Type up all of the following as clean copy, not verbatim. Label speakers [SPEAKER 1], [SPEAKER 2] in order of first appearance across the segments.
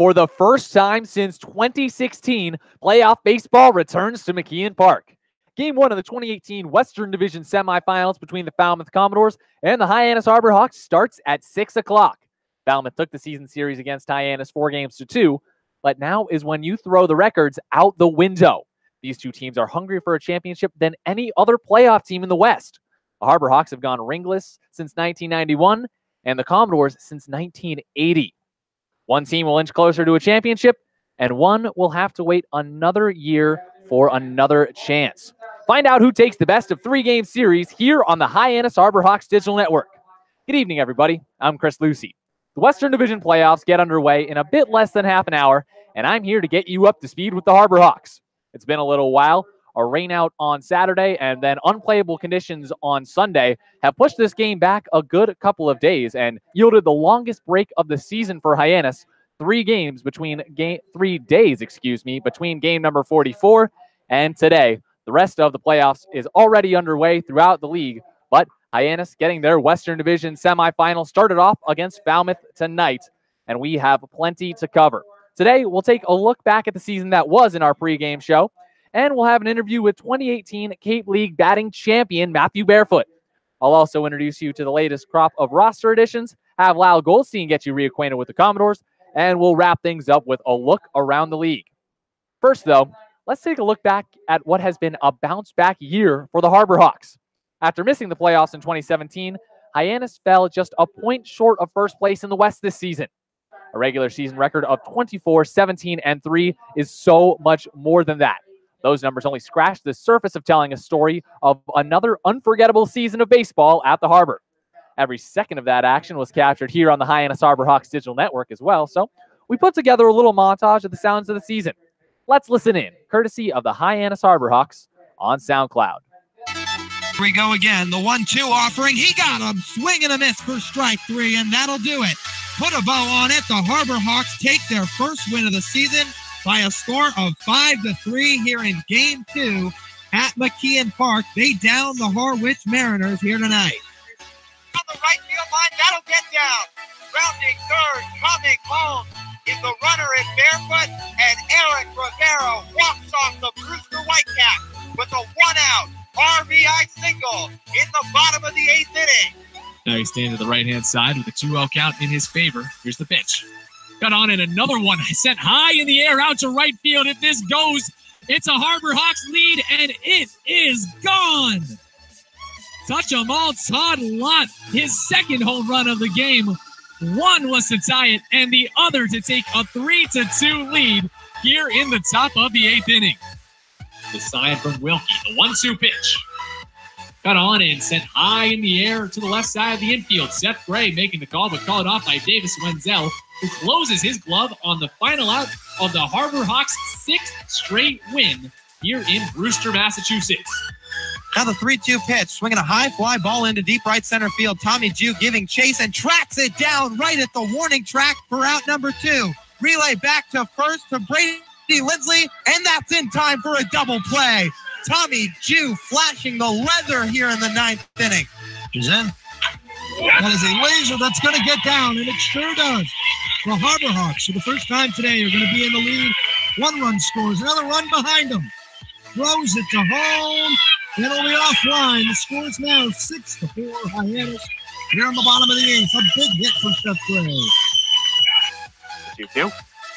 [SPEAKER 1] For the first time since 2016, playoff baseball returns to McKeon Park. Game 1 of the 2018 Western Division semifinals between the Falmouth Commodores and the Hyannis Harbor Hawks starts at 6 o'clock. Falmouth took the season series against Hyannis 4-2, but now is when you throw the records out the window. These two teams are hungrier for a championship than any other playoff team in the West. The Harbor Hawks have gone ringless since 1991, and the Commodores since 1980. One team will inch closer to a championship, and one will have to wait another year for another chance. Find out who takes the best of 3-game series here on the Hyannis Harbor Hawks Digital Network. Good evening, everybody. I'm Chris Lucey. The Western Division playoffs get underway in a bit less than half an hour, and I'm here to get you up to speed with the Harbor Hawks. It's been a little while. A rainout on Saturday and then unplayable conditions on Sunday have pushed this game back a good couple of days and yielded the longest break of the season for Hyannis. 3 days between game number 44 and today. The rest of the playoffs is already underway throughout the league, but Hyannis getting their Western Division semifinal started off against Falmouth tonight, and we have plenty to cover. Today, we'll take a look back at the season that was in our pregame show, and we'll have an interview with 2018 Cape League batting champion Matthew Barefoot. I'll also introduce you to the latest crop of roster additions, have Lyle Goldstein get you reacquainted with the Commodores, and we'll wrap things up with a look around the league. First, though, let's take a look back at what has been a bounce-back year for the Harbor Hawks. After missing the playoffs in 2017, Hyannis fell just a point short of first place in the West this season. A regular season record of 24, 17, and 3 is so much more than that. Those numbers only scratch the surface of telling a story of another unforgettable season of baseball at the Harbor. Every second of that action was captured here on the Hyannis Harbor Hawks Digital Network as well, so we put together a little montage of the sounds of the season. Let's listen in, courtesy of the Hyannis Harbor Hawks on SoundCloud.
[SPEAKER 2] Here we go again, the 1-2 offering. He got him, swing and a miss for strike 3, and that'll do it. Put a bow on it. The Harbor Hawks take their first win of the season by a score of 5-3 here in Game 2 at McKeon Park. They down the Harwich Mariners here tonight. On the right field line, that'll get down. Rounding third, coming home is the runner in Barefoot, and Eric Rivera walks off the Brewster Whitecap with a 1-out RBI single in the bottom of the 8th inning.
[SPEAKER 3] Now he's standing to the right-hand side with a 2-0 count in his favor. Here's the pitch. Got on in another one, sent high in the air out to right field. If this goes, it's a Harbor Hawks lead, and it is gone. Touch 'em all, Todd Lott, his second home run of the game. One was to tie it, and the other to take a 3-2 lead here in the top of the 8th inning. The sign from Wilkie, the 1-2 pitch. Got on and sent high in the air to the left side of the infield. Seth Gray making the call, but called off by Davis Wenzel, who closes his glove on the final out of the Harbor Hawks' 6th straight win here in Brewster, Massachusetts.
[SPEAKER 2] Now the 3-2 pitch, swinging a high fly ball into deep right center field. Tommy Jew giving chase and tracks it down right at the warning track for out number 2. Relay back to first to Brady Lindsley, and that's in time for a double play. Tommy Jew flashing the leather here in the 9th inning.
[SPEAKER 4] She's in. That is a laser that's going to get down, and it sure does. The Harbor Hawks, for the first time today, are going to be in the lead. 1 run scores, another run behind them. Throws it to home. It'll be offline. The score is now 6-4 Hyannis. Here on the bottom of the 8th, a big hit for Seth Gray.
[SPEAKER 1] 2-2.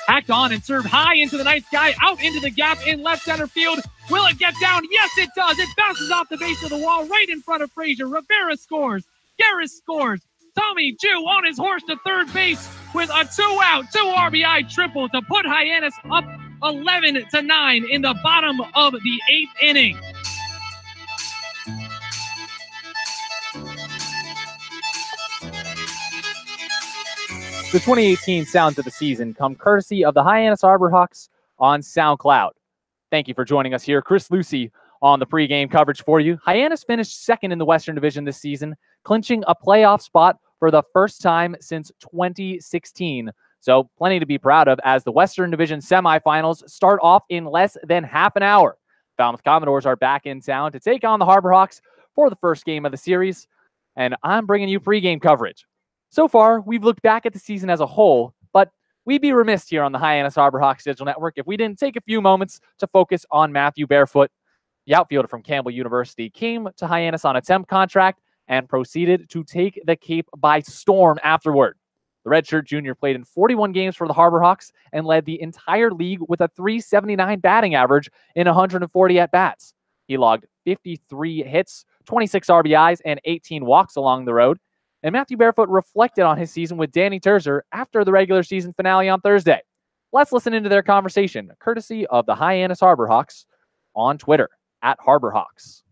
[SPEAKER 1] Hacked on and served high into the night sky, out into the gap in left center field. Will it get down? Yes, it does. It bounces off the base of the wall right in front of Frazier. Rivera scores. Garris scores. Tommy Jew on his horse to third base with a 2-out, 2 RBI triple to put Hyannis up 11-9 in the bottom of the 8th inning. The 2018 sounds of the season come courtesy of the Hyannis Harbor Hawks on SoundCloud. Thank you for joining us here. Chris Lucey on the pregame coverage for you. Hyannis finished second in the Western Division this season, clinching a playoff spot for the first time since 2016. So plenty to be proud of as the Western Division semifinals start off in less than half an hour. Falmouth Commodores are back in town to take on the Harbor Hawks for the first game of the series, and I'm bringing you pregame coverage. So far, we've looked back at the season as a whole, but we'd be remiss here on the Hyannis Harbor Hawks Digital Network if we didn't take a few moments to focus on Matthew Barefoot. The outfielder from Campbell University came to Hyannis on a temp contract and proceeded to take the Cape by storm afterward. The redshirt junior played in 41 games for the Harbor Hawks and led the entire league with a .379 batting average in 140 at-bats. He logged 53 hits, 26 RBIs, and 18 walks along the road. And Matthew Barefoot reflected on his season with Danny Terzer after the regular season finale on Thursday. Let's listen into their conversation, courtesy of the Hyannis Harbor Hawks on Twitter, @HarborHawks.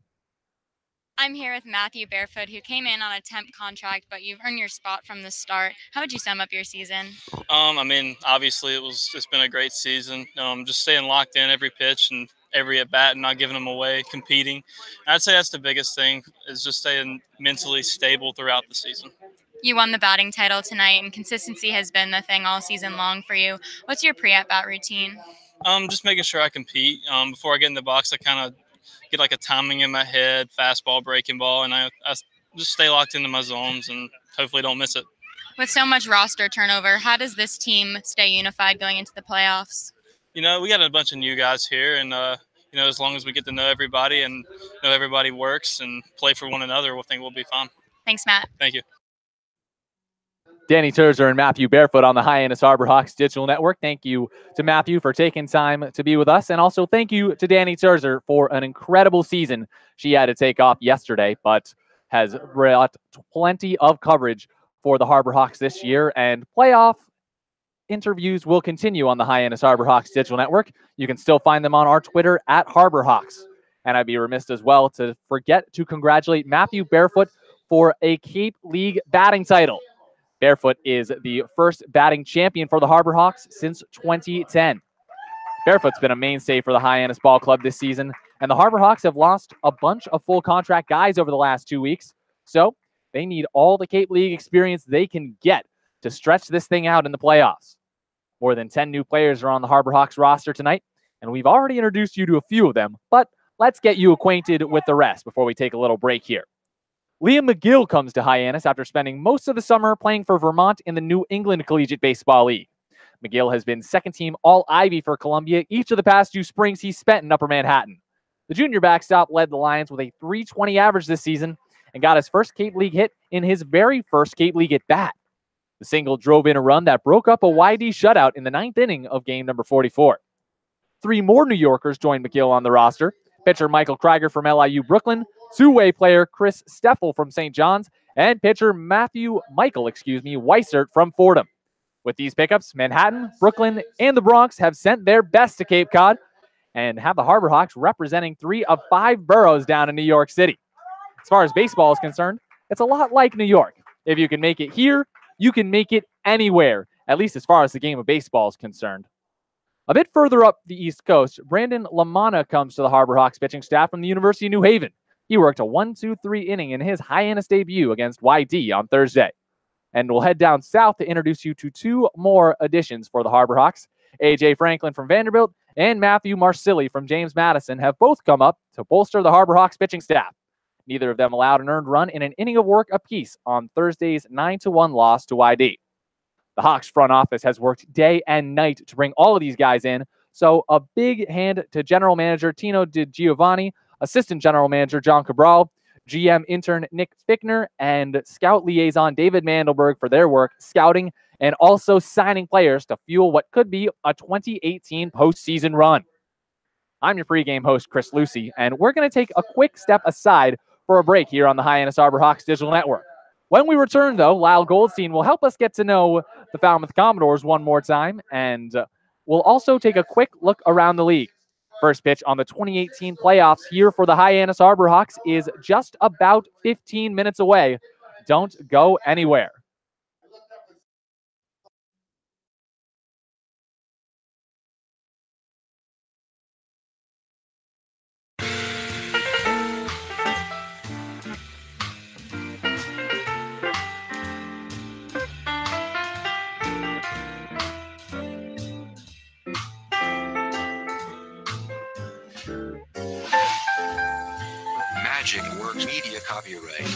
[SPEAKER 5] I'm here with Matthew Barefoot, who came in on a temp contract, but you've earned your spot from the start. How would you sum up your season?
[SPEAKER 6] I mean, obviously it's been a great season. Just staying locked in every pitch and every at bat and not giving them away, competing. I'd say that's the biggest thing, is just staying mentally stable throughout the season.
[SPEAKER 5] You won the batting title tonight, and consistency has been the thing all season long for you. What's your pre-at-bat routine?
[SPEAKER 6] Just making sure I compete. Before I get in the box, I kind of get like a timing in my head, fastball, breaking ball, and I just stay locked into my zones and hopefully don't miss it.
[SPEAKER 5] With so much roster turnover, how does this team stay unified going into the playoffs?
[SPEAKER 6] We got a bunch of new guys here, and as long as we get to know everybody and know everybody works and play for one another, I think we'll be fine.
[SPEAKER 5] Thanks, Matt.
[SPEAKER 6] Thank you.
[SPEAKER 1] Danny Terzer and Matthew Barefoot on the Hyannis Harbor Hawks Digital Network. Thank you to Matthew for taking time to be with us. And also thank you to Danny Terzer for an incredible season. She had to take off yesterday, but has brought plenty of coverage for the Harbor Hawks this year. And playoff interviews will continue on the Hyannis Harbor Hawks Digital Network. You can still find them on our Twitter @HarborHawks. And I'd be remiss as well to forget to congratulate Matthew Barefoot for a Cape League batting title. Barefoot is the first batting champion for the Harbor Hawks since 2010. Barefoot's been a mainstay for the Hyannis Ball Club this season, and the Harbor Hawks have lost a bunch of full contract guys over the last 2 weeks, so they need all the Cape League experience they can get to stretch this thing out in the playoffs. More than 10 new players are on the Harbor Hawks roster tonight, and we've already introduced you to a few of them, but let's get you acquainted with the rest before we take a little break here. Liam McGill comes to Hyannis after spending most of the summer playing for Vermont in the New England Collegiate Baseball League. McGill has been second-team All-Ivy for Columbia each of the past 2 springs he's spent in Upper Manhattan. The junior backstop led the Lions with a .320 average this season and got his first Cape League hit in his very first Cape League at-bat. The single drove in a run that broke up a YD shutout in the 9th inning of game number 44. 3 more New Yorkers joined McGill on the roster. Pitcher Michael Krieger from LIU Brooklyn, two-way player Chris Steffel from St. John's, and pitcher Weissert from Fordham. With these pickups, Manhattan, Brooklyn, and the Bronx have sent their best to Cape Cod and have the Harbor Hawks representing 3 of 5 boroughs down in New York City. As far as baseball is concerned, it's a lot like New York. If you can make it here, you can make it anywhere, at least as far as the game of baseball is concerned. A bit further up the East Coast, Brandon Lamanna comes to the Harbor Hawks pitching staff from the University of New Haven. He worked a 1-2-3 inning in his Hyannis debut against YD on Thursday. And we'll head down south to introduce you to 2 more additions for the Harbor Hawks. A.J. Franklin from Vanderbilt and Matthew Marcello from James Madison have both come up to bolster the Harbor Hawks pitching staff. Neither of them allowed an earned run in an inning of work apiece on Thursday's 9-1 loss to YD. The Hawks front office has worked day and night to bring all of these guys in, so a big hand to General Manager Tino DiGiovanni, Assistant General Manager John Cabral, GM intern Nick Fickner, and Scout Liaison David Mandelberg for their work scouting and also signing players to fuel what could be a 2018 postseason run. I'm your pregame host, Chris Lucey, and we're going to take a quick step aside for a break here on the Hyannis Harbor Hawks Digital Network. When we return, though, Lyle Goldstein will help us get to know the Falmouth Commodores one more time, and we'll also take a quick look around the league. First pitch on the 2018 playoffs here for the Hyannis Harbor Hawks is just about 15 minutes away. Don't go anywhere.
[SPEAKER 7] Magic Works Media copyright.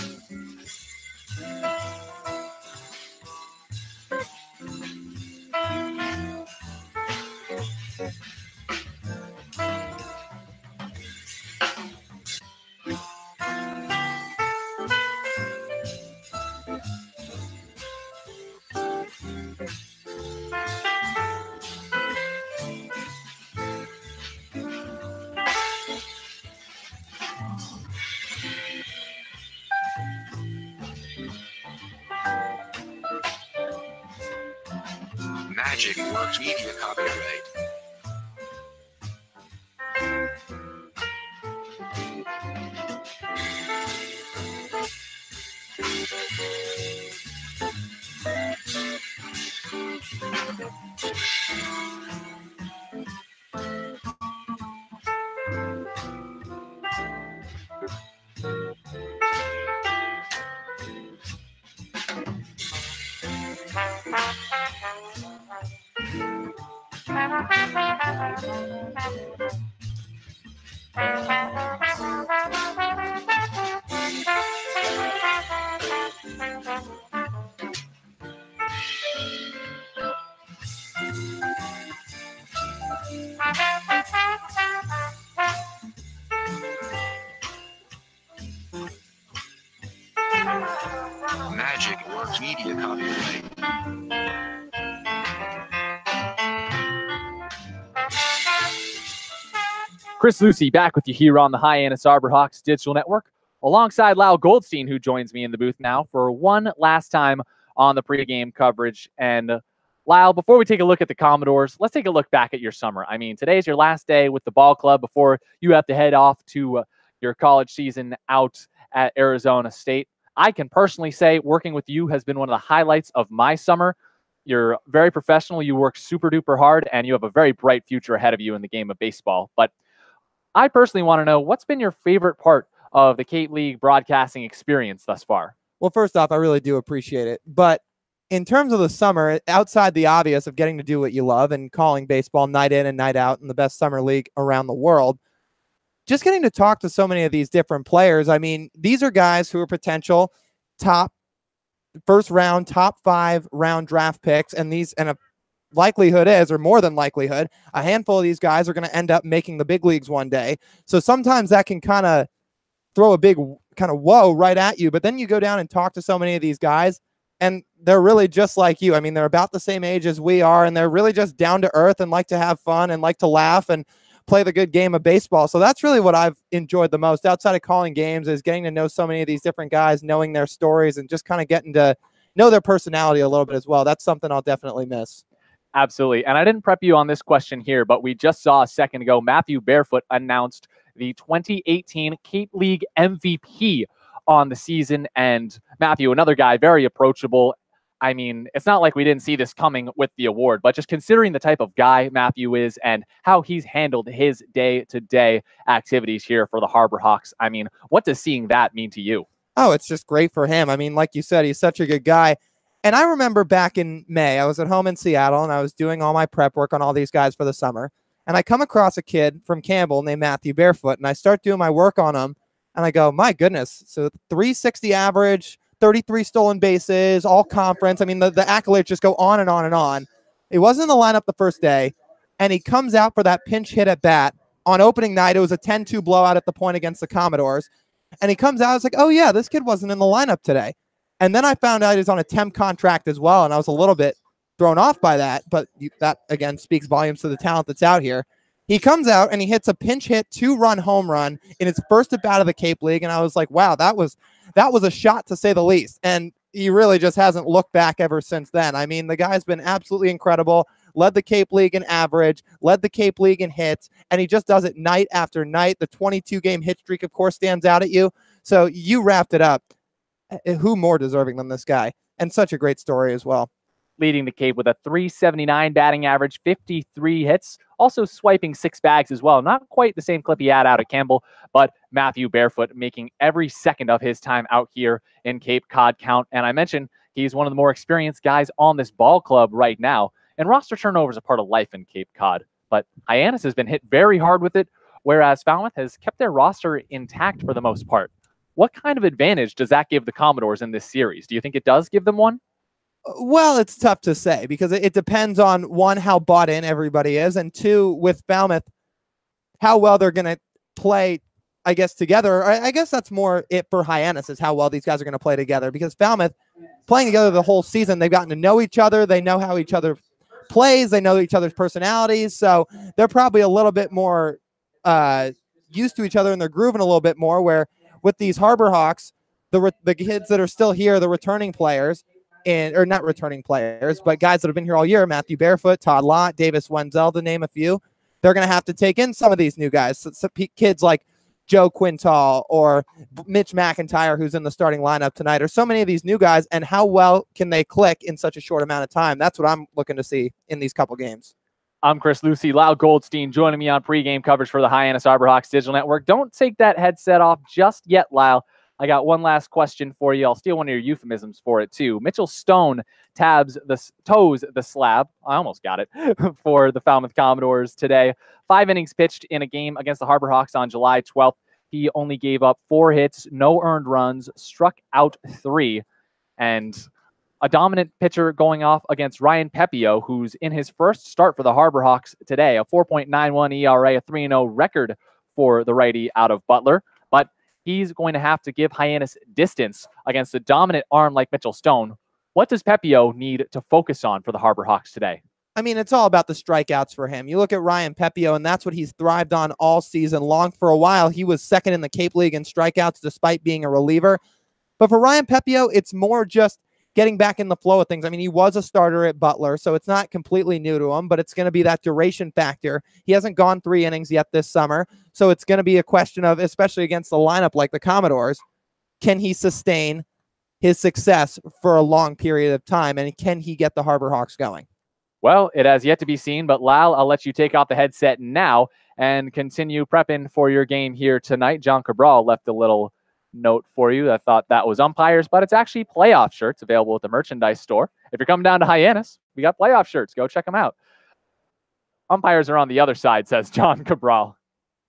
[SPEAKER 7] Magic Works Media copyright. Magic Works Media copyright.
[SPEAKER 1] Chris Lucey back with you here on the Hyannis Hawks Digital Network, alongside Lyle Goldstein, who joins me in the booth now for one last time on the pregame coverage. And Lyle, before we take a look at the Commodores, let's take a look back at your summer. I mean, today's your last day with the ball club before you have to head off to your college season out at Arizona State. I can personally say working with you has been one of the highlights of my summer. You're very professional, you work super duper hard, and you have a very bright future ahead of you in the game of baseball. But I personally want to know, what's been your favorite part of the Cape League broadcasting experience thus far?
[SPEAKER 8] Well, first off, I really do appreciate it. But in terms of the summer, outside the obvious of getting to do what you love and calling baseball night in and night out in the best summer league around the world, just getting to talk to so many of these different players. I mean, these are guys who are potential top first round, top 5 round draft picks. And a likelihood is, or more than likelihood, a handful of these guys are going to end up making the big leagues one day. So sometimes that can kind of throw a big kind of whoa right at you. But then you go down and talk to so many of these guys, and they're really just like you. I mean, they're about the same age as we are, and they're really just down to earth and like to have fun and like to laugh and play the good game of baseball. So that's really what I've enjoyed the most outside of calling games, is getting to know so many of these different guys, knowing their stories, and just kind of getting to know their personality a little bit as well. That's something I'll definitely miss.
[SPEAKER 1] Absolutely. And I didn't prep you on this question here, but we just saw a second ago, Matthew Barefoot announced the 2018 Cape League MVP on the season. And Matthew, another guy, very approachable. I mean, it's not like we didn't see this coming with the award, but just considering the type of guy Matthew is and how he's handled his day-to-day activities here for the Harbor Hawks, I mean, what does seeing that mean to you?
[SPEAKER 8] Oh, it's just great for him. I mean, like you said, he's such a good guy. And I remember back in May, I was at home in Seattle, and I was doing all my prep work on all these guys for the summer. And I come across a kid from Campbell named Matthew Barefoot, and I start doing my work on him, and I go, my goodness, so 360 average, 33 stolen bases, all conference. I mean, the accolades just go on and on and on. He wasn't in the lineup the first day, and he comes out for that pinch hit at bat. On opening night, it was a 10-2 blowout at the point against the Commodores. And he comes out, I was like, oh, yeah, this kid wasn't in the lineup today. And then I found out he was on a temp contract as well, and I was a little bit thrown off by that. But that, again, speaks volumes to the talent that's out here. He comes out, and he hits a pinch hit 2-run home run in his first at-bat of the Cape League, and I was like, wow, that was a shot, to say the least. And he really just hasn't looked back ever since then. I mean, the guy's been absolutely incredible, led the Cape League in average, led the Cape League in hits, and he just does it night after night. The 22-game hit streak, of course, stands out at you. So you wrapped it up. Who more deserving than this guy? And such a great story as well.
[SPEAKER 1] Leading the Cape with a .379 batting average, 53 hits, also swiping 6 bags as well. Not quite the same clip he had out at Campbell, but Matthew Barefoot making every second of his time out here in Cape Cod count. And I mentioned he's one of the more experienced guys on this ball club right now. And roster turnover is a part of life in Cape Cod. But Hyannis has been hit very hard with it, whereas Falmouth has kept their roster intact for the most part. What kind of advantage does that give the Commodores in this series? Do you think it does give them one?
[SPEAKER 8] Well, it's tough to say because it depends on, one, how bought in everybody is, and two, with Falmouth, how well they're going to play, I guess, together. I guess that's more it for Hyannis, is how well these guys are going to play together, because Falmouth, playing together the whole season, they've gotten to know each other. They know how each other plays. They know each other's personalities. So they're probably a little bit more used to each other, and they're grooving a little bit more, where with these Harbor Hawks, the kids that are still here, the returning players, or not returning players, but guys that have been here all year, Matthew Barefoot, Todd Lott, Davis Wenzel, to name a few. They're going to have to take in some of these new guys. So kids like Joe Quintal or Mitch McIntyre, who's in the starting lineup tonight, or so many of these new guys, and how well can they click in such a short amount of time? That's what I'm looking to see in these couple games.
[SPEAKER 1] I'm Chris Lucey. Lyle Goldstein joining me on pregame coverage for the Hyannis Harbor-Hawks Digital Network. Don't take that headset off just yet, Lyle. I got one last question for you. I'll steal one of your euphemisms for it, too. Mitchell Stone toes the slab. I almost got it for the Falmouth Commodores today. 5 innings pitched in a game against the Harbor-Hawks on July 12th. He only gave up 4 hits, no earned runs, struck out 3, and a dominant pitcher going off against Ryan Pepio, who's in his first start for the Harbor-Hawks today. A 4.91 ERA, a 3-0 record for the righty out of Butler. But he's going to have to give Hyannis distance against a dominant arm like Mitchell Stone. What does Pepio need to focus on for the Harbor-Hawks today?
[SPEAKER 8] I mean, it's all about the strikeouts for him. You look at Ryan Pepio, and that's what he's thrived on all season long. For a while, he was second in the Cape League in strikeouts despite being a reliever. But for Ryan Pepio, it's more just getting back in the flow of things. I mean, he was a starter at Butler, so it's not completely new to him, but it's going to be that duration factor. He hasn't gone 3 innings yet this summer, so it's going to be a question of, especially against a lineup like the Commodores, can he sustain his success for a long period of time, and can he get the Harbor-Hawks going?
[SPEAKER 1] Well, it has yet to be seen, but Lyle, I'll let you take off the headset now and continue prepping for your game here tonight. John Cabral left a little note for you. I thought that was umpires, but it's actually playoff shirts available at the merchandise store. If you're coming down to Hyannis, we got playoff shirts. Go check them out. Umpires are on the other side, says John Cabral.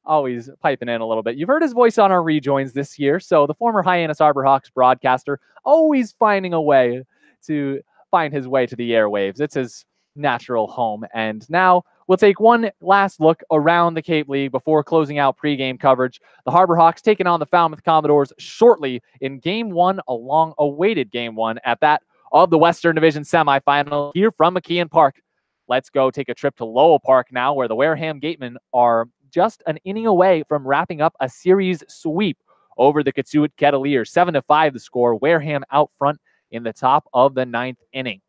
[SPEAKER 1] Always piping in a little bit. You've heard his voice on our rejoins this year, so the former Hyannis Harbor-Hawks broadcaster always finding a way to find his way to the airwaves. It's his natural home. And now we'll take one last look around the Cape League before closing out pregame coverage. The Harbor-Hawks taking on the Falmouth Commodores shortly in Game 1, a long-awaited Game 1 at that of the Western Division semifinal here from McKeon Park. Let's go take a trip to Lowell Park now, where the Wareham Gatemen are just an inning away from wrapping up a series sweep over the Kitsui Kettleers. 7-5 the score. Wareham out front in the top of the 9th inning.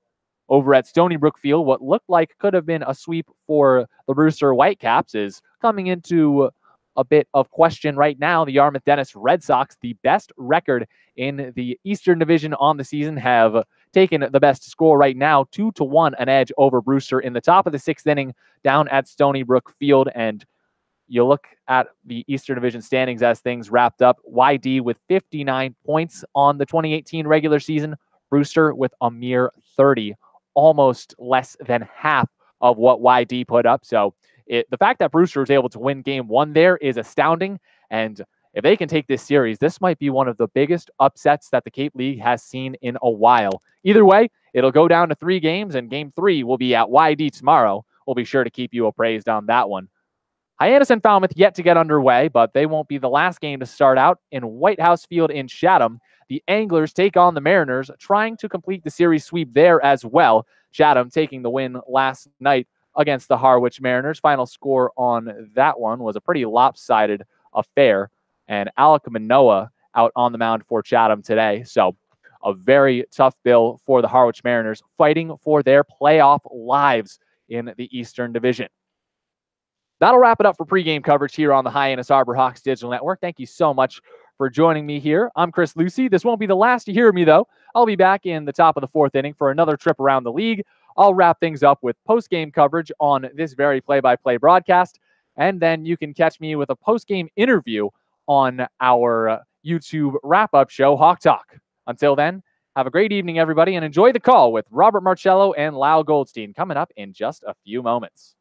[SPEAKER 1] Over at Stony Brook Field, what looked like could have been a sweep for the Brewster Whitecaps is coming into a bit of question right now. The Yarmouth Dennis Red Sox, the best record in the Eastern Division on the season, have taken the best score right now, 2-1, an edge over Brewster in the top of the 6th inning down at Stony Brook Field. And you look at the Eastern Division standings as things wrapped up. YD with 59 points on the 2018 regular season. Brewster with a mere 30, almost less than half of what YD put up. So the fact that Brewster was able to win Game 1 there is astounding. And if they can take this series, this might be one of the biggest upsets that the Cape League has seen in a while. Either way, it'll go down to 3 games, and Game 3 will be at YD tomorrow. We'll be sure to keep you appraised on that one. Hyannis and Falmouth yet to get underway, but they won't be the last game to start out in White House Field in Chatham. The Anglers take on the Mariners, trying to complete the series sweep there as well. Chatham taking the win last night against the Harwich Mariners. Final score on that one was a pretty lopsided affair. And Alec Manoa out on the mound for Chatham today. So a very tough bill for the Harwich Mariners, fighting for their playoff lives in the Eastern Division. That'll wrap it up for pregame coverage here on the Hyannis Harbor-Hawks Digital Network. Thank you so much for joining me here. I'm Chris Lucey. This won't be the last to hear me, though. I'll be back in the top of the 4th inning for another trip around the league. I'll wrap things up with post-game coverage on this very play-by-play broadcast, and then you can catch me with a post-game interview on our YouTube wrap-up show, Hawk Talk. Until then, have a great evening, everybody, and enjoy the call with Robert Marcello and Lyle Goldstein coming up in just a few moments.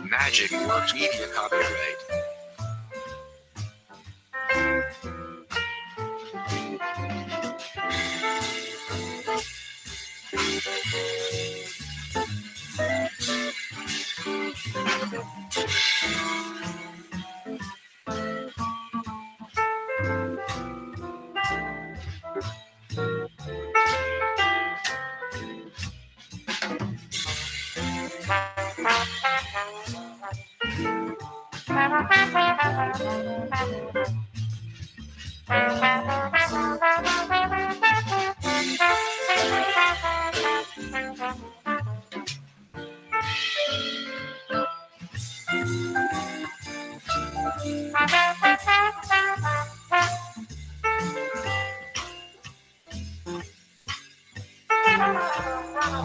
[SPEAKER 7] Magic Works Media copyright.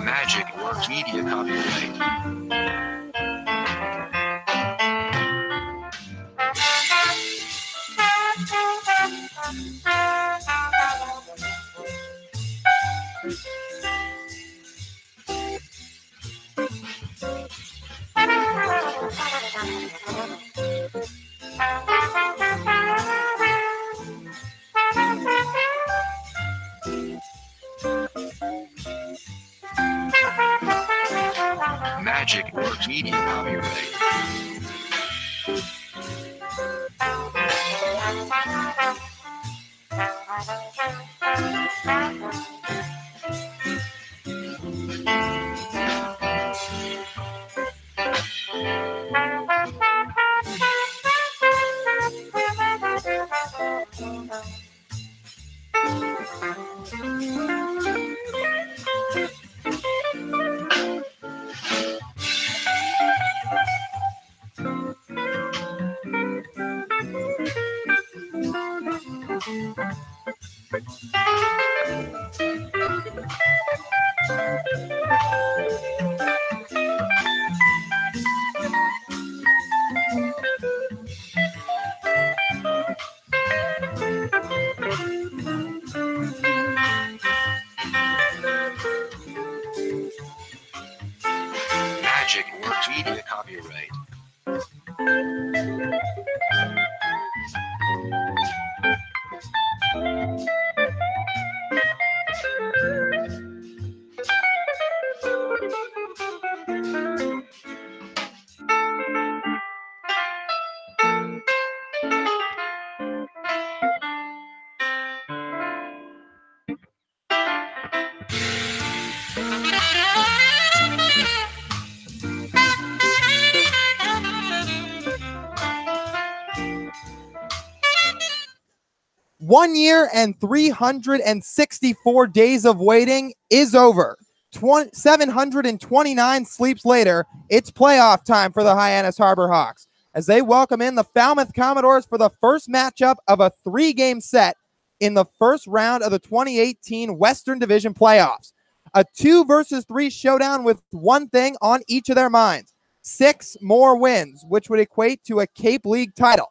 [SPEAKER 7] Magic Works Media copyright. Magic Works Media copyright. Magic Works Media copyright.
[SPEAKER 8] One year and 364 days of waiting is over. 729 sleeps later, it's playoff time for the Hyannis Harbor Hawks as they welcome in the Falmouth Commodores for the first matchup of a 3-game set in the first round of the 2018 Western Division playoffs. A 2-versus-3 showdown with one thing on each of their minds: 6 more wins, which would equate to a Cape League title.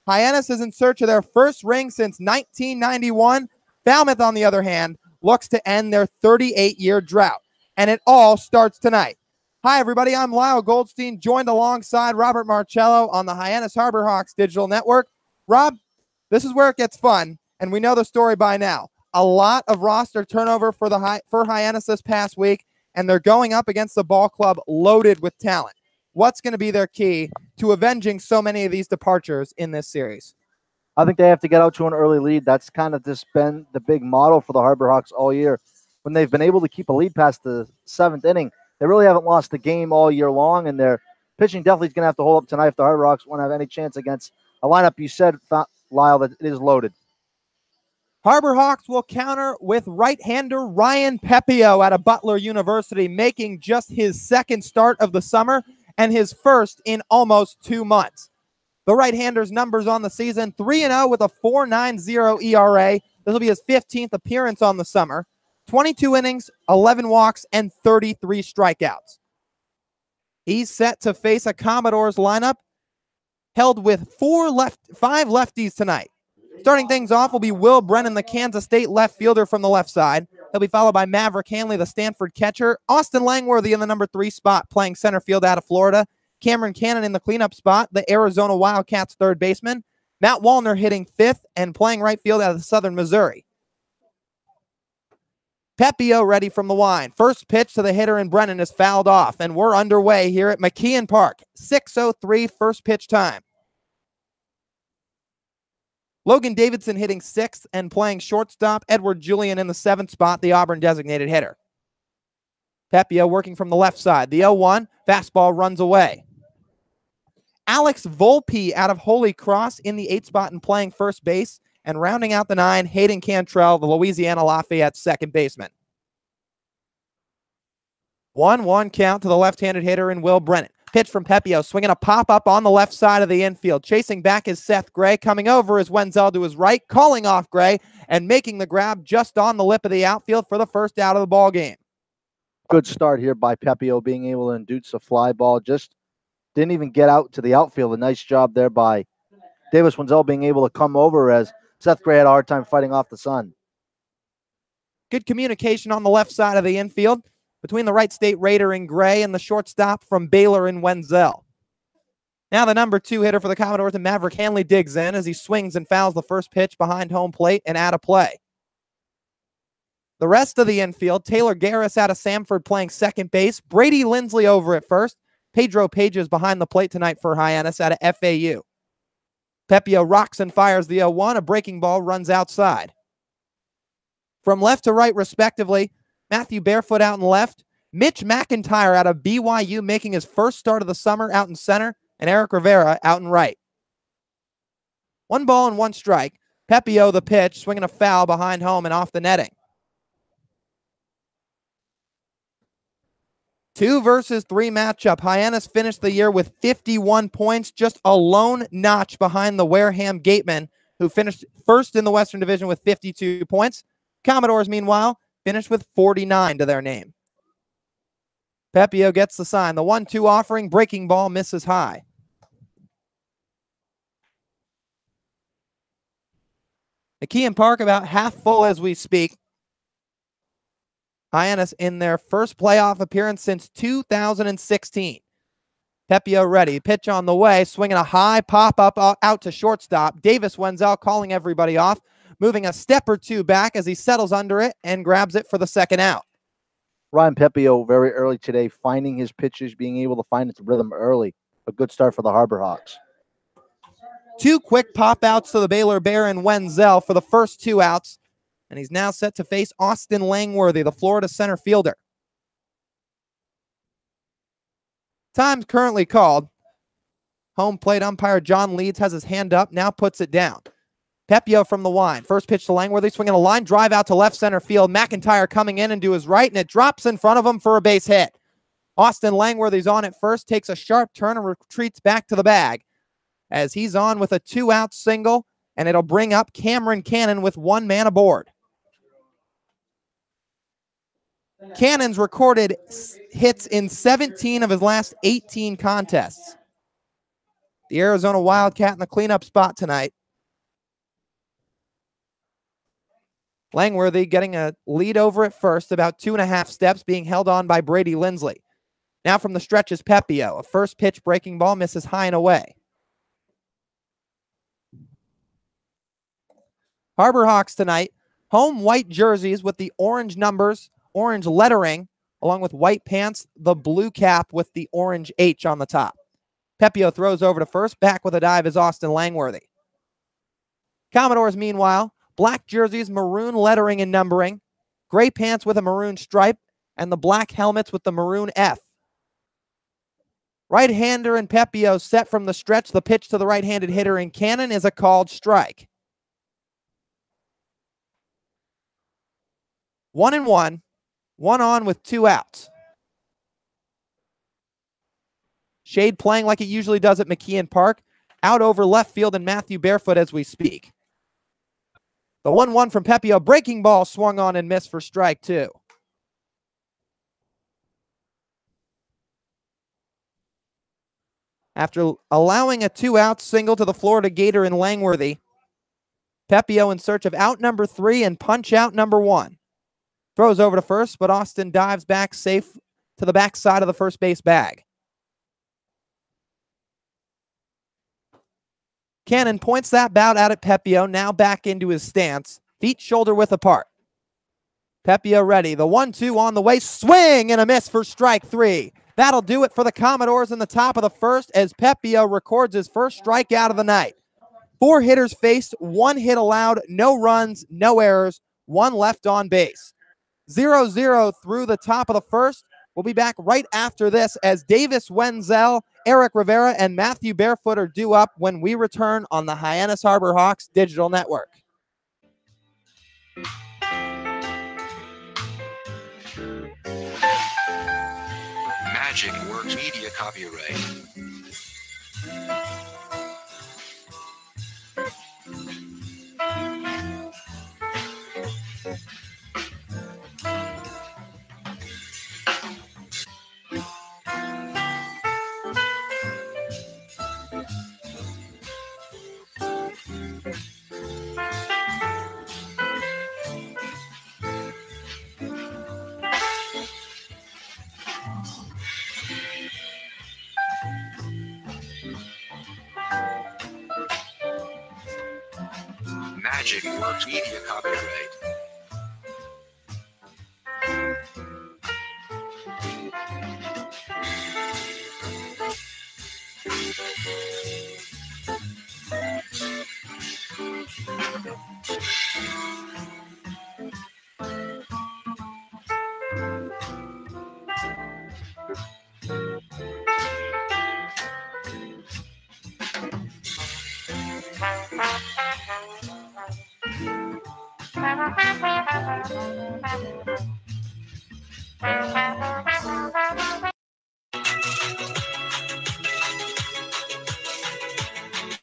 [SPEAKER 8] Hyannis is in search of their first ring since 1991. Falmouth, on the other hand, looks to end their 38-year drought. And it all starts tonight. Hi, everybody. I'm Lyle Goldstein, joined alongside Robert Marcello on the Hyannis Harbor Hawks Digital Network. Rob, this is where it gets fun, and we know the story by now. A lot of roster turnover for Hyannis this past week, and they're going up against the ball club loaded with talent. What's going to be their key to avenging so many of these departures in this series?
[SPEAKER 9] I think they have to get out to an early lead. That's kind of just been the big model for the Harbor Hawks all year. When they've been able to keep a lead past the 7th inning, they really haven't lost the game all year long, and their pitching definitely is going to have to hold up tonight if the Harbor Hawks want to have any chance against a lineup you said, Lyle, that it is loaded.
[SPEAKER 8] Harbor Hawks will counter with right-hander Ryan Pepio out of Butler University, making just his second start of the summer and his first in almost 2 months. The right-hander's numbers on the season: 3-0 with a 4.90 ERA. This will be his 15th appearance on the summer. 22 innings, 11 walks, and 33 strikeouts. He's set to face a Commodores lineup held with 5 lefties tonight. Starting things off will be Will Brennan, the Kansas State left fielder from the left side. He'll be followed by Maverick Hanley, the Stanford catcher. Austin Langworthy in the number 3 spot, playing center field out of Florida. Cameron Cannon in the cleanup spot, the Arizona Wildcats third baseman. Matt Wallner hitting 5th and playing right field out of Southern Missouri. Pepio ready from the line. First pitch to the hitter, and Brennan is fouled off, and we're underway here at McKeon Park. 6:03 first pitch time. Logan Davidson hitting 6th and playing shortstop. Edward Julian in the 7th spot, the Auburn designated hitter. Pepio working from the left side. The 0-1, fastball runs away. Alex Volpe out of Holy Cross in the 8th spot and playing first base. And rounding out the 9, Hayden Cantrell, the Louisiana Lafayette second baseman. 1-1 count to the left-handed hitter in Will Brennan. Pitch from Pepio, swinging a pop-up on the left side of the infield. Chasing back is Seth Gray. Coming over is Wenzel to his right, calling off Gray and making the grab just on the lip of the outfield for the first out of the ball game.
[SPEAKER 9] Good start here by Pepio, being able to induce a fly ball. Just didn't even get out to the outfield. A nice job there by Davis Wenzel, being able to come over as Seth Gray had a hard time fighting off the sun.
[SPEAKER 8] Good communication on the left side of the infield between the Wright State Raider in Gray and the shortstop from Baylor in Wenzel. Now the number 2 hitter for the Commodores, and Maverick Hanley digs in as he swings and fouls the first pitch behind home plate and out of play. The rest of the infield, Taylor Garris out of Samford playing second base. Brady Lindsley over at first. Pedro Pages behind the plate tonight for Hyannis out of FAU. Pepio rocks and fires the 0-1. A breaking ball runs outside. From left to right, respectively, Matthew Barefoot out in left. Mitch McIntyre out of BYU making his first start of the summer out in center. And Eric Rivera out in right. 1 ball and 1 strike. Pepio the pitch, swinging a foul behind home and off the netting. 2 versus 3 matchup. Hyannis finished the year with 51 points, just a lone notch behind the Wareham Gatemen, who finished first in the Western Division with 52 points. Commodores, meanwhile, finished with 49 to their name. Pepio gets the sign. The 1-2 offering, breaking ball misses high. McKeon Park about half full as we speak. Hyannis in their first playoff appearance since 2016. Pepio ready. Pitch on the way. Swinging a high pop-up out to shortstop. Davis Wenzel calling everybody off. Moving a step or 2 back as he settles under it and grabs it for the second out.
[SPEAKER 9] Ryan Pepio very early today, finding his pitches, being able to find its rhythm early. A good start for the Harbor Hawks.
[SPEAKER 8] 2 quick pop-outs to the Baylor Bear and Wenzel for the first 2 outs. And he's now set to face Austin Langworthy, the Florida center fielder. Time's currently called. Home plate umpire John Leeds has his hand up, now puts it down. Pepio from the line. First pitch to Langworthy, swinging a line drive out to left center field. McIntyre coming in and to his right, and it drops in front of him for a base hit. Austin Langworthy's on at first, takes a sharp turn and retreats back to the bag as he's on with a 2-out single, and it'll bring up Cameron Cannon with 1 man aboard. Cannon's recorded hits in 17 of his last 18 contests. The Arizona Wildcat in the cleanup spot tonight. Langworthy getting a lead over at first, about 2.5 steps, being held on by Brady Lindsley. Now from the stretch is Pepio. A first pitch breaking ball misses high and away. Harbor Hawks tonight, home white jerseys with the orange numbers, orange lettering, along with white pants, the blue cap with the orange H on the top. Pepio throws over to first. Back with a dive is Austin Langworthy. Commodores, meanwhile, black jerseys, maroon lettering and numbering, gray pants with a maroon stripe, and the black helmets with the maroon F. Right-hander and Pepio set from the stretch. The pitch to the right-handed hitter in Cannon is a called strike. 1-1, 1 on with 2 outs. Shade playing like it usually does at McKeon Park. Out over left field and Matthew Barefoot as we speak. The 1-1 from Pepio. Breaking ball swung on and missed for strike 2. After allowing a 2-out single to the Florida Gator in Langworthy, Pepio in search of out number 3 and punch out number 1. Throws over to first, but Austin dives back safe to the backside of the first base bag. Cannon points that bat out at Pepio, now back into his stance. Feet shoulder width apart. Pepio ready. The 1-2 on the way. Swing and a miss for strike 3. That'll do it for the Commodores in the top of the first as Pepio records his first strikeout of the night. 4 hitters faced, 1 hit allowed, no runs, no errors, 1 left on base. 0-0 through the top of the first. We'll be back right after this as Davis Wenzel, Eric Rivera, and Matthew Barefoot are due up when we return on the Hyannis Harbor Hawks digital network.
[SPEAKER 7] Magic Works Media copyright. Magic Works Media copyright.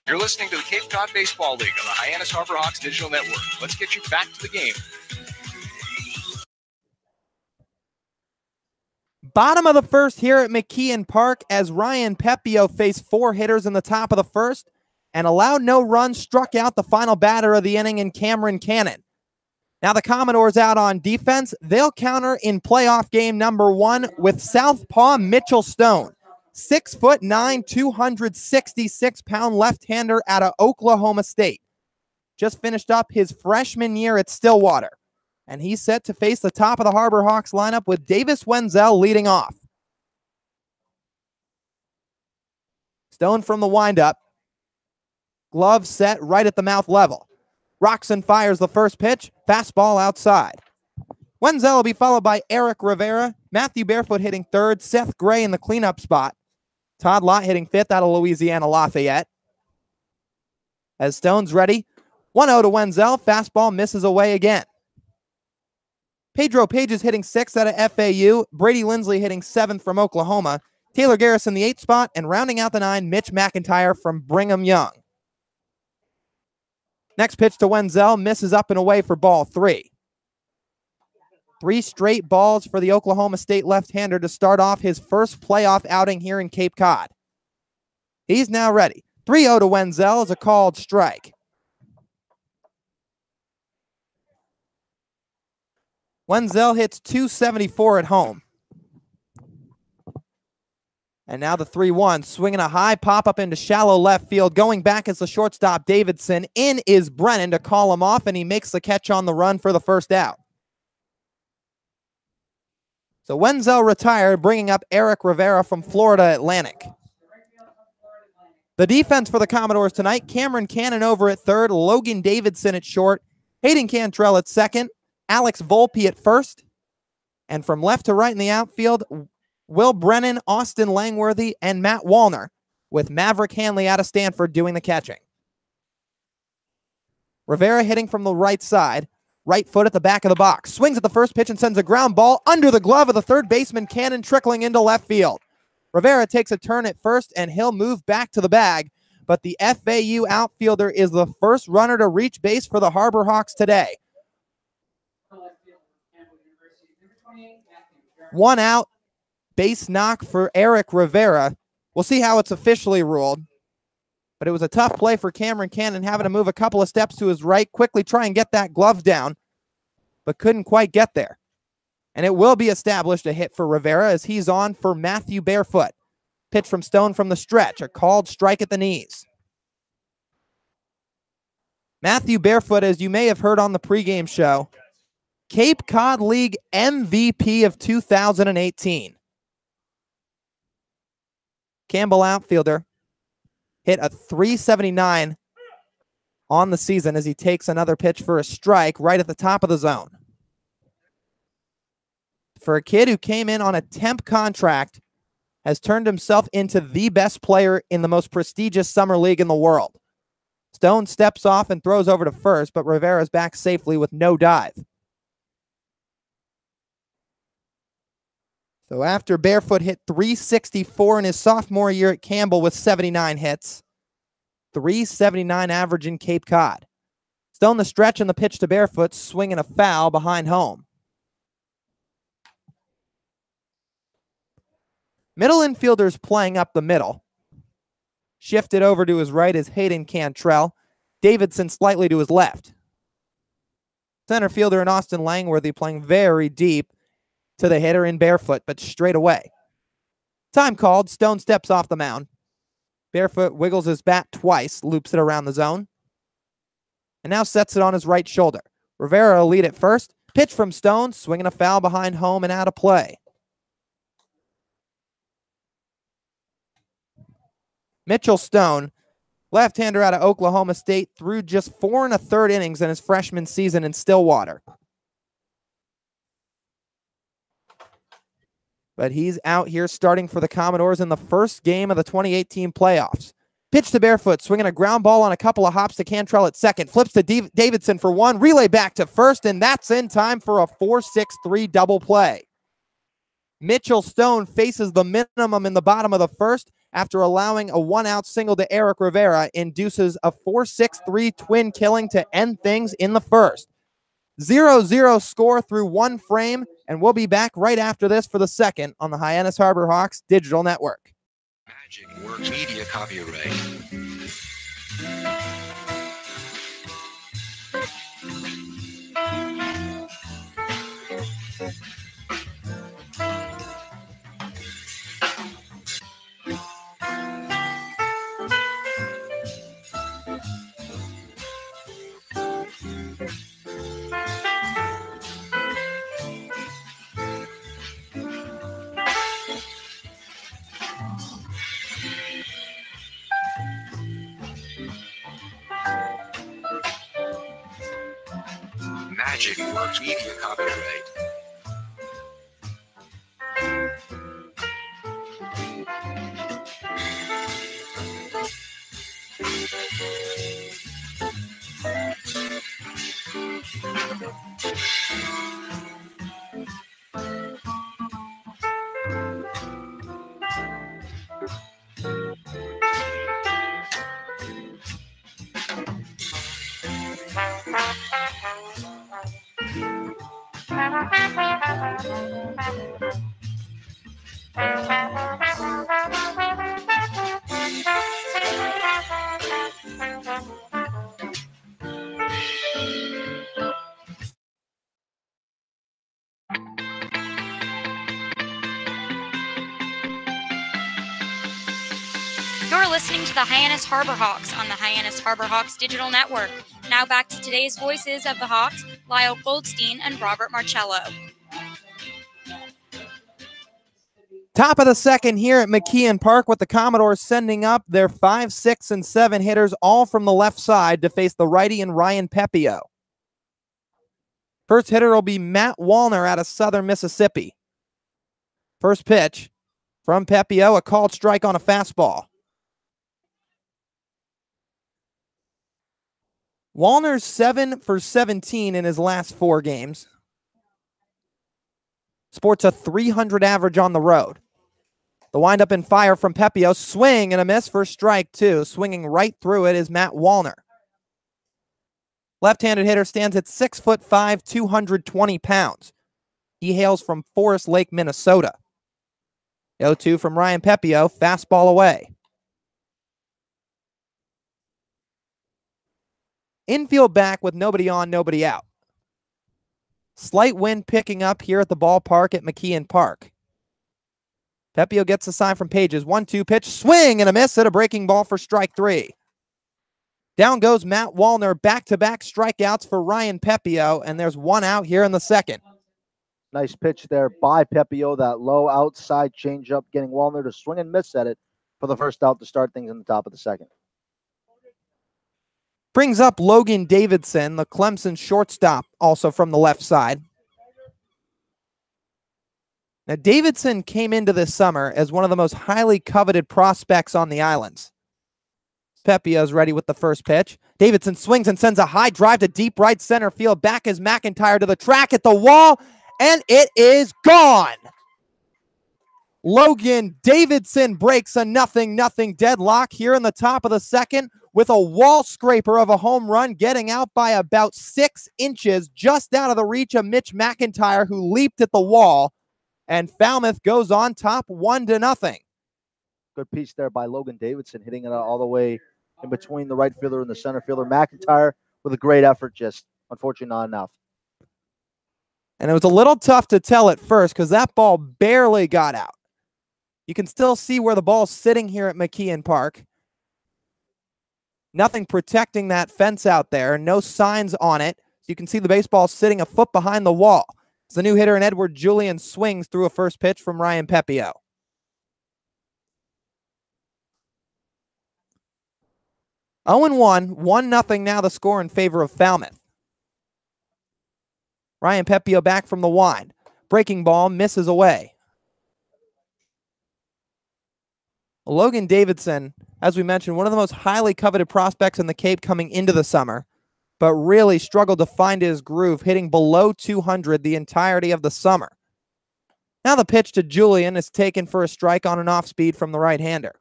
[SPEAKER 7] You're listening to the Cape Cod Baseball League on the Hyannis Harbor Hawks Digital Network. Let's get you back to the game.
[SPEAKER 8] Bottom of the first here at McKeon Park as Ryan Pepio faced 4 hitters in the top of the first and allowed no runs, struck out the final batter of the inning in Cameron Cannon. Now the Commodores out on defense. They'll counter in playoff game number 1 with southpaw Mitchell Stone. 6'9", 266-pound left-hander out of Oklahoma State. Just finished up his freshman year at Stillwater. And he's set to face the top of the Harbor Hawks lineup with Davis Wenzel leading off. Stone from the windup. Glove set right at the mouth level. Roxon fires the first pitch. Fastball outside. Wenzel will be followed by Eric Rivera. Matthew Barefoot hitting third. Seth Gray in the cleanup spot. Todd Lott hitting fifth out of Louisiana Lafayette. As Stone's ready, 1-0 to Wenzel. Fastball misses away again. Pedro Page is hitting 6th out of FAU. Brady Lindsley hitting 7th from Oklahoma. Taylor Garrison the 8th spot. And rounding out the 9, Mitch McIntyre from Brigham Young. Next pitch to Wenzel. Misses up and away for ball 3. 3 straight balls for the Oklahoma State left-hander to start off his first playoff outing here in Cape Cod. He's now ready. 3-0 to Wenzel is a called strike. Wenzel hits .274 at home. And now the 3-1, swinging a high pop-up into shallow left field. Going back is the shortstop Davidson. In is Brennan to call him off, and he makes the catch on the run for the first out. So Wenzel retired, bringing up Eric Rivera from Florida Atlantic. The defense for the Commodores tonight, Cameron Cannon over at third, Logan Davidson at short, Hayden Cantrell at second, Alex Volpe at first, and from left to right in the outfield, Will Brennan, Austin Langworthy, and Matt Wallner, with Maverick Hanley out of Stanford doing the catching. Rivera hitting from the right side, right foot at the back of the box. Swings at the first pitch and sends a ground ball under the glove of the third baseman, Cannon, trickling into left field. Rivera takes a turn at first, and he'll move back to the bag, but the FAU outfielder is the first runner to reach base for the Harbor Hawks today. 1 out, base knock for Eric Rivera. We'll see how it's officially ruled. But it was a tough play for Cameron Cannon, having to move a couple of steps to his right, quickly try and get that glove down, but couldn't quite get there. And it will be established a hit for Rivera as he's on for Matthew Barefoot. Pitch from Stone from the stretch, a called strike at the knees. Matthew Barefoot, as you may have heard on the pregame show, Cape Cod League MVP of 2018. Campbell outfielder hit a .379 on the season as he takes another pitch for a strike right at the top of the zone. For a kid who came in on a temp contract, has turned himself into the best player in the most prestigious summer league in the world. Stone steps off and throws over to first, but Rivera's back safely with no dive. So after Barefoot hit .364 in his sophomore year at Campbell with 79 hits, .379 average in Cape Cod. Stone the stretch and the pitch to Barefoot, swinging a foul behind home. Middle infielders playing up the middle. Shifted over to his right is Hayden Cantrell. Davidson slightly to his left. Center fielder and Austin Langworthy playing very deep to the hitter in Barefoot, but straight away. Time called. Stone steps off the mound. Barefoot wiggles his bat twice, loops it around the zone, and now sets it on his right shoulder. Rivera will lead at first. Pitch from Stone, swinging a foul behind home and out of play. Mitchell Stone, left-hander out of Oklahoma State, threw just 4 1/3 innings in his freshman season in Stillwater. But he's out here starting for the Commodores in the first game of the 2018 playoffs. Pitch to Barefoot, swinging a ground ball on a couple of hops to Cantrell at second. Flips to Davidson for one, relay back to first, and that's in time for a 4-6-3 double play. Mitchell Stone faces the minimum in the bottom of the first after allowing a one-out single to Eric Rivera, induces a 4-6-3 twin killing to end things in the first. 0-0 score through one frame, and we'll be back right after this for the second on the Hyannis Harbor Hawks Digital Network.
[SPEAKER 7] Magic Works Media copyright. Magic Works Media copyright.
[SPEAKER 5] You're listening to the Hyannis Harbor Hawks on the Hyannis Harbor Hawks Digital Network. Now back to today's voices of the Hawks, Lyle Goldstein and Robert Marcello.
[SPEAKER 8] Top of the second here at McKeon Park with the Commodores sending up their 5, 6, and 7 hitters all from the left side to face the righty and Ryan Pepio. First hitter will be Matt Wallner out of Southern Mississippi. First pitch from Pepio, a called strike on a fastball. Wallner's 7 for 17 in his last 4 games. Sports a .300 average on the road. The windup and fire from Pepio. Swing and a miss for strike 2. Swinging right through it is Matt Wallner. Left-handed hitter stands at 6'5", 220 pounds. He hails from Forest Lake, Minnesota. 0-2 from Ryan Pepio. Fastball away. Infield back with nobody on, nobody out. Slight wind picking up here at the ballpark at McKeon Park. Pepio gets a sign from Pages. 1-2 pitch, swing and a miss at a breaking ball for strike 3. Down goes Matt Wallner, back-to-back strikeouts for Ryan Pepio, and there's one out here in the second.
[SPEAKER 9] Nice pitch there by Pepio, that low outside changeup, getting Wallner to swing and miss at it for the first out to start things in the top of the second.
[SPEAKER 8] Brings up Logan Davidson, the Clemson shortstop, also from the left side. Now, Davidson came into this summer as one of the most highly coveted prospects on the islands. Pepio's ready with the first pitch. Davidson swings and sends a high drive to deep right center field. Back is McIntyre to the track at the wall, and it is gone. Logan Davidson breaks a 0-0 deadlock here in the top of the second with a wall scraper of a home run, getting out by about 6 inches, just out of the reach of Mitch McIntyre, who leaped at the wall. And Falmouth goes on top 1-0.
[SPEAKER 9] Good piece there by Logan Davidson, hitting it all the way in between the right fielder and the center fielder. McIntyre with a great effort, just unfortunately not enough.
[SPEAKER 8] And it was a little tough to tell at first because that ball barely got out. You can still see where the ball's sitting here at McKeon Park. Nothing protecting that fence out there. No signs on it. So you can see the baseball sitting a foot behind the wall. As the new hitter in Edward Julian swings through a first pitch from Ryan Pepio. Oh and 1-0 now the score in favor of Falmouth. Ryan Pepio back from the wind. Breaking ball misses away. Logan Davidson, as we mentioned, one of the most highly coveted prospects in the Cape coming into the summer, but really struggled to find his groove, hitting below 200 the entirety of the summer. Now the pitch to Julian is taken for a strike on an off-speed from the right-hander.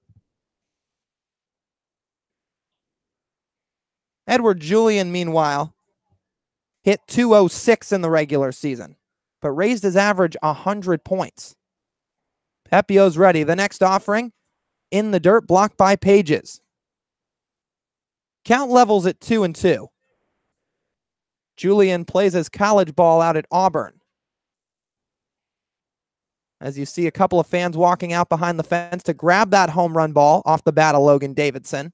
[SPEAKER 8] Edward Julian, meanwhile, hit .206 in the regular season, but raised his average 100 points. Pepio's ready. The next offering, in the dirt, blocked by Pages. Count levels at 2-2. Julian plays his college ball out at Auburn. As you see a couple of fans walking out behind the fence to grab that home run ball off the bat of Logan Davidson.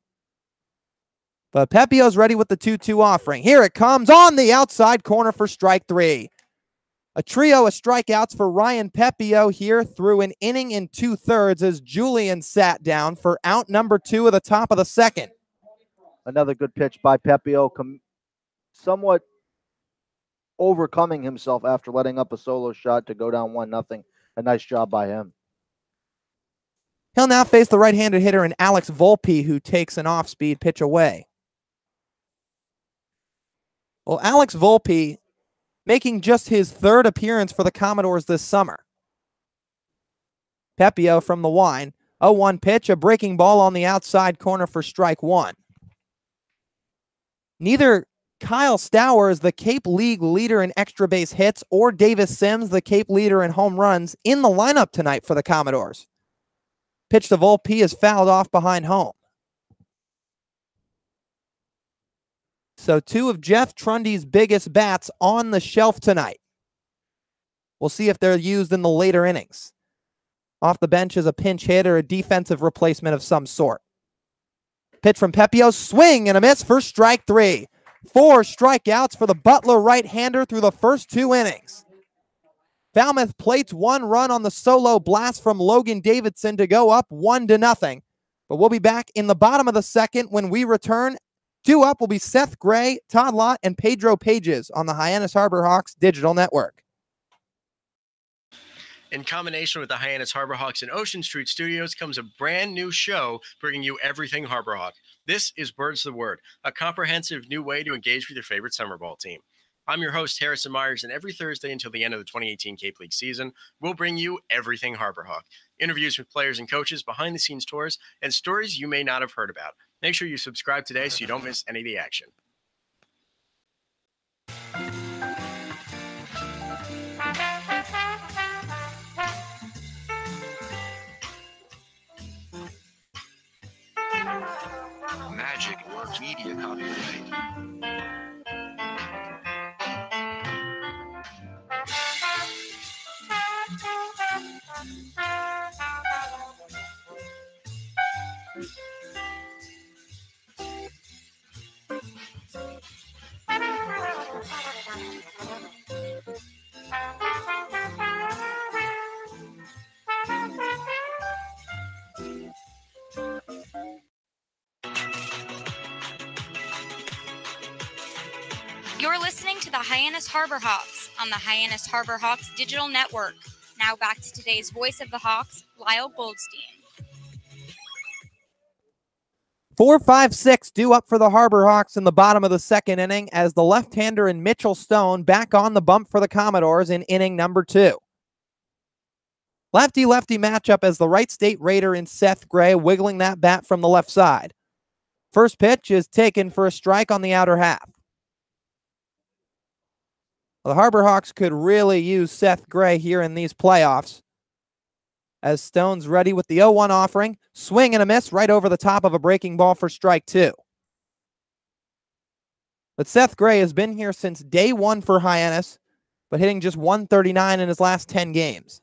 [SPEAKER 8] But Pepio's ready with the 2-2 offering. Here it comes on the outside corner for strike 3. A trio of strikeouts for Ryan Pepio here through an inning and 2/3 as Julian sat down for out number 2 of the top of the second.
[SPEAKER 9] Another good pitch by Pepio, somewhat overcoming himself after letting up a solo shot to go down 1-0. A nice job by him.
[SPEAKER 8] He'll now face the right-handed hitter in Alex Volpe, who takes an off-speed pitch away. Well, Alex Volpe making just his 3rd appearance for the Commodores this summer. Pepio from the wind. 0-1 pitch, a breaking ball on the outside corner for strike 1. Neither Kyle Stower is the Cape League leader in extra base hits or Davis Sims, the Cape leader in home runs, in the lineup tonight for the Commodores. Pitch to Volpe is fouled off behind home. So 2 of Jeff Trundy's biggest bats on the shelf tonight. We'll see if they're used in the later innings. Off the bench is a pinch hit or a defensive replacement of some sort. Pitch from Pepio, swing and a miss for strike 3. 4 strikeouts for the Butler right-hander through the first 2 innings. Falmouth plates 1 run on the solo blast from Logan Davidson to go up 1-0. But we'll be back in the bottom of the second when we return. 2 up will be Seth Gray, Todd Lott, and Pedro Pages on the Hyannis Harbor Hawks digital network.
[SPEAKER 10] In combination with the Hyannis Harbor Hawks and Ocean Street Studios comes a brand new show bringing you everything Harbor Hawk. This is Birds the Word, a comprehensive new way to engage with your favorite summer ball team. I'm your host, Harrison Myers, and every Thursday until the end of the 2018 Cape League season, we'll bring you everything Harbor Hawk. Interviews with players and coaches, behind-the-scenes tours, and stories you may not have heard about. Make sure you subscribe today so you don't miss any of the action.
[SPEAKER 7] Magic Media copyright.
[SPEAKER 5] You're listening to the Hyannis Harbor Hawks on the Hyannis Harbor Hawks Digital Network. Now back to today's voice of the Hawks, Lyle Goldstein.
[SPEAKER 8] 4-5-6 due up for the Harbor Hawks in the bottom of the second inning as the left-hander and Mitchell Stone back on the bump for the Commodores in inning number 2. Lefty-lefty matchup as the Wright State Raider and Seth Gray wiggling that bat from the left side. First pitch is taken for a strike on the outer half. The Harbor Hawks could really use Seth Gray here in these playoffs as Stone's ready with the 0-1 offering. Swing and a miss right over the top of a breaking ball for strike 2. But Seth Gray has been here since day 1 for Hyannis, but hitting just .139 in his last 10 games.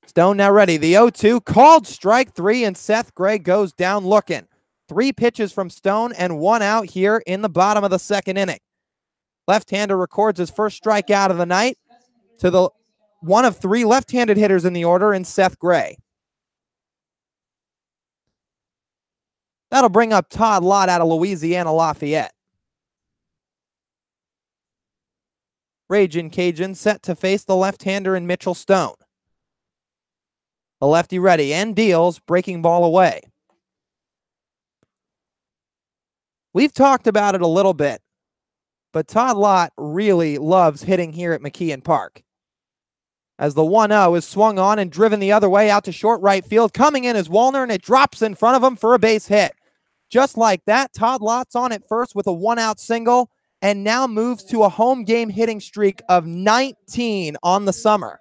[SPEAKER 8] Stone now ready. The 0-2 called strike 3, and Seth Gray goes down looking. 3 pitches from Stone and 1 out here in the bottom of the second inning. Left-hander records his first strikeout of the night to the one of 3 left-handed hitters in the order in Seth Gray. That'll bring up Todd Lott out of Louisiana Lafayette. Ragin' Cajun set to face the left-hander in Mitchell Stone. The lefty ready and deals, breaking ball away. We've talked about it a little bit, but Todd Lott really loves hitting here at McKeon Park. As the 1-0 is swung on and driven the other way out to short right field. Coming in is Wallner, and it drops in front of him for a base hit. Just like that, Todd Lott's on it first with a 1-out single, and now moves to a home game hitting streak of 19 on the summer.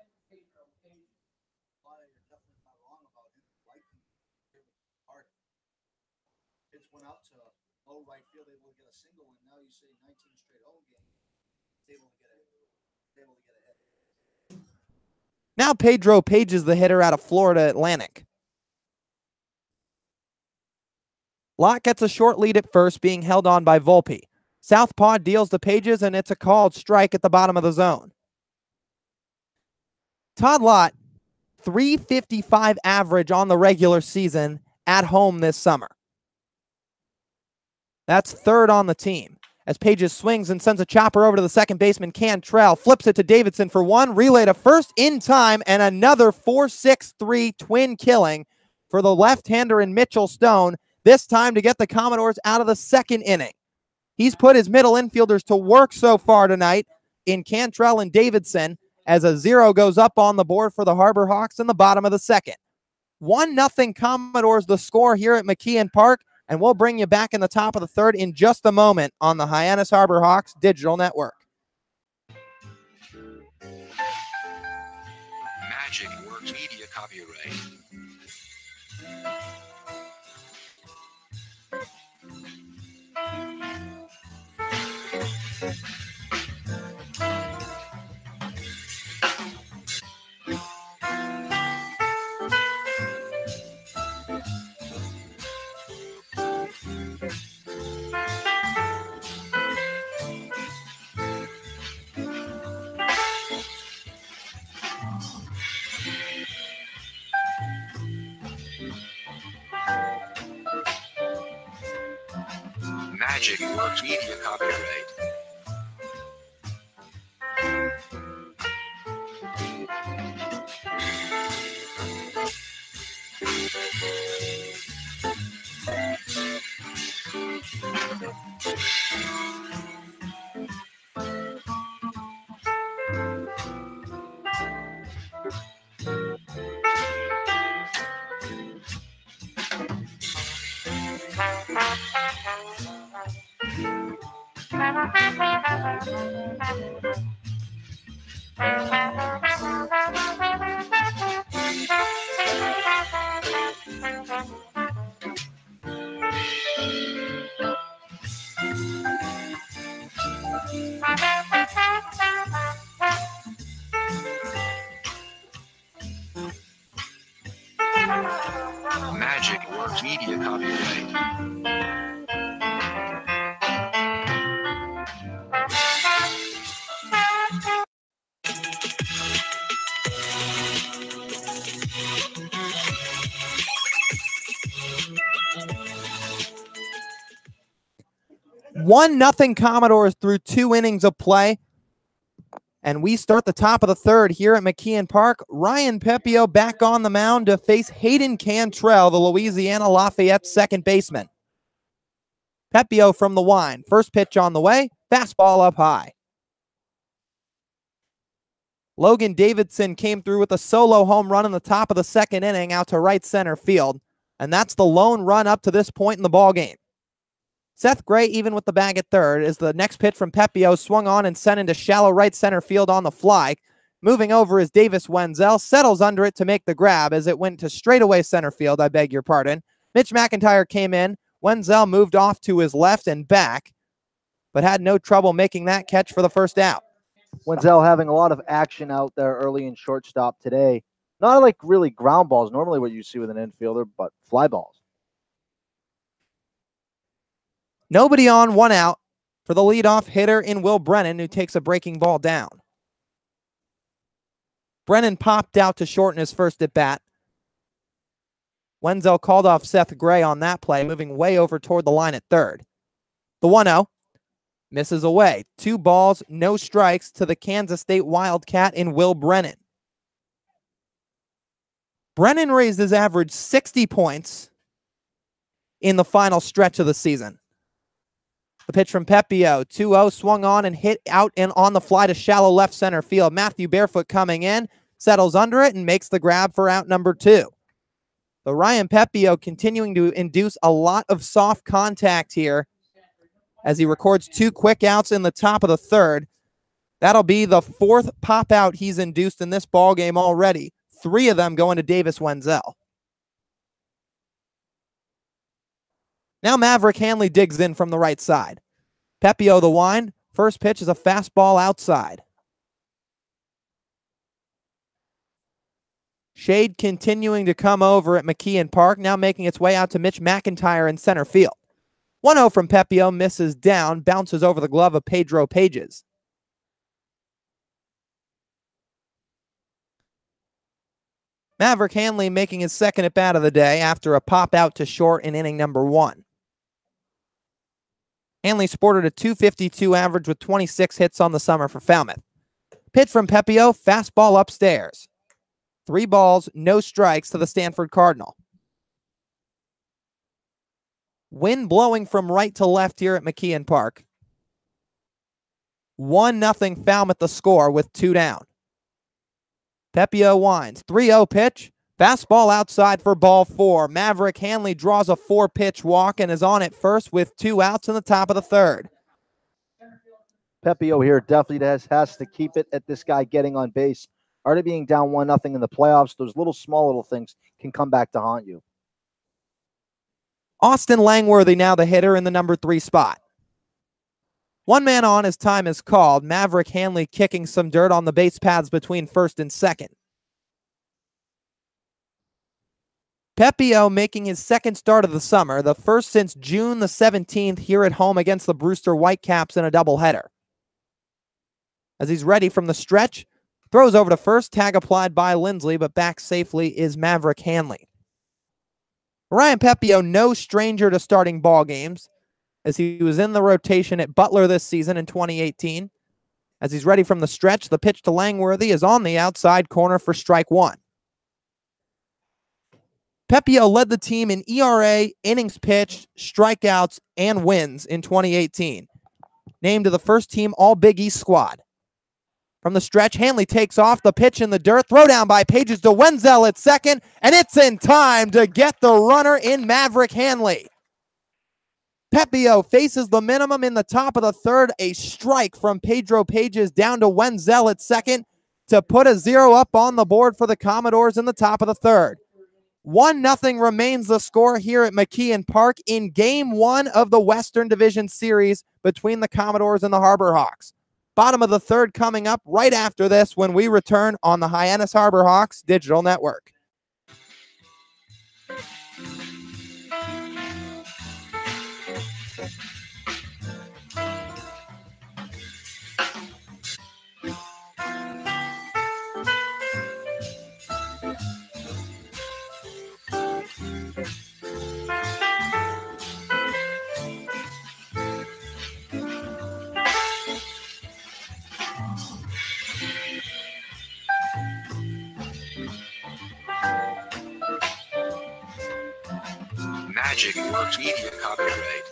[SPEAKER 8] Now Pedro Page is the hitter out of Florida Atlantic. Lott gets a short lead at first, being held on by Volpe. Southpaw deals to Pages, and it's a called strike at the bottom of the zone. Todd Lott, .355 average on the regular season at home this summer. That's 3rd on the team. As Pages swings and sends a chopper over to the second baseman, Cantrell flips it to Davidson for 1, relay to first in time, and another 4-6-3 twin killing for the left-hander in Mitchell Stone, this time to get the Commodores out of the second inning. He's put his middle infielders to work so far tonight in Cantrell and Davidson as a 0 goes up on the board for the Harbor Hawks in the bottom of the second. 1-0 Commodores the score here at McKeon Park. And we'll bring you back in the top of the third in just a moment on the Hyannis Harbor Hawks Digital Network.
[SPEAKER 7] Magic Works Media copyright. Magic Works Media copyright. Magic Works Media copyright.
[SPEAKER 8] 1-0 Commodores through 2 innings of play. And we start the top of the third here at McKeon Park. Ryan Pepio back on the mound to face Hayden Cantrell, the Louisiana Lafayette second baseman. Pepio from the wind. First pitch on the way. Fastball up high. Logan Davidson came through with a solo home run in the top of the second inning out to right center field. And that's the lone run up to this point in the ballgame. Seth Gray, even with the bag at third, as the next pitch from Pepio swung on and sent into shallow right center field on the fly. Moving over is Davis Wenzel, settles under it to make the grab as it went to straightaway center field, I beg your pardon. Mitch McIntyre came in. Wenzel moved off to his left and back, but had no trouble making that catch for the first out.
[SPEAKER 9] Wenzel having a lot of action out there early in shortstop today. Not like really ground balls, normally what you see with an infielder, but fly balls.
[SPEAKER 8] Nobody on, 1 out for the leadoff hitter in Will Brennan, who takes a breaking ball down. Brennan popped out to shorten his first at bat. Wenzel called off Seth Gray on that play, moving way over toward the line at third. The 1-0 misses away. 2 balls, no strikes to the Kansas State Wildcat in Will Brennan. Brennan raised his average 60 points in the final stretch of the season. The pitch from Pepio, 2-0, swung on and hit out and on the fly to shallow left center field. Matthew Barefoot coming in, settles under it and makes the grab for out number 2. The Ryan Pepio continuing to induce a lot of soft contact here as he records 2 quick outs in the top of the third. That'll be the 4th pop out he's induced in this ball game already. 3 of them going to Davis Wenzel. Now Maverick Hanley digs in from the right side. Pepio the wind. First pitch is a fastball outside. Shade continuing to come over at McKeon Park, now making its way out to Mitch McIntyre in center field. 1-0 from Pepio, misses down, bounces over the glove of Pedro Pages. Maverick Hanley making his second at bat of the day after a pop out to short in inning number 1. Hanley sported a .252 average with 26 hits on the summer for Falmouth. Pitch from Pepio, fastball upstairs. 3 balls, no strikes to the Stanford Cardinal. Wind blowing from right to left here at McKeon Park. 1-0 Falmouth the score with 2 down. Pepio winds. 3-0 pitch. Fastball outside for ball 4. Maverick Hanley draws a 4-pitch walk and is on at first with 2 outs in the top of the third.
[SPEAKER 9] Pepio here definitely has to keep it at this guy getting on base. Already being down 1-0 in the playoffs, those small little things can come back to haunt you.
[SPEAKER 8] Austin Langworthy now the hitter in the number 3 spot. 1 man on as time is called. Maverick Hanley kicking some dirt on the base paths between first and second. Pepio making his second start of the summer, the first since June the 17th here at home against the Brewster Whitecaps in a doubleheader. As he's ready from the stretch, throws over to first, tag applied by Lindsley, but back safely is Maverick Hanley. Ryan Pepio, no stranger to starting ball games, as he was in the rotation at Butler this season in 2018. As he's ready from the stretch, the pitch to Langworthy is on the outside corner for strike 1. Pepio led the team in ERA, innings pitched, strikeouts, and wins in 2018. Named to the first team All-Big East squad. From the stretch, Hanley takes off, the pitch in the dirt, throw down by Pages to Wenzel at second, and it's in time to get the runner in Maverick Hanley. Pepio faces the minimum in the top of the third, a strike from Pedro Pages down to Wenzel at second to put a 0 up on the board for the Commodores in the top of the third. 1-0 remains the score here at McKeon Park in Game 1 of the Western Division Series between the Commodores and the Harbor Hawks. Bottom of the third coming up right after this when we return on the Hyannis Harbor Hawks Digital Network.
[SPEAKER 7] Magic Works Media copyright.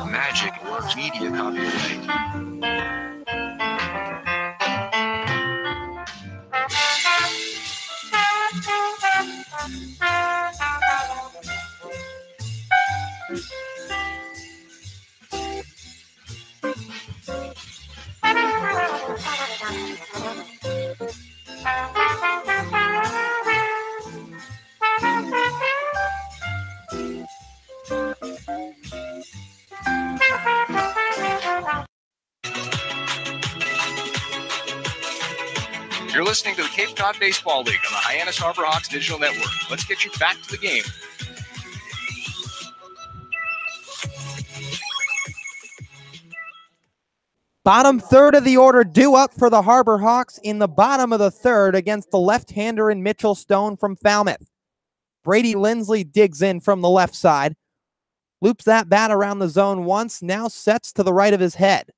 [SPEAKER 7] Magic Works Media copyright. You're listening to the Cape Cod Baseball League on the Hyannis Harbor Hawks Digital Network. Let's get you back to the game.
[SPEAKER 8] Bottom third of the order due up for the Harbor Hawks in the bottom of the third against the left-hander in Mitchell Stone from Falmouth. Brady Lindsley digs in from the left side, loops that bat around the zone once, now sets to the right of his head.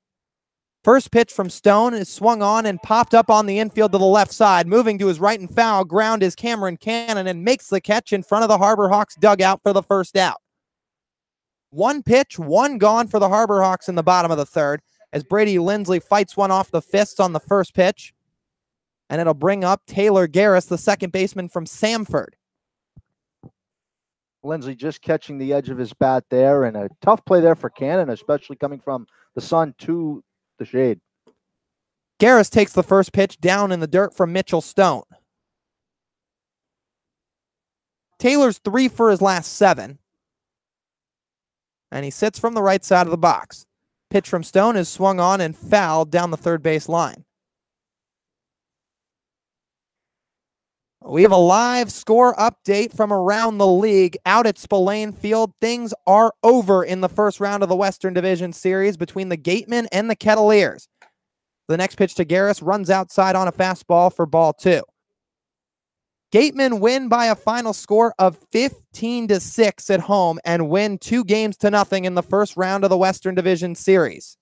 [SPEAKER 8] First pitch from Stone is swung on and popped up on the infield to the left side. Moving to his right and foul ground is Cameron Cannon and makes the catch in front of the Harbor Hawks dugout for the first out. One pitch, one gone for the Harbor Hawks in the bottom of the third as Brady Lindsley fights one off the fists on the first pitch. And it'll bring up Taylor Garris, the second baseman from Samford.
[SPEAKER 9] Lindsley just catching the edge of his bat there, and a tough play there for Cannon, especially coming from the sun to the shade.
[SPEAKER 8] Garris takes the first pitch down in the dirt from Mitchell Stone. Taylor's 3 for his last 7. And he sits from the right side of the box. Pitch from Stone is swung on and fouled down the third base line. We have a live score update from around the league. Out at Spillane Field, things are over in the first round of the Western Division Series between the Gatemen and the Kettleers. The next pitch to Garris runs outside on a fastball for ball 2. Gatemen win by a final score of 15-6 at home and win 2-0 in the first round of the Western Division Series.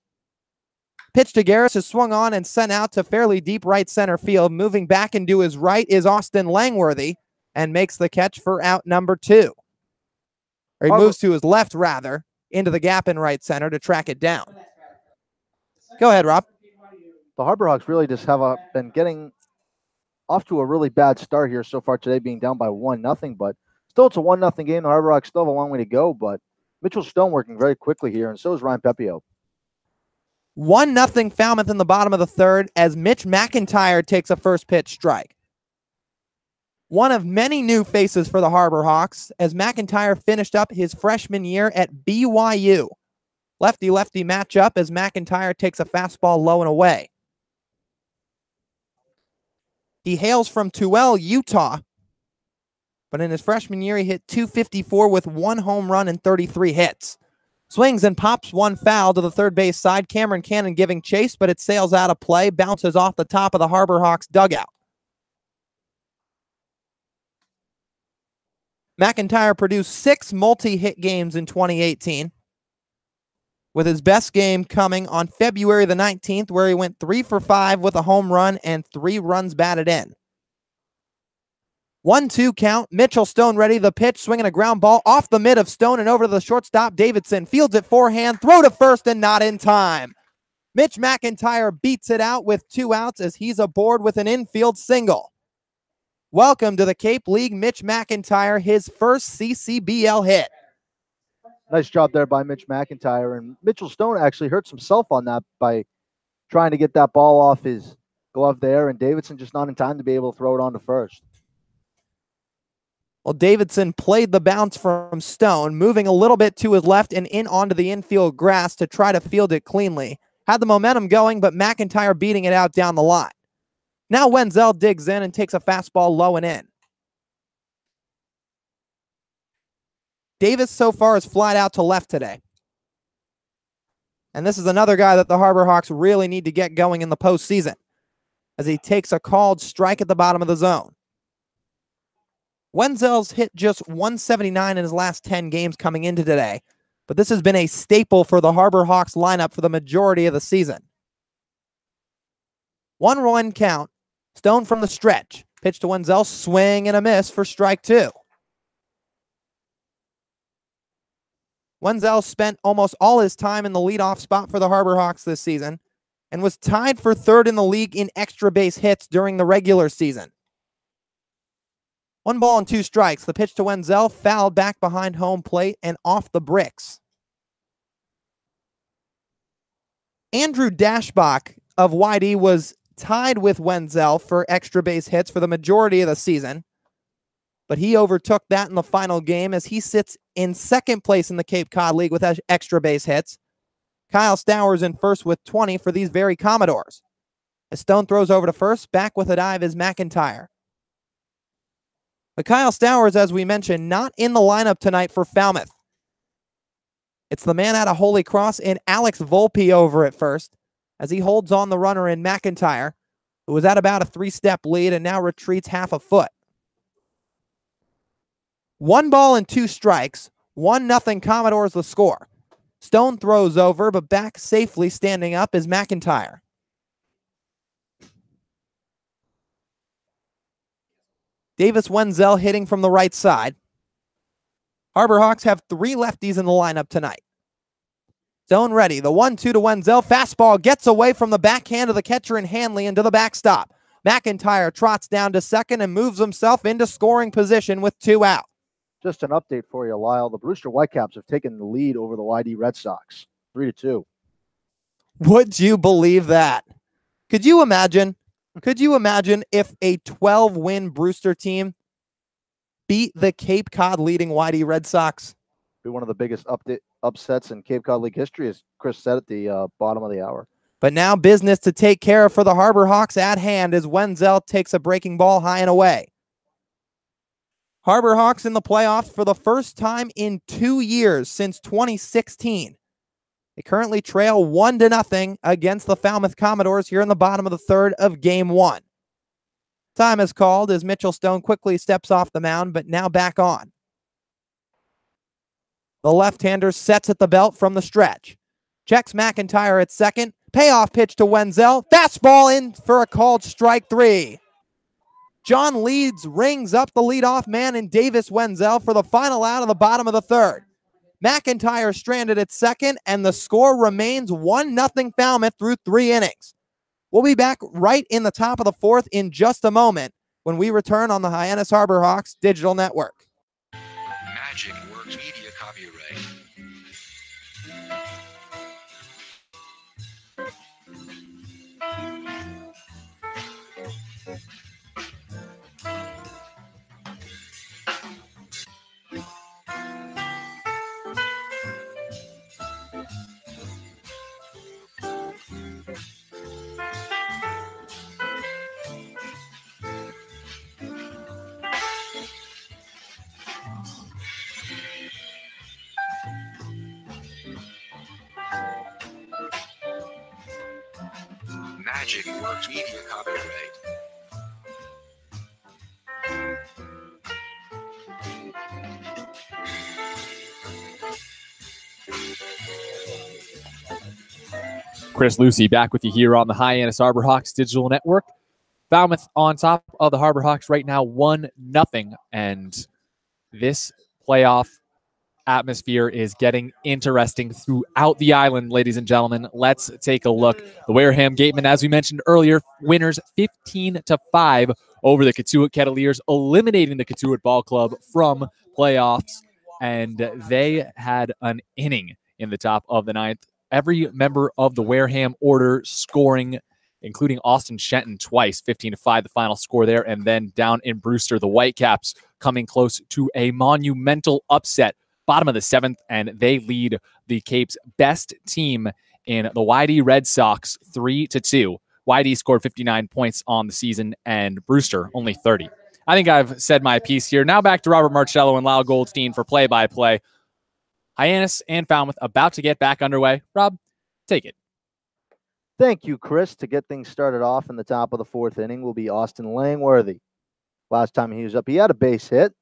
[SPEAKER 8] Pitch to Garris is swung on and sent out to fairly deep right center field. Moving back into his right is Austin Langworthy and makes the catch for out number 2. Or he moves to his left, rather, into the gap in right center to track it down. Go ahead, Rob.
[SPEAKER 9] The Harbor Hawks really just have been getting off to a really bad start here so far today, being down by 1-0, but still it's a 1-0 game. The Harbor Hawks still have a long way to go, but Mitchell Stone working very quickly here, and so is Ryan Pepio.
[SPEAKER 8] 1-0 Falmouth in the bottom of the third as Mitch McIntyre takes a first pitch strike. One of many new faces for the Harbor Hawks as McIntyre finished up his freshman year at BYU. Lefty-lefty matchup as McIntyre takes a fastball low and away. He hails from Tuel, Utah, but in his freshman year he hit .254 with 1 home run and 33 hits. Swings and pops one foul to the third base side. Cameron Cannon giving chase, but it sails out of play, bounces off the top of the Harbor Hawks dugout. McIntyre produced 6 multi-hit games in 2018, with his best game coming on February the 19th, where he went 3 for 5 with a home run and 3 runs batted in. 1-2 count. Mitchell Stone ready. The pitch, swinging a ground ball off the mid of Stone and over to the shortstop. Davidson fields it forehand, throw to first and not in time. Mitch McIntyre beats it out with 2 outs as he's aboard with an infield single. Welcome to the Cape League, Mitch McIntyre, his first CCBL hit.
[SPEAKER 9] Nice job there by Mitch McIntyre, and Mitchell Stone actually hurt himself on that by trying to get that ball off his glove there, and Davidson just not in time to be able to throw it on to first.
[SPEAKER 8] Well, Davidson played the bounce from Stone, moving a little bit to his left and in onto the infield grass to try to field it cleanly. Had the momentum going, but McIntyre beating it out down the line. Now Wenzel digs in and takes a fastball low and in. Davis so far has flied out to left today. And this is another guy that the Harbor Hawks really need to get going in the postseason, as he takes a called strike at the bottom of the zone. Wenzel's hit just 179 in his last 10 games coming into today, but this has been a staple for the Harbor Hawks lineup for the majority of the season. 1-1 count. Stone from the stretch. Pitch to Wenzel, swing and a miss for strike 2. Wenzel spent almost all his time in the leadoff spot for the Harbor Hawks this season and was tied for third in the league in extra base hits during the regular season. 1 ball and 2 strikes. The pitch to Wenzel fouled back behind home plate and off the bricks. Andrew Dashbach of YD was tied with Wenzel for extra base hits for the majority of the season, but he overtook that in the final game as he sits in second place in the Cape Cod League with extra base hits. Kyle Stowers in first with 20 for these very Commodores. As Stone throws over to first, back with a dive is McIntyre. But Kyle Stowers, as we mentioned, not in the lineup tonight for Falmouth. It's the man out of Holy Cross and Alex Volpe over at first, as he holds on the runner in McIntyre, who was at about a 3-step lead and now retreats half a foot. 1 ball and 2 strikes, 1-0 Commodores the score. Stone throws over, but back safely standing up is McIntyre. Davis Wenzel hitting from the right side. Harbor Hawks have 3 lefties in the lineup tonight. Stone ready. The 1-2 to Wenzel. Fastball gets away from the backhand of the catcher and Hanley into the backstop. McIntyre trots down to second and moves himself into scoring position with 2 out.
[SPEAKER 9] Just an update for you, Lyle. The Brewster Whitecaps have taken the lead over the YD Red Sox, 3-2.
[SPEAKER 8] Would you believe that? Could you imagine? Could you imagine if a 12-win Brewster team beat the Cape Cod leading YD Red Sox?
[SPEAKER 9] Be one of the biggest upsets in Cape Cod League history, as Chris said at the bottom of the hour.
[SPEAKER 8] But now business to take care of for the Harbor Hawks at hand as Wenzel takes a breaking ball high and away. Harbor Hawks in the playoffs for the first time in 2 years since 2016. They currently trail 1-0 against the Falmouth Commodores here in the bottom of the third of Game 1. Time is called as Mitchell Stone quickly steps off the mound, but now back on. The left-hander sets at the belt from the stretch. Checks McIntyre at second. Payoff pitch to Wenzel. Fastball in for a called strike 3. John Leeds rings up the leadoff man in Davis Wenzel for the final out of the bottom of the third. McIntyre stranded at second, and the score remains 1-0 Falmouth through 3 innings. We'll be back right in the top of the fourth in just a moment when we return on the Hyannis Harbor Hawks Digital Network.
[SPEAKER 7] Magic Works Media copyright. Magic Works Media copyright.
[SPEAKER 1] Chris Lucey back with you here on the Hyannis Harbor Hawks Digital Network. Falmouth on top of the Harbor Hawks right now, 1-0. And this playoff atmosphere is getting interesting throughout the island, ladies and gentlemen. Let's take a look. The Wareham Gatemen, as we mentioned earlier, winners 15-5 over the Cotuit Kettleers, eliminating the Cotuit Ball Club from playoffs. And they had an inning in the top of the ninth every member of the Wareham order scoring, including Austin Shenton twice, 15-5, the final score there. And then down in Brewster, the Whitecaps coming close to a monumental upset, bottom of the 7th, and they lead the Cape's best team in the YD Red Sox 3-2. YD scored 59 points on the season, and Brewster only 30. I think I've said my piece here. Now back to Robert Marcello and Lyle Goldstein for play-by-play. Hyannis and Falmouth about to get back underway. Rob, take it.
[SPEAKER 9] Thank you, Chris. To get things started off in the top of the 4th inning will be Austin Langworthy. Last time he was up, he had a base hit.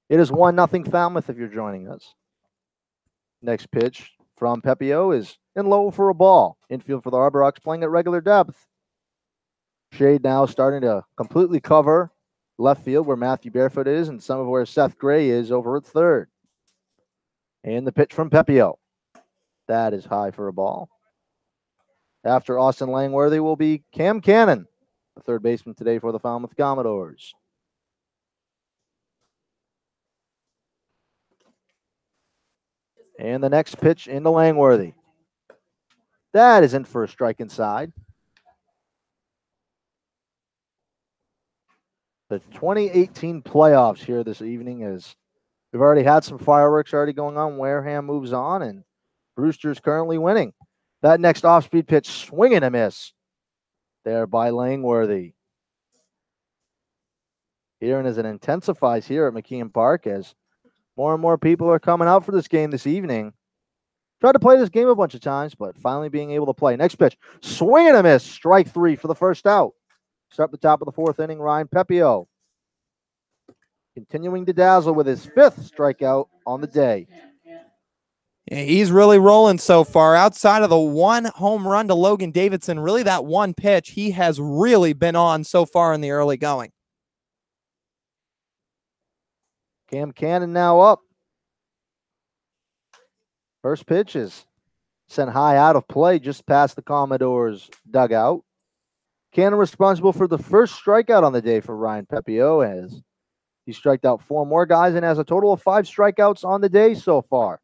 [SPEAKER 9] It is 1-0 Falmouth if you're joining us. Next pitch from Pepio is in low for a ball. Infield for the Harborhawks playing at regular depth. Shade now starting to completely cover left field where Matthew Barefoot is and some of where Seth Gray is over at third. And the pitch from Pepio. That is high for a ball. After Austin Langworthy will be Cam Cannon, the third baseman today for the Falmouth Commodores. And the next pitch into Langworthy. That is in for a strike inside. The 2018 playoffs here this evening is we've already had some fireworks already going on. Wareham moves on, and Brewster's currently winning. That next off-speed pitch, swing and a miss there by Langworthy. Here and as it intensifies here at McKeon Park as more and more people are coming out for this game this evening. Tried to play this game a bunch of times, but finally being able to play. Next pitch, swing and a miss, strike 3 for the first out. Start the top of the 4th inning, Ryan Pepio. Continuing to dazzle with his 5th strikeout on the day.
[SPEAKER 8] Yeah, he's really rolling so far. Outside of the one home run to Logan Davidson, really that one pitch, he has really been on so far in the early going.
[SPEAKER 9] Cam Cannon now up. First pitch is sent high out of play just past the Commodores' dugout. Cannon responsible for the first strikeout on the day for Ryan Pepio as he striked out 4 more guys and has a total of 5 strikeouts on the day so far.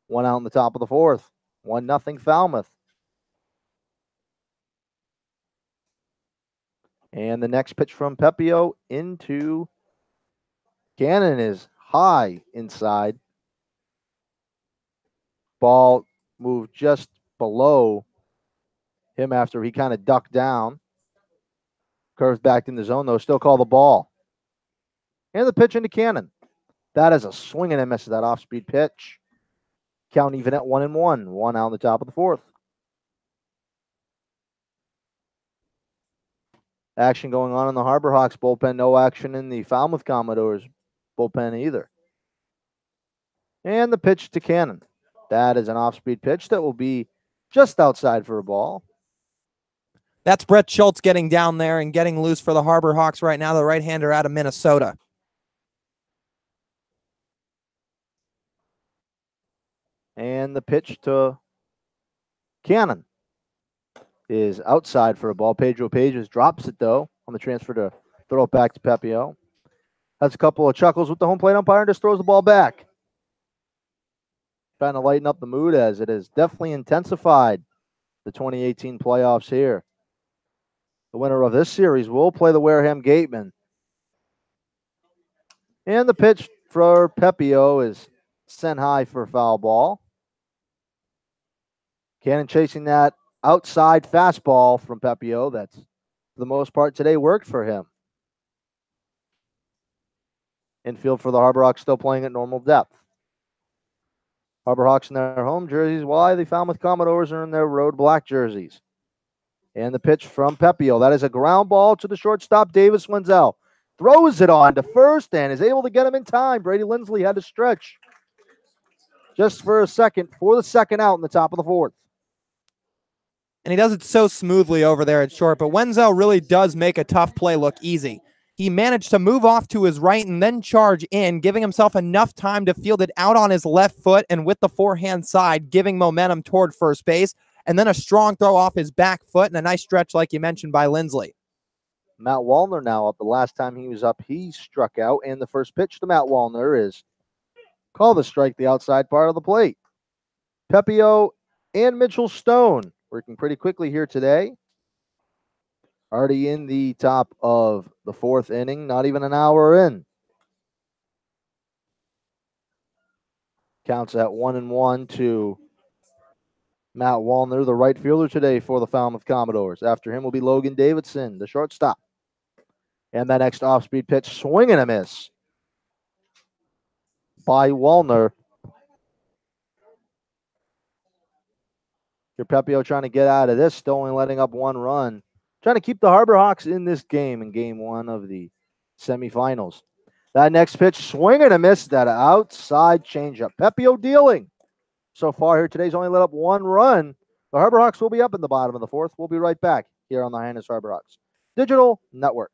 [SPEAKER 9] 1 out in the top of the 4th. 1-0 Falmouth. And the next pitch from Pepio into Cannon is high inside. Ball moved just below him after he kind of ducked down. Curves back in the zone, though. Still call the ball. And the pitch into Cannon. That is a swing and a miss, that off-speed pitch. Count even at 1-1. 1 out on the top of the 4th. Action going on in the Harborhawks bullpen. No action in the Falmouth Commodores bullpen either. And the pitch to Cannon. That is an off-speed pitch that will be just outside for a ball.
[SPEAKER 8] That's Brett Schultz getting down there and getting loose for the Harborhawks right now, the right-hander out of Minnesota.
[SPEAKER 9] And the pitch to Cannon is outside for a ball. Pedro Pages drops it, though, on the transfer to throw it back to Pepio. Has a couple of chuckles with the home plate umpire and just throws the ball back. Trying to lighten up the mood as it has definitely intensified the 2018 playoffs here. The winner of this series will play the Wareham Gatemen. And the pitch for Pepio is sent high for a foul ball. Cannon chasing that outside fastball from Pepio. That's, for the most part, today worked for him. Infield for the Harborhawks still playing at normal depth. Harborhawks in their home jerseys, while the Falmouth Commodores are in their road black jerseys. And the pitch from Pepio. That is a ground ball to the shortstop, Davis Wenzel. Throws it on to first and is able to get him in time. Brady Lindsley had to stretch just for a second for the second out in the top of the 4th.
[SPEAKER 8] And he does it so smoothly over there at short, but Wenzel really does make a tough play look easy. He managed to move off to his right and then charge in, giving himself enough time to field it out on his left foot and with the forehand side, giving momentum toward first base, and then a strong throw off his back foot and a nice stretch, like you mentioned, by Lindsley.
[SPEAKER 9] Matt Wallner now up. The last time he was up, he struck out, and the first pitch to Matt Wallner is called a strike, the outside part of the plate. Pepio and Mitchell Stone working pretty quickly here today. Already in the top of the fourth inning, not even an hour in. Counts at 1-1 to Matt Wallner, the right fielder today for the Falmouth Commodores. After him will be Logan Davidson, the shortstop. And that next off-speed pitch, swing and a miss by Wallner. Pepio trying to get out of this, still only letting up one run. Trying to keep the Harbor Hawks in this game in game one of the semifinals. That next pitch, swing and a miss, that outside changeup. Pepio dealing. So far here today's only let up one run. The Harbor Hawks will be up in the bottom of the fourth. We'll be right back here on the Hyannis Harbor Hawks Digital Network.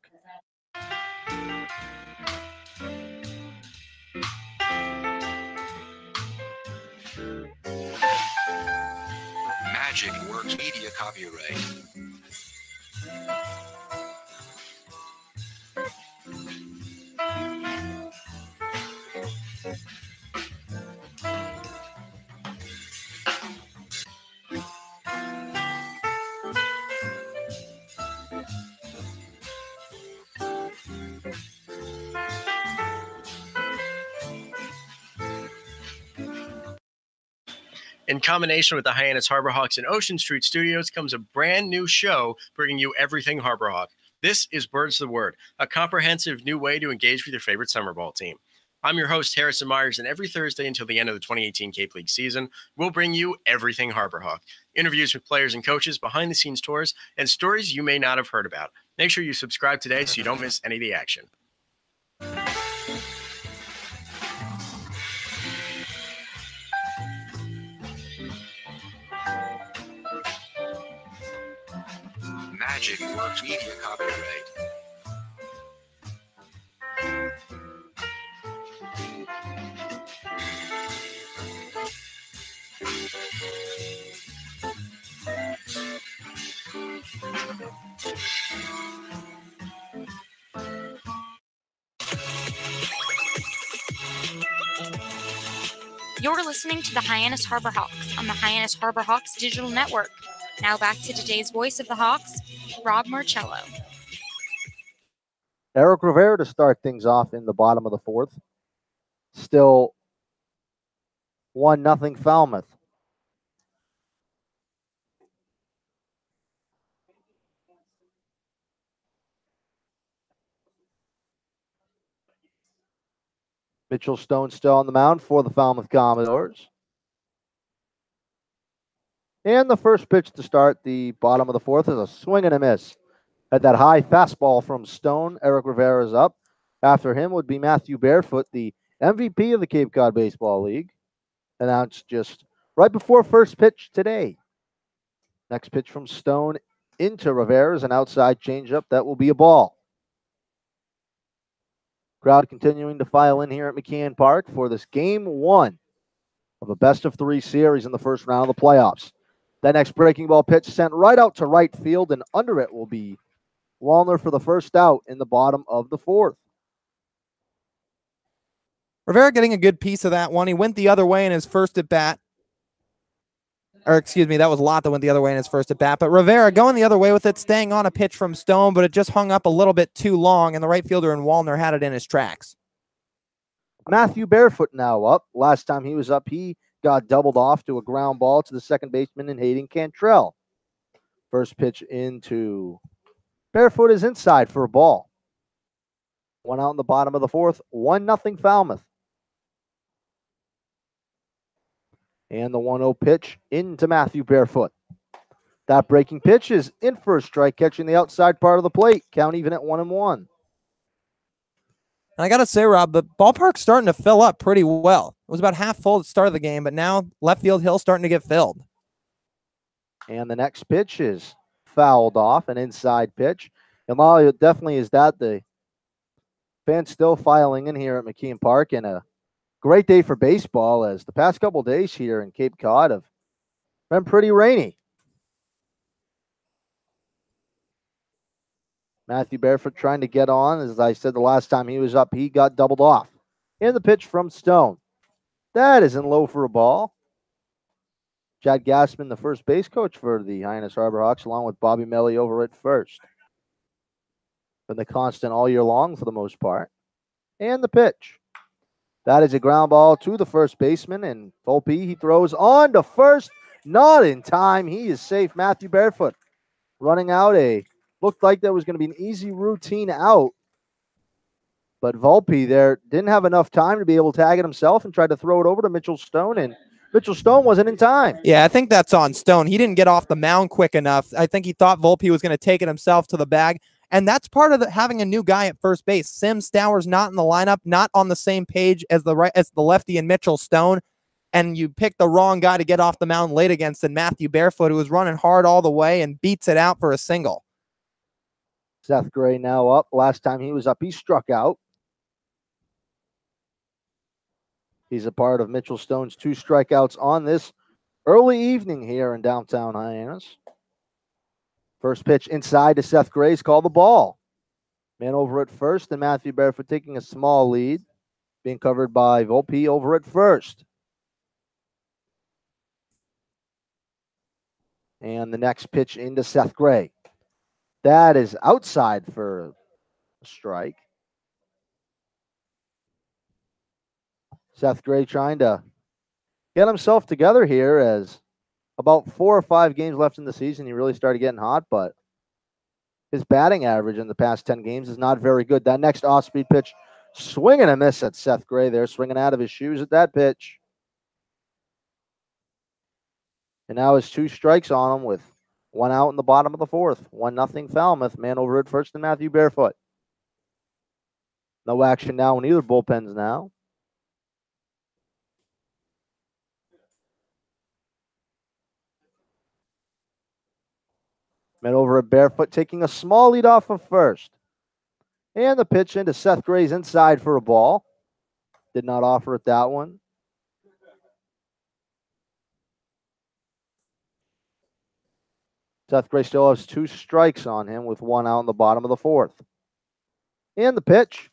[SPEAKER 7] Magic Works Media copyright.
[SPEAKER 10] In combination with the Hyannis Harbor Hawks and Ocean Street Studios comes a brand new show bringing you everything Harbor Hawk. This is Birds the Word, a comprehensive new way to engage with your favorite summer ball team. I'm your host, Harrison Myers, and every Thursday until the end of the 2018 Cape League season, we'll bring you everything Harbor Hawk. Interviews with players and coaches, behind-the-scenes tours, and stories you may not have heard about. Make sure you subscribe today so you don't miss any of the action.
[SPEAKER 7] Magic Works Media copyright.
[SPEAKER 5] You're listening to the Hyannis Harbor Hawks on the Hyannis Harbor Hawks Digital Network. Now back to today's voice of the Hawks, Rob Marcello.
[SPEAKER 9] Eric Rivera to start things off in the bottom of the fourth. Still 1-0 Falmouth. Mitchell Stone still on the mound for the Falmouth Commodores. And the first pitch to start the bottom of the fourth is a swing and a miss. At that high fastball from Stone, Eric Rivera is up. After him would be Matthew Barefoot, the MVP of the Cape Cod Baseball League, announced just right before first pitch today. Next pitch from Stone into Rivera is an outside changeup. That will be a ball. Crowd continuing to file in here at McKeon Park for this game one of a best-of-3 series in the first round of the playoffs. That next breaking ball pitch sent right out to right field, and under it will be Wallner for the first out in the bottom of the fourth.
[SPEAKER 8] Rivera getting a good piece of that one. He went the other way in his first at bat. Or excuse me, that was Lott that went the other way in his first at bat. But Rivera going the other way with it, staying on a pitch from Stone, but it just hung up a little bit too long, and the right fielder in Wallner had it in his tracks.
[SPEAKER 9] Matthew Barefoot now up. Last time he was up, he got doubled off to a ground ball to the second baseman in Hayden Cantrell. First pitch into Barefoot is inside for a ball. One out in the bottom of the fourth, 1-0 Falmouth. And the 1-0 pitch into Matthew Barefoot. That breaking pitch is in for a strike, catching the outside part of the plate. Count even at 1-1.
[SPEAKER 8] And I got to say, Rob, the ballpark's starting to fill up pretty well. It was about half full at the start of the game, but now left field hill starting to get filled.
[SPEAKER 9] And the next pitch is fouled off, an inside pitch. And while it definitely is that, the fans still filing in here at McKeon Park, and a great day for baseball, as the past couple days here in Cape Cod have been pretty rainy. Matthew Barefoot trying to get on. As I said the last time he was up, he got doubled off. And the pitch from Stone. That is in low for a ball. Chad Gassman, the first base coach for the Hyannis Harbor Hawks, along with Bobby Melly over at first. Been the constant all year long for the most part. And the pitch. That is a ground ball to the first baseman, and Volpe, he throws on to first. Not in time. He is safe. Matthew Barefoot running out looked like that was going to be an easy routine out. But Volpe there didn't have enough time to be able to tag it himself and tried to throw it over to Mitchell Stone, and Mitchell Stone wasn't in time.
[SPEAKER 8] Yeah, I think that's on Stone. He didn't get off the mound quick enough. I think he thought Volpe was going to take it himself to the bag. And that's part of having a new guy at first base. Sim Stour's not in the lineup, not on the same page as the lefty and Mitchell Stone. And you pick the wrong guy to get off the mound late against than Matthew Barefoot, who was running hard all the way and beats it out for a single.
[SPEAKER 9] Seth Gray now up. Last time he was up, he struck out. He's a part of Mitchell Stone's 2 strikeouts on this early evening here in downtown Hyannis. First pitch inside to Seth Gray's called the ball. Man over at first, and Matthew Barefoot taking a small lead, being covered by Volpe over at first. And the next pitch into Seth Gray. That is outside for a strike. Seth Gray trying to get himself together here as about 4 or 5 games left in the season. He really started getting hot, but his batting average in the past 10 games is not very good. That next off-speed pitch, swing and a miss at Seth Gray there, swinging out of his shoes at that pitch. And now his 2 strikes on him with 1 out in the bottom of the 4th. 1-0 Falmouth. Man over at first and Matthew Barefoot. No action now in either bullpens now. Man over at Barefoot taking a small lead off of first. And the pitch into Seth Gray's inside for a ball. Did not offer it that one. Seth Gray still has 2 strikes on him with 1 out in the bottom of the 4th. And the pitch.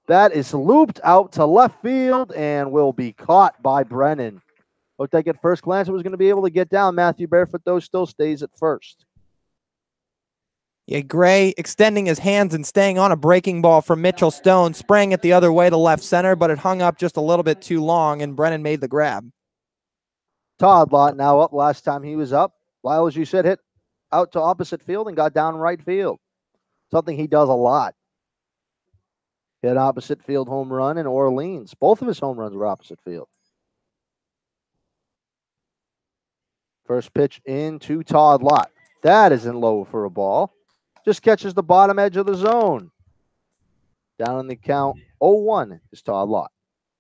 [SPEAKER 9] That is looped out to left field and will be caught by Brennan. Looked like at first glance it was going to be able to get down. Matthew Barefoot, though, still stays at first.
[SPEAKER 8] Yeah, Gray extending his hands and staying on a breaking ball from Mitchell Stone, spraying it the other way to left center, but it hung up just a little bit too long, and Brennan made the grab.
[SPEAKER 9] Todd Lott now up. Last time he was up, Lyle, as you said, hit out to opposite field and got down right field. Something he does a lot. Hit opposite field home run in Orleans. Both of his home runs were opposite field. First pitch into Todd Lott. That is in low for a ball. Just catches the bottom edge of the zone. Down in the count, 0-1 is Todd Lott.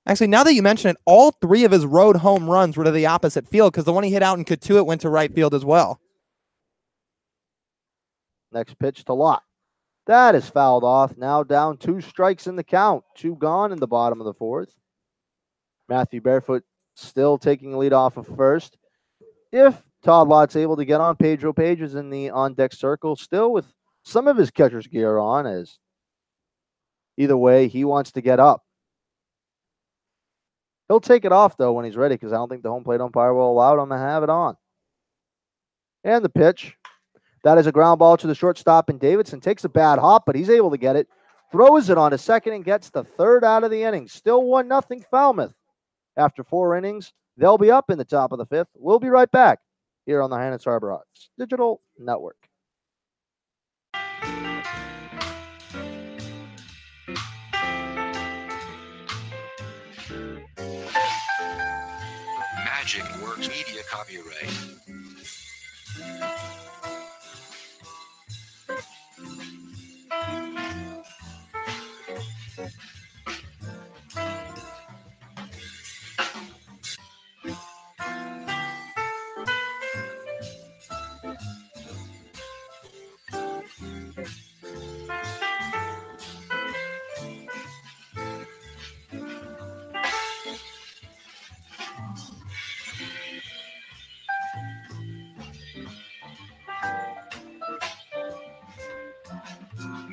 [SPEAKER 8] Actually, now that you mention it, all 3 of his road home runs were to the opposite field because the one he hit out in Katuitt went to right field as well.
[SPEAKER 9] Next pitch to Lott. That is fouled off. Now down 2 strikes in the count. 2 gone in the bottom of the 4th. Matthew Barefoot still taking the lead off of first. If Todd Lott's able to get on, Pedro Page is in the on-deck circle still with some of his catcher's gear on, as either way, he wants to get up. He'll take it off, though, when he's ready, because I don't think the home plate umpire will allow him to have it on. And the pitch. That is a ground ball to the shortstop, and Davidson takes a bad hop, but he's able to get it. Throws it on to second and gets the 3rd out of the inning. Still 1-0 Falmouth. After 4 innings, they'll be up in the top of the 5th. We'll be right back here on the Hyannis Harbor Hawks Digital Network.
[SPEAKER 7] Magic Works Media copyright.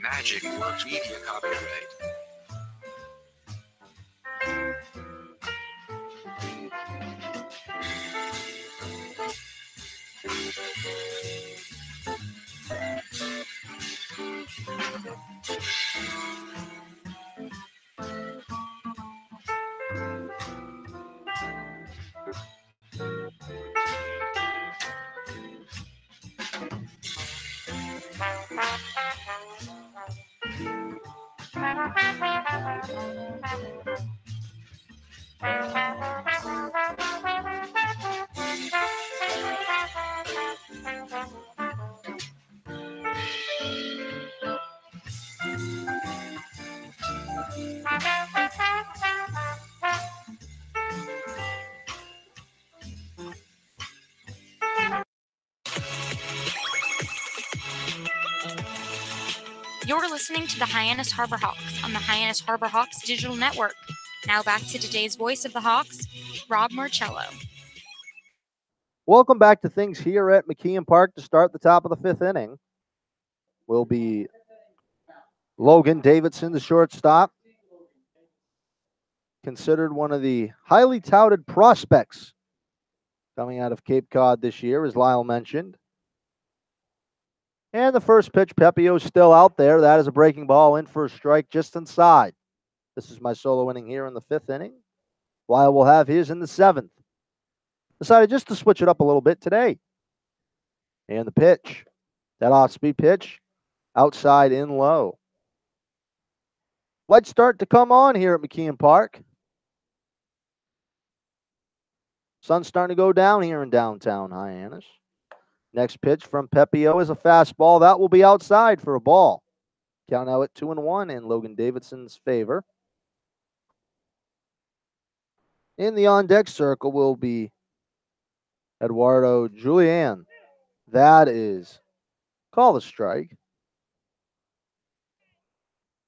[SPEAKER 7] Magic Works Media copyright.
[SPEAKER 5] You're listening to the Hyannis Harbor Hawks on the Hyannis Harbor Hawks Digital Network. Now back to today's voice of the Hawks, Rob Marcello.
[SPEAKER 9] Welcome back to things here at McKeon Park to start the top of the fifth inning. Will be Logan Davidson, the shortstop. Considered one of the highly touted prospects coming out of Cape Cod this year, as Lyle mentioned. And the first pitch, Pepio's still out there. That is a breaking ball in for a strike just inside. This is my solo inning here in the fifth inning. Lyle will have his in the seventh. Decided just to switch it up a little bit today. And the pitch, that off-speed pitch, outside in low. Lights start to come on here at McKeon Park. Sun's starting to go down here in downtown Hyannis. Next pitch from Pepio is a fastball. That will be outside for a ball. Count now at 2-1 in Logan Davidson's favor. In the on-deck circle will be Eduardo Julian. That is call the strike.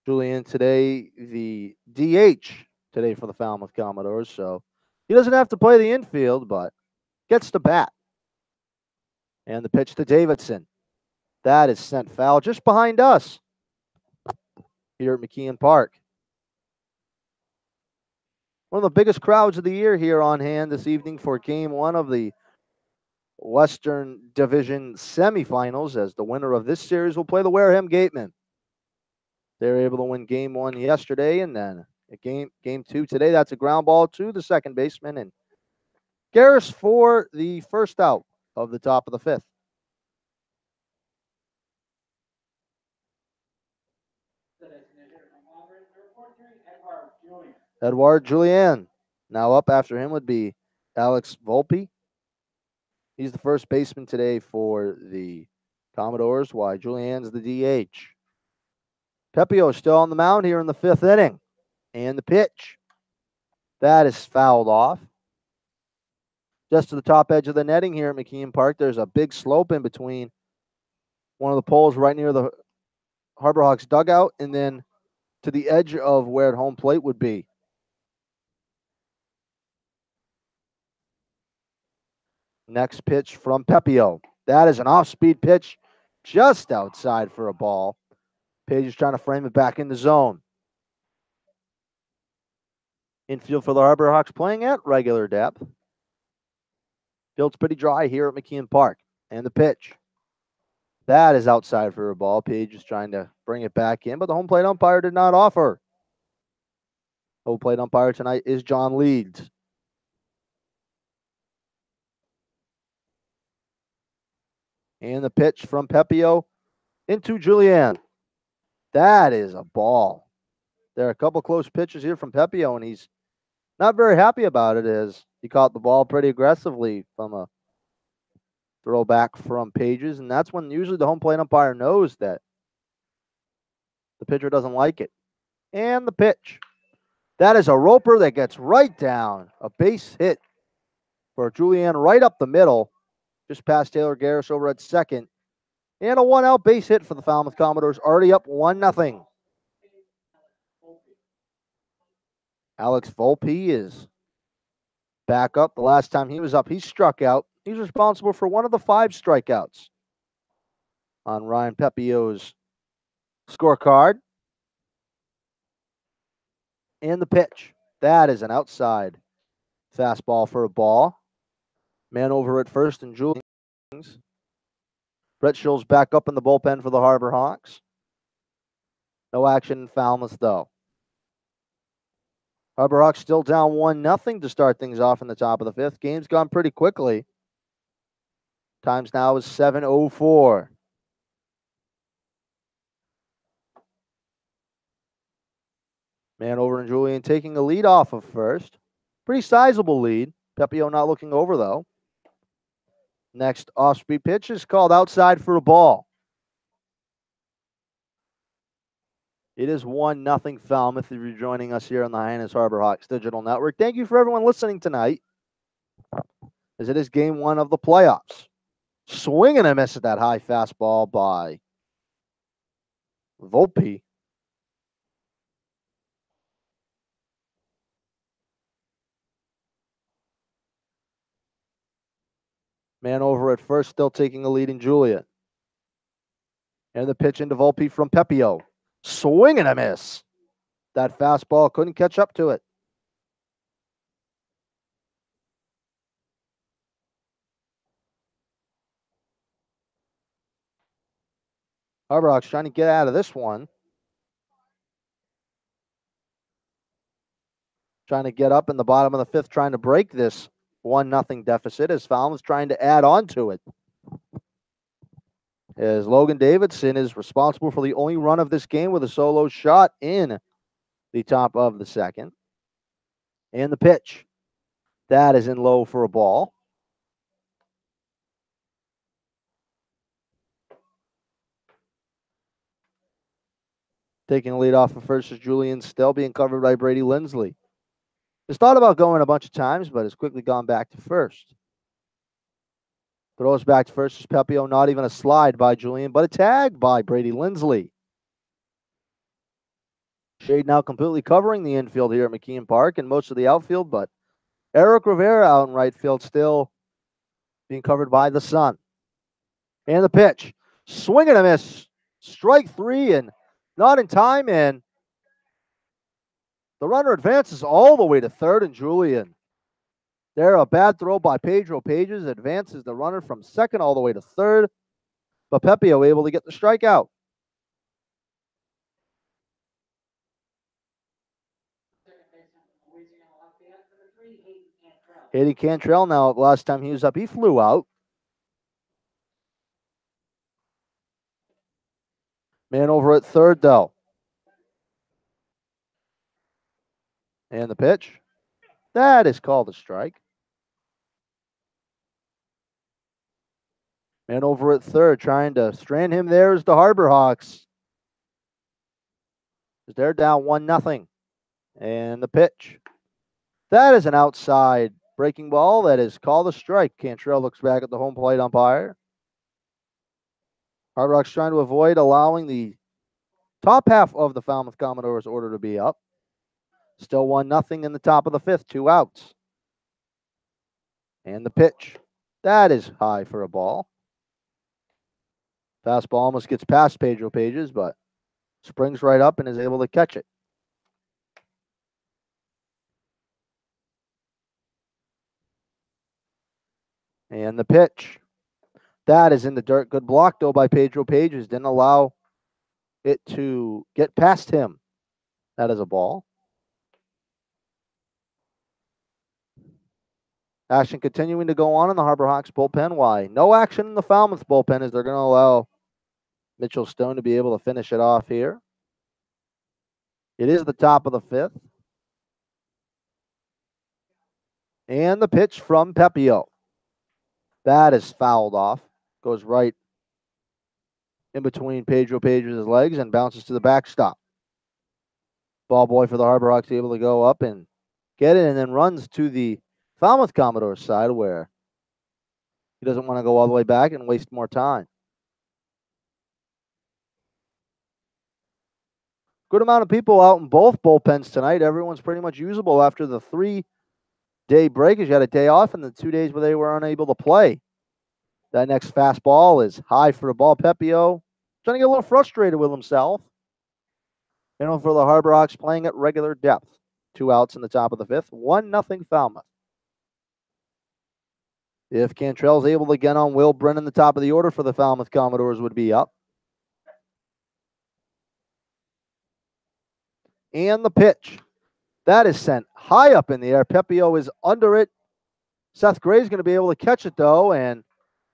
[SPEAKER 9] Julian today, the DH today for the Falmouth Commodores, so he doesn't have to play the infield, but gets to bat. And the pitch to Davidson. That is sent foul just behind us here at McKeon Park. One of the biggest crowds of the year here on hand this evening for Game 1 of the Western Division Semifinals, as the winner of this series will play the Wareham Gatemen. They were able to win Game 1 yesterday, and then Game 2 today. That's a ground ball to the second baseman, and Garris for the first out of the top of the fifth. Edward Julian. Now up after him would be Alex Volpe. He's the first baseman today for the Commodores, while Julian's the DH. Pepio still on the mound here in the fifth inning. And the pitch. That is fouled off. Just to the top edge of the netting here at McKeon Park, there's a big slope in between one of the poles right near the Harbor Hawks dugout, and then to the edge of where at home plate would be. Next pitch from Pepio. That is an off-speed pitch just outside for a ball. Page is trying to frame it back in the zone. Infield for the Harbor Hawks playing at regular depth. Field's pretty dry here at McKeon Park. And the pitch. That is outside for a ball. Page is trying to bring it back in, but the home plate umpire did not offer. Home plate umpire tonight is John Leeds. And the pitch from Pepio into Julian. That is a ball. There are a couple close pitches here from Pepio, and he's not very happy about it, as he caught the ball pretty aggressively from a throw back from Pages, and that's when usually the home plate umpire knows that the pitcher doesn't like it. And the pitch. That is a roper that gets right down. A base hit for Julian right up the middle, just past Taylor Garris over at second. And a one-out base hit for the Falmouth Commodores, already up 1-0. Alex Volpe is back up. The last time he was up, he struck out. He's responsible for one of the 5 strikeouts on Ryan Pepio's scorecard. And the pitch. That is an outside fastball for a ball. Man over at first, and Julian. Brett Schul's back up in the bullpen for the Harbor Hawks. No action in Falmouth, though. Harborhawks still down 1-0 to start things off in the top of the fifth. Game's gone pretty quickly. Times now is 7:04. Manover and Julian taking a lead off of first. Pretty sizable lead. Pepio not looking over, though. Next off-speed pitch is called outside for a ball. It is 1-0 Falmouth if you're joining us here on the Hyannis Harborhawks Digital Network. Thank you for everyone listening tonight, as it is game one of the playoffs. Swing and a miss at that high fastball by Volpe. Man over at first, still taking the lead in Julian. And the pitch into Volpe from Pepio. Swing and a miss. That fastball couldn't catch up to it. Harborhawks trying to get out of this one. Trying to get up in the bottom of the fifth, trying to break this 1-0 deficit as Falmouth trying to add on to it. As Logan Davidson is responsible for the only run of this game with a solo shot in the top of the second. And the pitch. That is in low for a ball. Taking the lead off of first is Julian Still, being covered by Brady Lindsley. Has thought about going a bunch of times, but has quickly gone back to first. Throws back to first is Pepio. Not even a slide by Julian, but a tag by Brady Lindsley. Shade now completely covering the infield here at McKeon Park and most of the outfield, but Eric Rivera out in right field still being covered by the sun. And the pitch. Swing and a miss. Strike three and not in time, and the runner advances all the way to third, and Julian. There, a bad throw by Pedro Pages advances the runner from second all the way to third, but Pepio able to get the strikeout. Eddie Cantrell now, last time he was up, he flew out. Man over at third, though. And the pitch. That is called a strike. Man over at third, trying to strand him there is the Harborhawks. They're down 1-0. And the pitch. That is an outside breaking ball that is called a strike. Cantrell looks back at the home plate umpire. Harborhawks trying to avoid allowing the top half of the Falmouth Commodores order to be up. Still 1-0 in the top of the fifth, 2 outs. And the pitch. That is high for a ball. Fastball almost gets past Pedro Pages, but springs right up and is able to catch it. And the pitch. That is in the dirt. Good block, though, by Pedro Pages. Didn't allow it to get past him. That is a ball. Action continuing to go on in the Harborhawks bullpen. Why? No action in the Falmouth bullpen as they're going to allow Mitchell Stone to be able to finish it off here. It is the top of the fifth. And the pitch from Pepio. That is fouled off. Goes right in between Pedro Pages' legs and bounces to the backstop. Ball boy for the Harborhawks able to go up and get it, and then runs to the Falmouth Commodores side where he doesn't want to go all the way back and waste more time. Good amount of people out in both bullpens tonight. Everyone's pretty much usable after the 3-day break, as you had a day off and the 2 days where they were unable to play. That next fastball is high for the ball. Pepio trying to get a little frustrated with himself. For the Harborhawks playing at regular depth. 2 outs in the top of the fifth. 1-0 Falmouth. If Cantrell's able to get on Will Brennan, the top of the order for the Falmouth Commodores would be up. And the pitch. That is sent high up in the air. Pepio is under it. Seth Gray's going to be able to catch it, though, and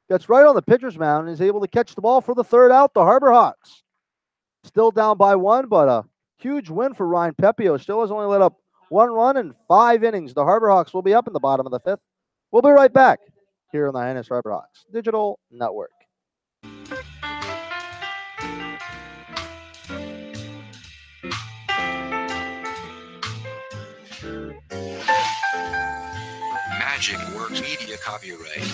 [SPEAKER 9] gets right on the pitcher's mound and is able to catch the ball for the third out. The Harbor Hawks still down by 1, but a huge win for Ryan Pepio. Still has only let up 1 run in 5 innings. The Harbor Hawks will be up in the bottom of the 5th. We'll be right back here on the Hyannis Harbor Hawks Digital Network.
[SPEAKER 7] Magic Works Media copyright.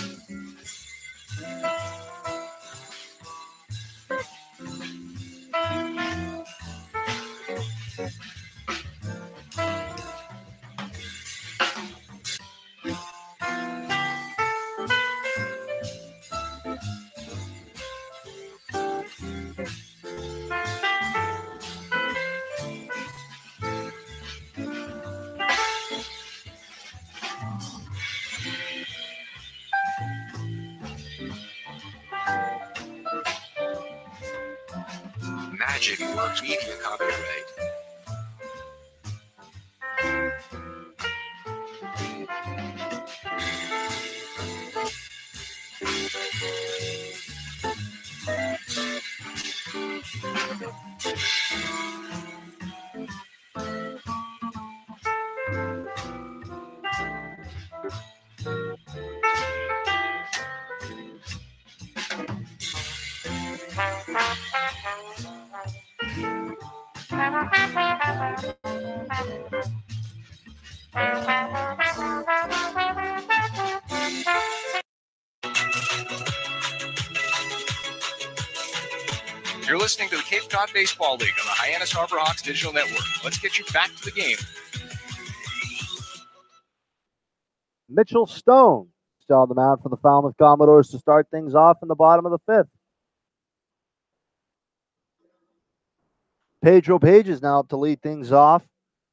[SPEAKER 7] Magic Works Media copyright. You're listening to the Cape Cod Baseball League on the Hyannis Harbor Hawks Digital Network. Let's get you back to the game.
[SPEAKER 9] Mitchell Stone still on the mound for the Falmouth Commodores to start things off in the bottom of the 5th. Pedro Page is now up to lead things off.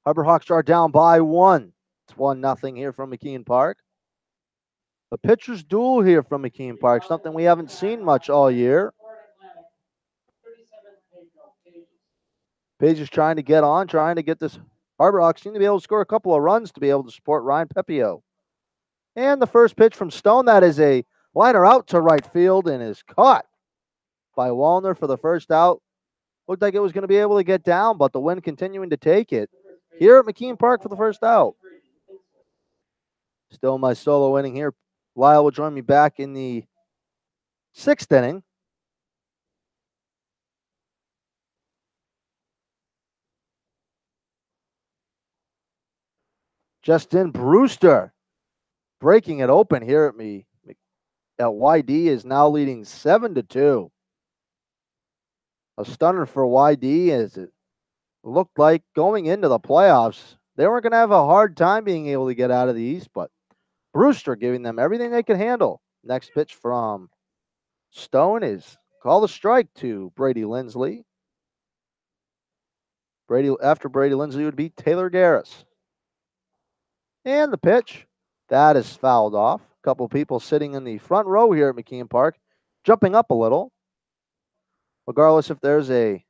[SPEAKER 9] Harbor Hawks are down by 1. It's 1-0 here from McKeon Park. The pitcher's duel here from McKeon Park, something we haven't seen much all year. Page is trying to get on, trying to get this Harbor Hawks team to be able to score a couple of runs to be able to support Ryan Pepio. And the first pitch from Stone, that is a liner out to right field and is caught by Wallner for the first out. Looked like it was going to be able to get down, but the wind continuing to take it here at McKeon Park for the first out. Still my solo inning here. Lyle will join me back in the 6th inning. Justin Brewster breaking it open here at me. YD is now leading 7-2. A stunner for YD as it looked like going into the playoffs, they weren't going to have a hard time being able to get out of the East, but Brewster giving them everything they could handle. Next pitch from Stone is called a strike to Brady Lindsley. After Brady Lindsley would be Taylor Garris. And the pitch, that is fouled off. A couple people sitting in the front row here at McKeon Park, jumping up a little. Regardless if there's a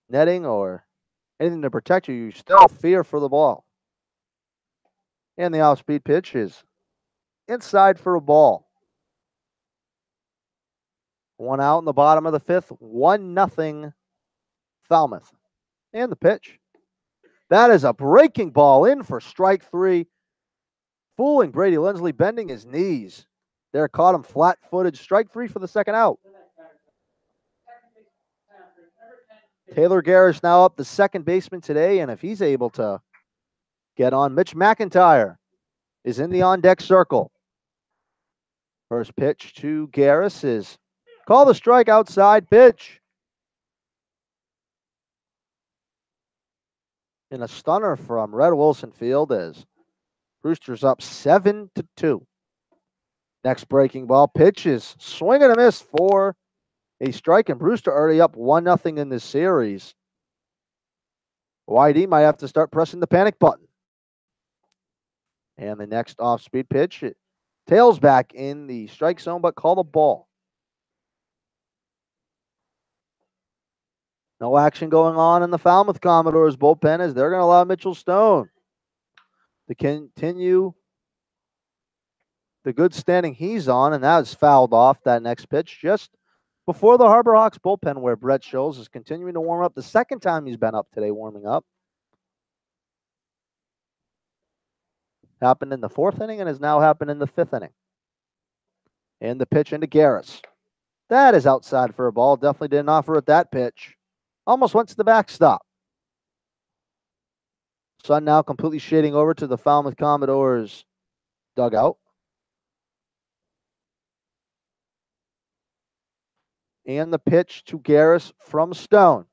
[SPEAKER 9] netting or anything to protect you, you still fear for the ball. And the off-speed pitch is inside for a ball. 1 out in the bottom of the 5th, 1-0 Falmouth. And the pitch. That is a breaking ball in for strike 3. Fooling Brady Lindsley, bending his knees. There, caught him flat-footed. Strike 3 for the second out. Taylor Garris now up the second baseman today, and if he's able to get on, Mitch McIntyre is in the on-deck circle. First pitch to Garris is called a strike, outside pitch. In a stunner from Red Wilson Field as Brewster's up 7-2. Next breaking ball pitch is swing and a miss for a strike, and Brewster already up 1-0 in this series. YD might have to start pressing the panic button. And the next off-speed pitch, it tails back in the strike zone, but called a ball. No action going on in the Falmouth Commodores bullpen as they're going to allow Mitchell Stone to continue the good standing he's on, and that is fouled off that next pitch just before the Harbor Hawks bullpen, where Brett Scholes is continuing to warm up. The second time he's been up today warming up. Happened in the 4th inning and has now happened in the 5th inning. And the pitch into Garris. That is outside for a ball. Definitely didn't offer it that pitch. Almost went to the backstop. Sun now completely shading over to the Falmouth Commodores dugout. And the pitch to Garris from Stone.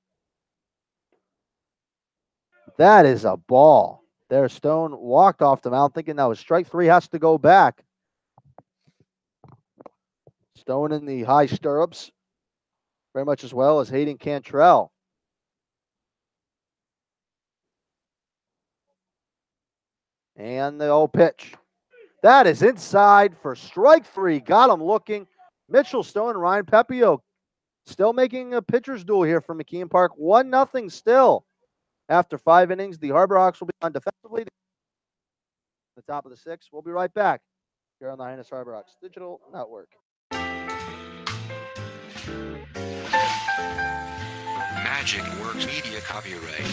[SPEAKER 9] That is a ball. There, Stone walked off the mound thinking that was strike 3, has to go back. Stone in the high stirrups, very much as well as Hayden Cantrell. And the old pitch. That is inside for strike 3. Got him looking. Mitchell Stone and Ryan Pepio still making a pitcher's duel here for McKeon Park. 1-0 still. After 5 innings, the Harbor Hawks will be on defensively. The top of the 6th. We'll be right back here on the Hyannis Harbor Hawks Digital Network.
[SPEAKER 7] Magic Works Media copyright.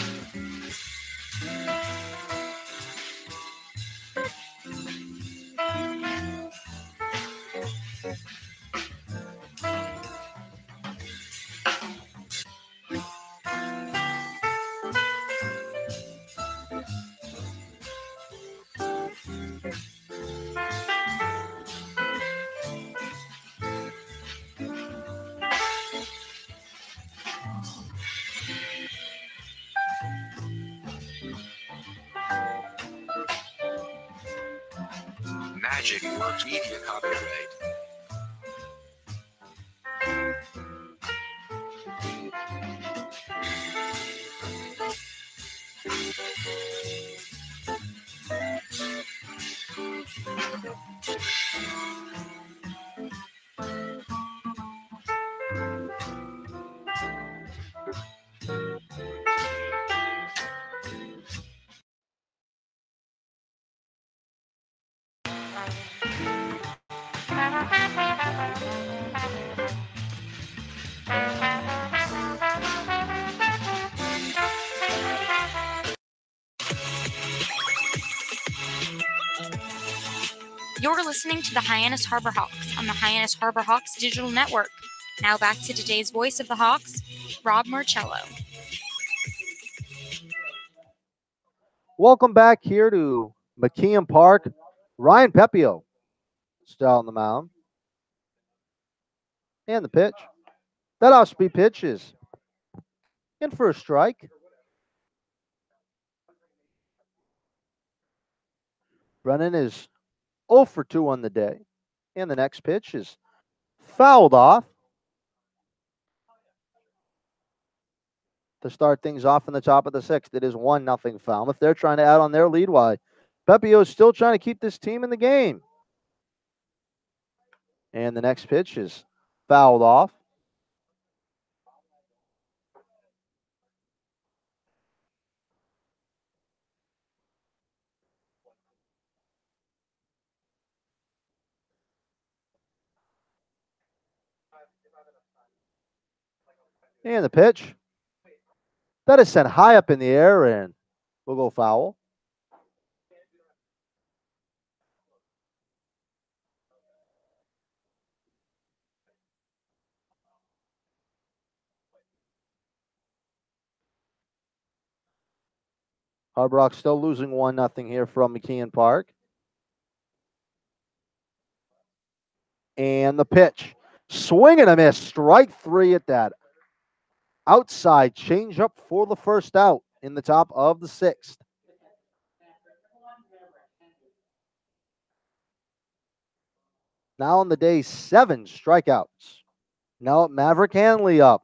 [SPEAKER 7] Magic Works Media copyright.
[SPEAKER 5] You're listening to the Hyannis Harbor Hawks on the Hyannis Harbor Hawks Digital Network. Now back to today's voice of the Hawks, Rob Marcello.
[SPEAKER 9] Welcome back here to McKeon Park. Ryan Pepio still on the mound. And the pitch. That off-speed pitch is in for a strike. Brennan is 0 for 2 on the day. And the next pitch is fouled off to start things off in the top of the 6th. It is 1-0 Falmouth. They're trying to add on their lead while Pepio is still trying to keep this team in the game. And the next pitch is fouled off. And the pitch. That is sent high up in the air and will go foul. Harbor Hawks still losing 1-0 here from McKeon Park. And the pitch. Swing and a miss. Strike 3 at that. Outside changeup for the first out in the top of the 6th. Now on the day, 7 strikeouts. Now Maverick Hanley up.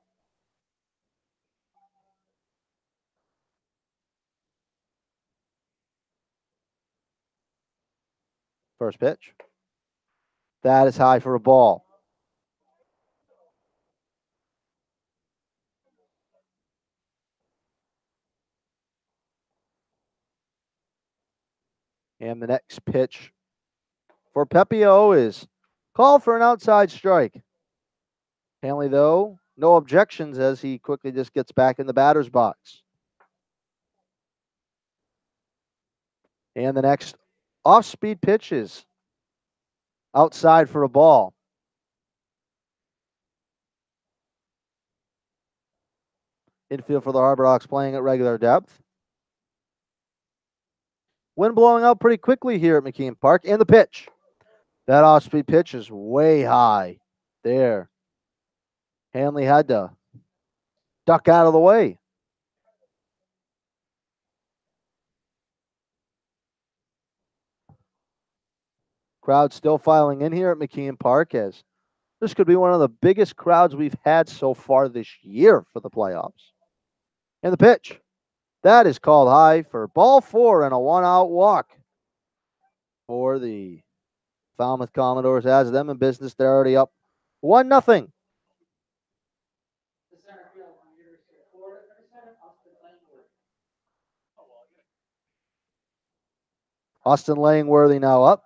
[SPEAKER 9] First pitch. That is high for a ball. And the next pitch for Pepio is called for an outside strike. Hanley, though, no objections as he quickly just gets back in the batter's box. And the next off-speed pitch is outside for a ball. Infield for the Harbor Hawks playing at regular depth. Wind blowing out pretty quickly here at McKeon Park. And the pitch. That off-speed pitch is way high there. Hanley had to duck out of the way. Crowd still filing in here at McKeon Park as this could be one of the biggest crowds we've had so far this year for the playoffs. And the pitch. That is called high for ball 4 and a 1-out walk for the Falmouth Commodores. Has them in business. They're already up 1-0. Austin Langworthy now up.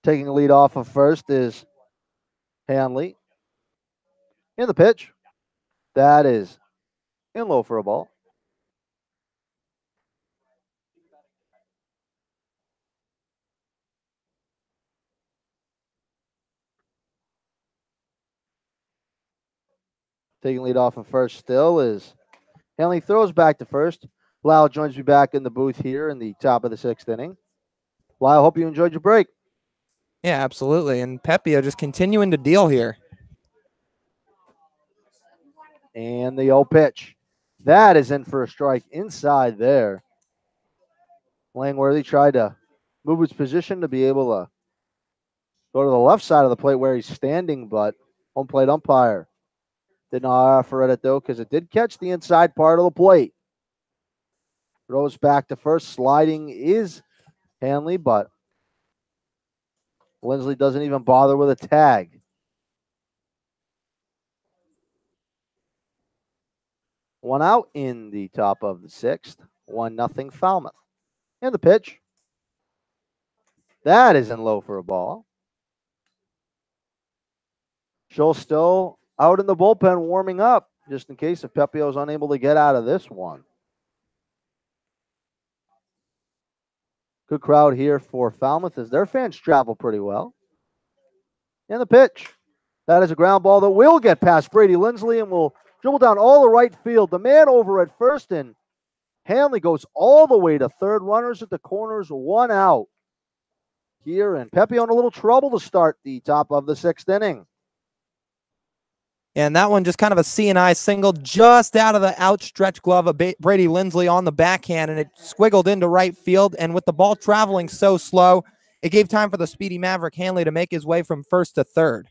[SPEAKER 9] Taking a lead off of first is Hanley. In the pitch. That is in low for a ball. Taking lead off of first still is Hanley. Throws back to first. Lyle joins me back in the booth here in the top of the 6th inning. Lyle, hope you enjoyed your break.
[SPEAKER 8] Yeah, absolutely. And Pepio just continuing to deal here.
[SPEAKER 9] And the 0 pitch. That is in for a strike inside there. Langworthy tried to move his position to be able to go to the left side of the plate where he's standing, but home plate umpire did not offer it though because it did catch the inside part of the plate. Throws back to first. Sliding is Hanley, but Lindsley doesn't even bother with a tag. One out in the top of the 6th. 1-0 Falmouth. And the pitch. That is in low for a ball. Schultz still out in the bullpen warming up, just in case if Pepio is unable to get out of this one. Good crowd here for Falmouth as their fans travel pretty well. And the pitch. That is a ground ball that will get past Brady Lindsley and will dribble down all the right field. The man over at first, and Hanley goes all the way to third. Runners at the corners, 1 out here. And Pepio in a little trouble to start the top of the 6th inning.
[SPEAKER 8] And that one just kind of a C&I single just out of the outstretched glove of Brady Lindsley on the backhand, and it squiggled into right field. And with the ball traveling so slow, it gave time for the speedy Maverick Hanley to make his way from first to third.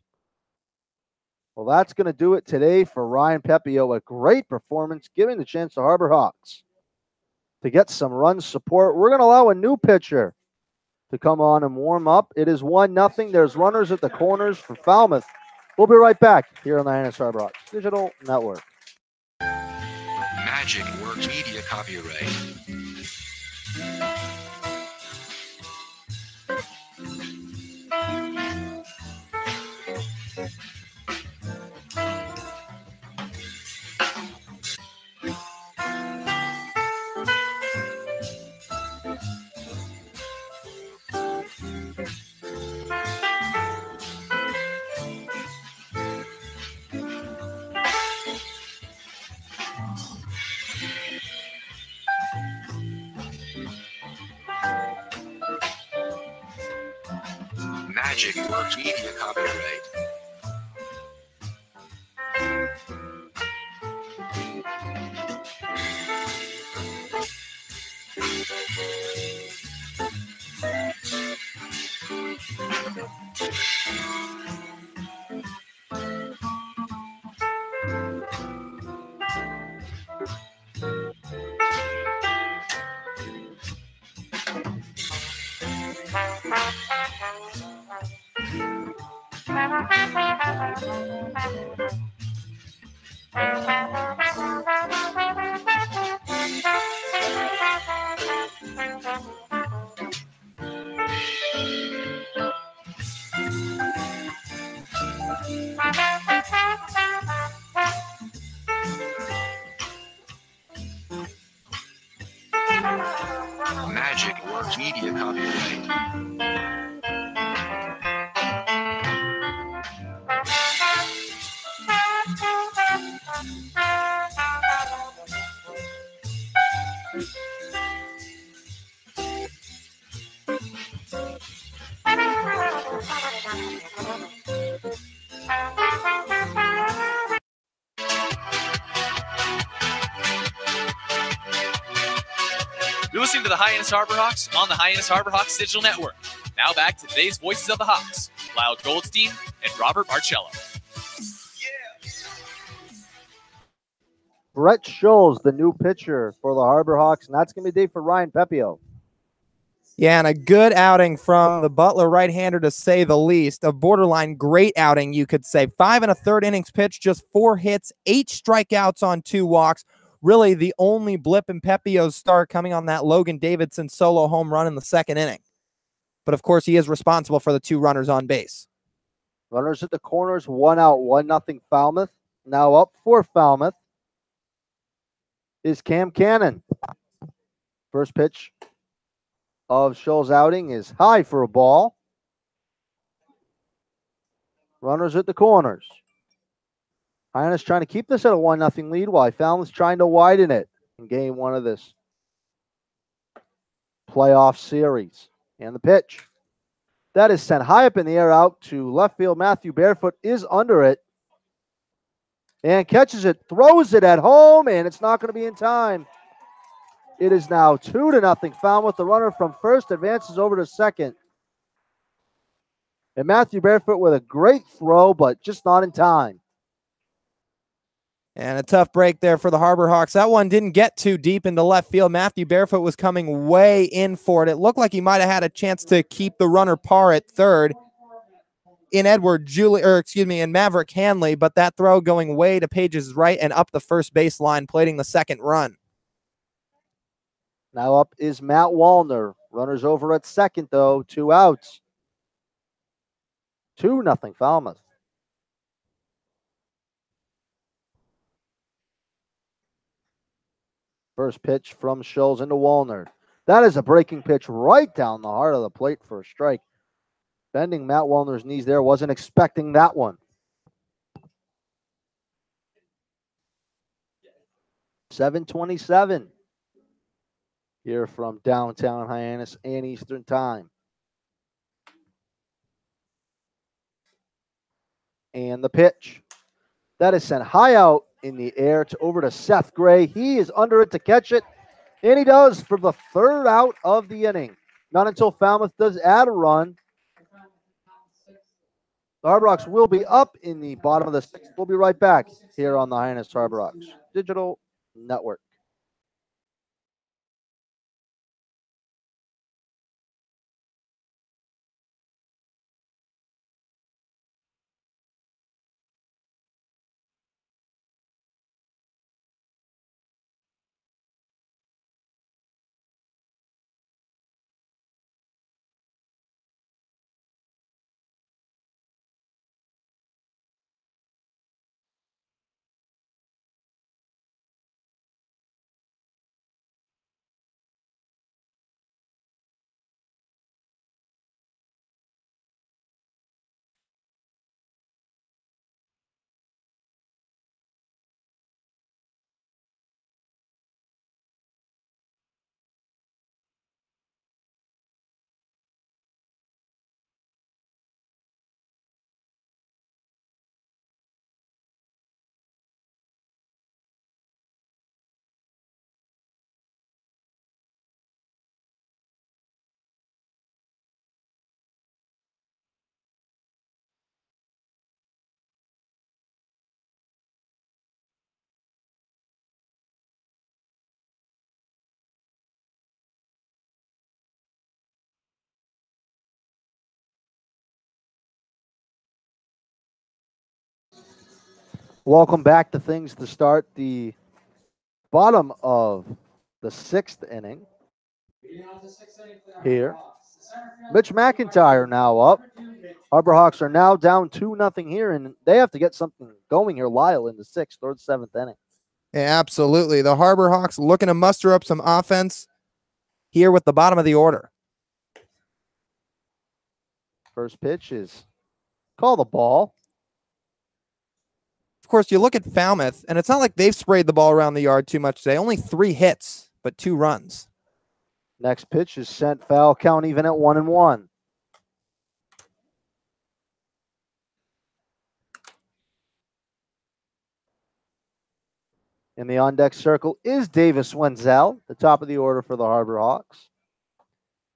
[SPEAKER 9] Well, that's going to do it today for Ryan Pepio. A great performance, giving the chance to Harbor Hawks to get some run support. We're going to allow a new pitcher to come on and warm up. It is 1-0. There's runners at the corners for Falmouth. We'll be right back here on the Hyannis Harbor Hawks Digital Network.
[SPEAKER 7] Magic Works Media copyright. Magic Works Media copyright. Magic Works Media copyright.
[SPEAKER 1] You're listening to the Hyannis Harbor Hawks on the Hyannis Harbor Hawks Digital Network. Now back to today's voices of the Hawks, Lyle Goldstein and Robert Marcello.
[SPEAKER 9] Brett Scholes, the new pitcher for the Harbor Hawks, and that's going to be day for Ryan Pepio.
[SPEAKER 8] Yeah, and a good outing from the Butler right-hander, to say the least. A borderline great outing, you could say. 5 1/3 innings pitched, just 4 hits, 8 strikeouts on 2 walks. Really the only blip in Pepio's start coming on that Logan Davidson solo home run in the 2nd inning. But, of course, he is responsible for the 2 runners on base.
[SPEAKER 9] Runners at the corners, 1 out, 1-0 Falmouth. Now up for Falmouth is Cam Cannon. First pitch of Scholl's outing is high for a ball. Runners at the corners. Hyannis trying to keep this at a 1-0 lead while Falmouth's trying to widen it in game 1 of this playoff series. And the pitch. That is sent high up in the air out to left field. Matthew Barefoot is under it and catches it, throws it at home, and it's not going to be in time. It is now 2-0 Falmouth. The runner from first advances over to second. And Matthew Barefoot with a great throw, but just not in time.
[SPEAKER 8] And a tough break there for the Harbor Hawks. That one didn't get too deep into left field. Matthew Barefoot was coming way in for it. It looked like he might have had a chance to keep the runner par at third in in Maverick Hanley, but that throw going way to Page's right and up the first baseline, plating the 2nd run.
[SPEAKER 9] Now up is Matt Wallner. Runners over at second, though. 2 outs. 2-0 Falmouth. First pitch from Scholes into Wallner. That is a breaking pitch right down the heart of the plate for a strike. Bending Matt Wallner's knees there. Wasn't expecting that one. 7:27 here from downtown Hyannis and Eastern Time. And the pitch. That is sent high out in the air over to Seth Gray. He is under it to catch it, and he does for the 3rd out of the inning. Not until Falmouth does add a run. The Harbor Hawks will be up in the bottom of the 6th. We'll be right back here on the Hyannis Harbor Hawks Digital Network. Welcome back to things to start the bottom of the 6th inning here. Mitch McIntyre now up. Harbor Hawks are now down 2-0 here, and they have to get something going here, Lyle, in the 6th or the 7th inning.
[SPEAKER 8] Yeah, absolutely. The Harbor Hawks looking to muster up some offense. here with the bottom of the order.
[SPEAKER 9] First pitch is call the ball.
[SPEAKER 8] Of course, you look at Falmouth, and it's not like they've sprayed the ball around the yard too much today. Only 3 hits, but 2 runs.
[SPEAKER 9] Next pitch is sent foul, count even at 1-1. In the on-deck circle is Davis Wenzel, the top of the order for the Harbor Hawks.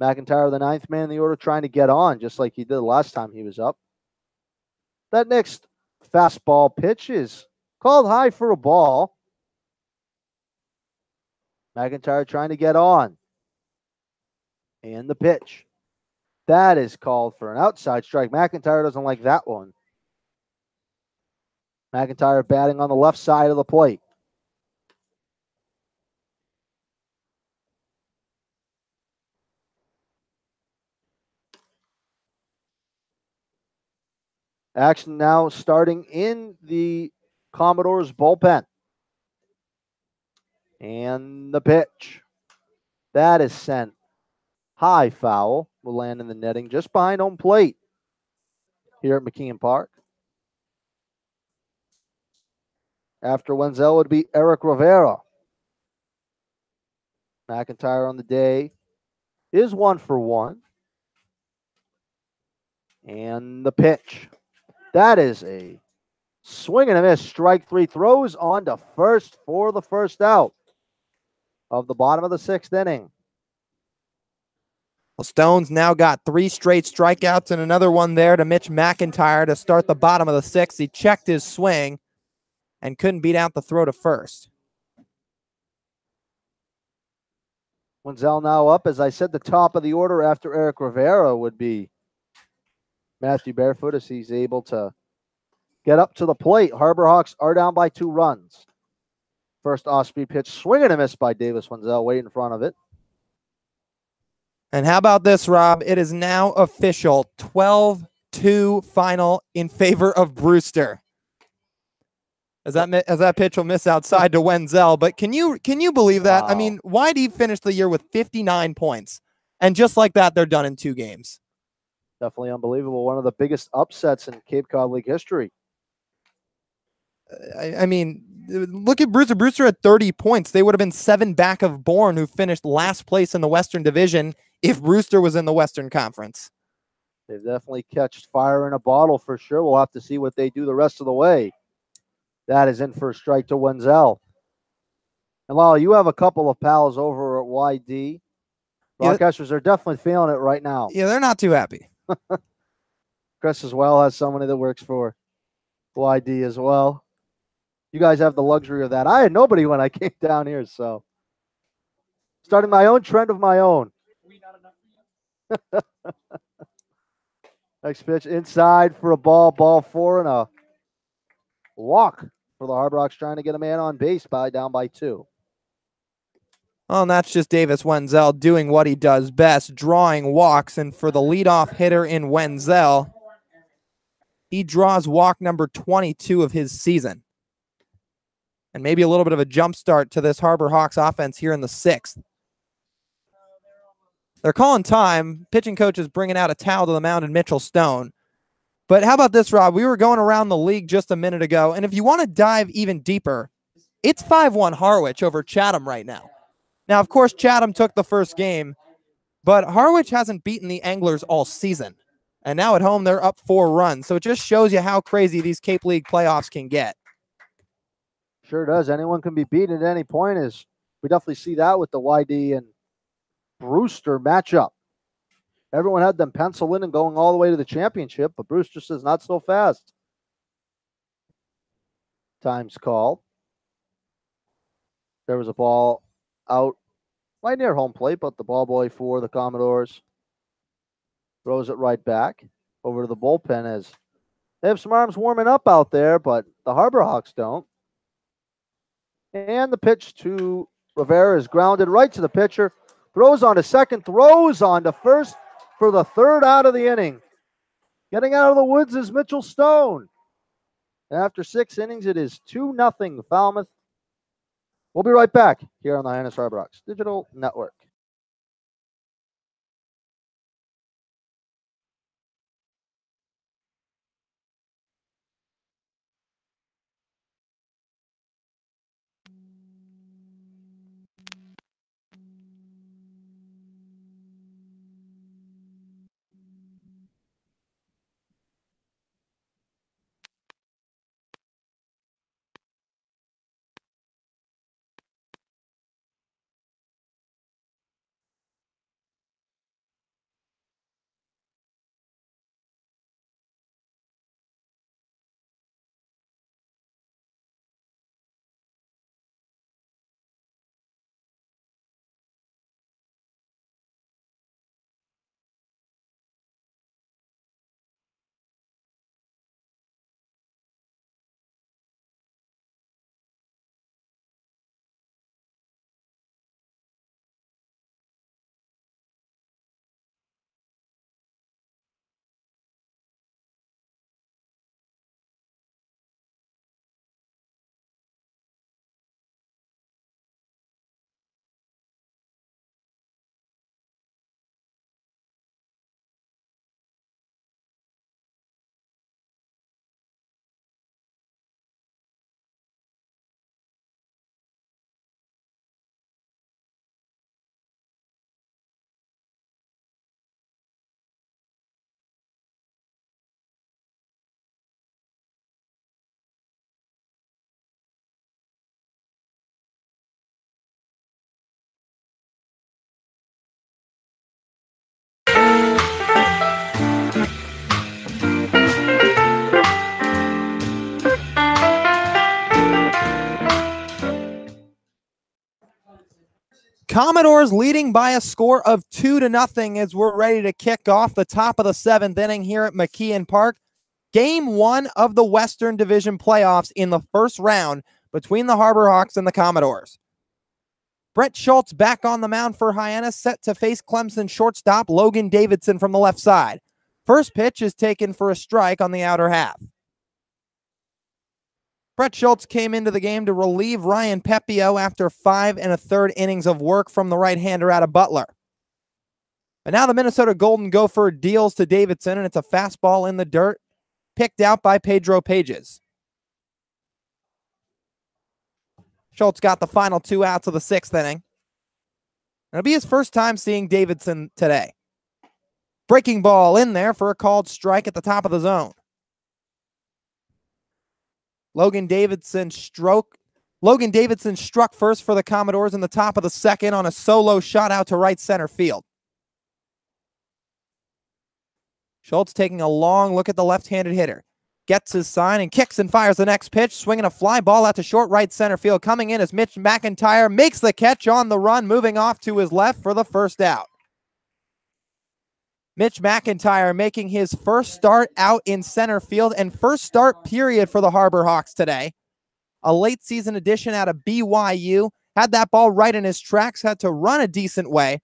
[SPEAKER 9] McIntyre, the 9th man in the order, trying to get on, just like he did last time he was up. That next fastball pitch is called high for a ball. McIntyre trying to get on. And the pitch. That is called for an outside strike. McIntyre doesn't like that one. McIntyre batting on the left side of the plate. Action now starting in the Commodores bullpen. And the pitch. That is sent high foul. Will land in the netting just behind home plate here at McKeon Park. After Wenzel would be Eric Rivera. McIntyre on the day is 1 for 1. And the pitch. That is a swing and a miss. Strike 3, throws on to first for the first out of the bottom of the 6th inning.
[SPEAKER 8] Well, Stone's now got 3 straight strikeouts and another one there to Mitch McIntyre to start the bottom of the 6th. He checked his swing and couldn't beat out the throw to first.
[SPEAKER 9] Wenzel now up. As I said, the top of the order after Eric Rivera would be Matthew Barefoot as he's able to get up to the plate. Harbor Hawks are down by 2 runs. First off-speed pitch, swing and a miss by Davis Wenzel, way in front of it.
[SPEAKER 8] And how about this, Rob? It is now official, 12-2 final in favor of Brewster. As that pitch will miss outside to Wenzel, but can you believe that?
[SPEAKER 9] Wow.
[SPEAKER 8] I mean, why do you finish the year with 59 points? And just like that, they're done in 2 games.
[SPEAKER 9] Definitely unbelievable. One of the biggest upsets in Cape Cod League history.
[SPEAKER 8] I mean, look at Brewster. Brewster at 30 points. They would have been 7 back of Bourne, who finished last place in the Western Division if Brewster was in the Western Conference.
[SPEAKER 9] They've definitely catched fire in a bottle for sure. We'll have to see what they do the rest of the way. That is in for a strike to Wenzel. And Lyle, you have a couple of pals over at YD. Broadcasters are definitely feeling it right now.
[SPEAKER 8] Yeah, they're not too happy.
[SPEAKER 9] Chris as well has somebody that works for YD as well. You guys have the luxury of that. I had nobody when I came down here, so starting my own trend of my own. Next pitch inside for a ball 4 and a walk for the Harbor Hawks, trying to get a man on base down by 2.
[SPEAKER 8] Well, and that's just Davis Wenzel doing what he does best, drawing walks. And for the leadoff hitter in Wenzel, he draws walk number 22 of his season. And maybe a little bit of a jump start to this Harbor Hawks offense here in the 6th. They're calling time. Pitching coach is bringing out a towel to the mound and Mitchell Stone. But how about this, Rob? We were going around the league just a minute ago, and if you want to dive even deeper, it's 5-1 Harwich over Chatham right now. Now, of course, Chatham took the first game, but Harwich hasn't beaten the Anglers all season. And now at home, they're up 4 runs. So it just shows you how crazy these Cape League playoffs can get.
[SPEAKER 9] Sure does. Anyone can be beaten at any point. We definitely see that with the YD and Brewster matchup. Everyone had them penciled in and going all the way to the championship, but Brewster says not so fast. Time's called. There was a ball out right near home plate, but the ball boy for the Commodores throws it right back over to the bullpen as they have some arms warming up out there, but the Harbor Hawks don't. And the pitch to Rivera is grounded right to the pitcher. Throws on to second, throws on to first for the 3rd out of the inning. Getting out of the woods is Mitchell Stone. And after 6 innings, it is 2-0 Falmouth. We'll be right back here on the Hyannis Harbor Hawks Digital Network.
[SPEAKER 8] Commodores leading by a score of 2-0 as we're ready to kick off the top of the 7th inning here at McKeon Park. Game 1 of the Western Division playoffs in the first round between the Harbor Hawks and the Commodores. Brett Schultz back on the mound for Hyannis, set to face Clemson shortstop Logan Davidson from the left side. First pitch is taken for a strike on the outer half. Brett Schultz came into the game to relieve Ryan Pepio after 5 1/3 innings of work from the right-hander out of Butler. But now the Minnesota Golden Gopher deals to Davidson, and it's a fastball in the dirt, picked out by Pedro Pages. Schultz got the final 2 outs of the 6th inning. It'll be his first time seeing Davidson today. Breaking ball in there for a called strike at the top of the zone. Logan Davidson struck first for the Commodores in the top of the 2nd on a solo shot out to right center field. Schultz taking a long look at the left-handed hitter. Gets his sign and kicks and fires the next pitch, swinging a fly ball out to short right center field. Coming in as Mitch McIntyre makes the catch on the run, moving off to his left for the first out. Mitch McIntyre making his first start out in center field and first start period for the Harbor Hawks today. A late season addition out of BYU. Had that ball right in his tracks, had to run a decent way.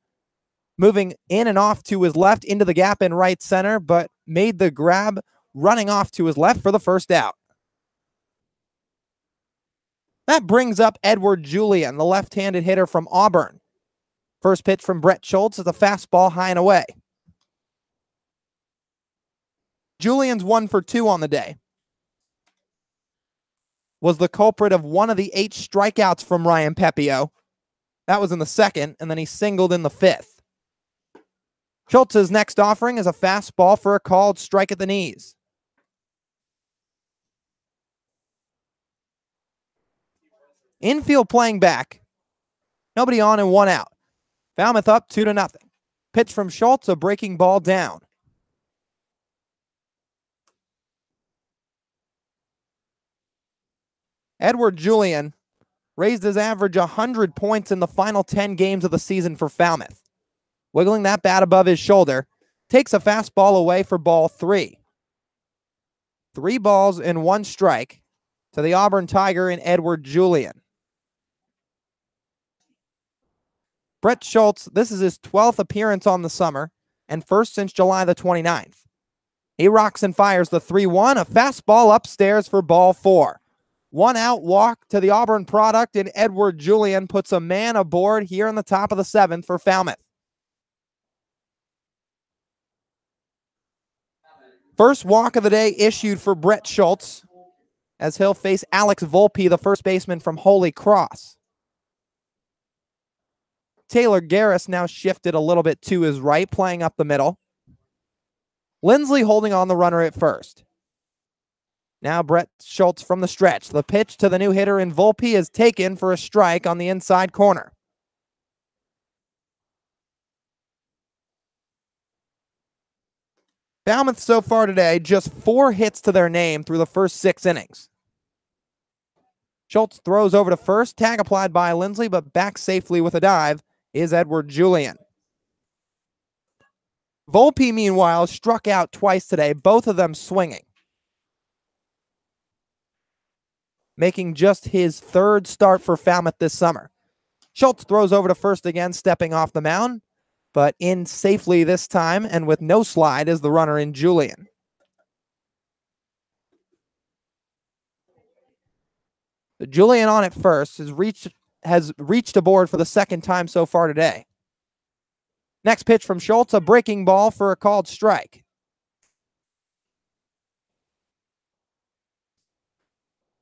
[SPEAKER 8] Moving in and off to his left into the gap in right center, but made the grab running off to his left for the first out. That brings up Edward Julian, the left-handed hitter from Auburn. First pitch from Brett Schultz is a fastball high and away. Julian's 1 for 2 on the day. Was the culprit of one of the 8 strikeouts from Ryan Pepio. That was in the 2nd, and then he singled in the 5th. Schultz's next offering is a fastball for a called strike at the knees. Infield playing back. Nobody on and 1 out. Falmouth up 2-0. Pitch from Schultz, a breaking ball down. Edward Julian raised his average 100 points in the final 10 games of the season for Falmouth. Wiggling that bat above his shoulder, takes a fastball away for ball 3. 3 balls and 1 strike to the Auburn Tiger in Edward Julian. Brett Schultz, this is his 12th appearance on the summer and first since July the 29th. He rocks and fires the 3-1, a fastball upstairs for ball 4. 1 out walk to the Auburn product, and Edward Julian puts a man aboard here in the top of the 7th for Falmouth. First walk of the day issued for Brett Schultz as he'll face Alex Volpe, the first baseman from Holy Cross. Taylor Garris now shifted a little bit to his right, playing up the middle. Lindsley holding on the runner at first. Now Brett Schultz from the stretch. The pitch to the new hitter in Volpe is taken for a strike on the inside corner. Falmouth so far today, just 4 hits to their name through the first 6 innings. Schultz throws over to first, tag applied by Lindsley, but back safely with a dive is Edward Julian. Volpe, meanwhile, struck out twice today, both of them swinging. Making just his 3rd start for Falmouth this summer. Schultz throws over to first again, stepping off the mound, but in safely this time, and with no slide is the runner in Julian. Julian on at first has reached aboard for the 2nd time so far today. Next pitch from Schultz, a breaking ball for a called strike.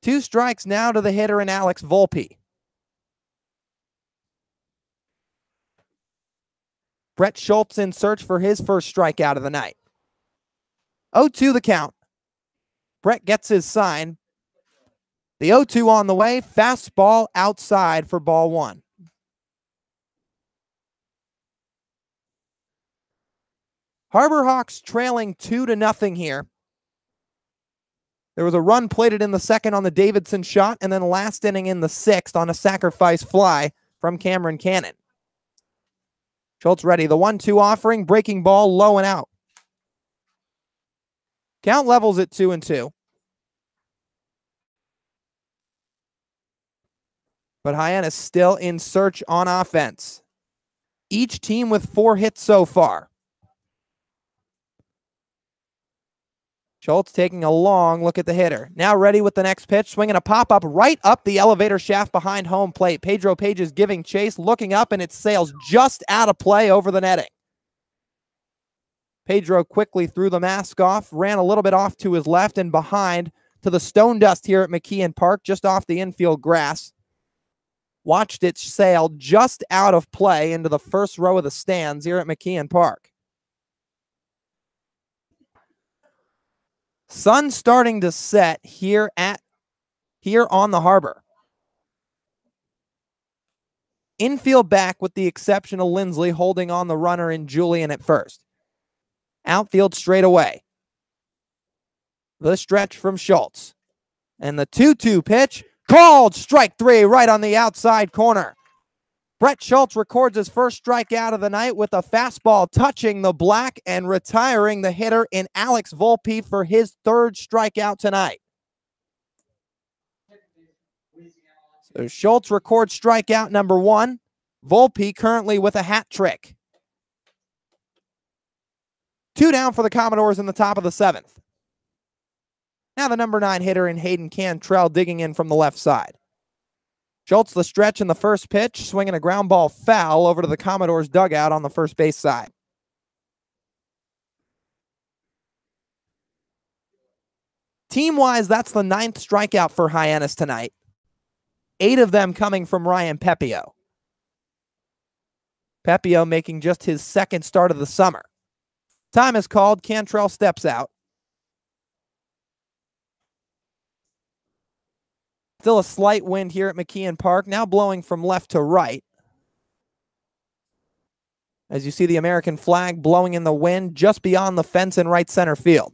[SPEAKER 8] Two strikes now to the hitter in Alex Volpe. Brett Schultz in search for his first strikeout of the night. 0-2 the count. Brett gets his sign. The 0-2 on the way. Fastball outside for ball 1. Harbor Hawks trailing 2-0 here. There was a run plated in the 2nd on the Davidson shot, and then last inning in the 6th on a sacrifice fly from Cameron Cannon. Schultz ready. The 1-2 offering. Breaking ball low and out. Count levels at 2-2. But Hyannis still in search on offense. Each team with 4 hits so far. Schultz taking a long look at the hitter. Now ready with the next pitch. Swinging a pop-up right up the elevator shaft behind home plate. Pedro Page is giving chase, looking up, and it sails just out of play over the netting. Pedro quickly threw the mask off, ran a little bit off to his left and behind to the stone dust here at McKeon Park, just off the infield grass. Watched it sail just out of play into the first row of the stands here at McKeon Park. Sun starting to set here on the Harbor. Infield back with the exception of Lindsley holding on the runner in Julian at first. Outfield straight away. The stretch from Schultz. And the 2-2 pitch. Called strike 3 right on the outside corner. Brett Schultz records his first strikeout of the night with a fastball touching the black and retiring the hitter in Alex Volpe for his 3rd strikeout tonight. So Schultz records strikeout number 1. Volpe currently with a hat trick. 2 down for the Commodores in the top of the 7th. Now the number 9 hitter in Hayden Cantrell digging in from the left side. Schultz the stretch in the first pitch, swinging a ground ball foul over to the Commodores dugout on the first base side. Team-wise, that's the 9th strikeout for Hyannis tonight. 8 of them coming from Ryan Pepio. Pepio making just his 2nd start of the summer. Time is called. Cantrell steps out. Still a slight wind here at McKeon Park, now blowing from left to right. As you see the American flag blowing in the wind just beyond the fence in right center field.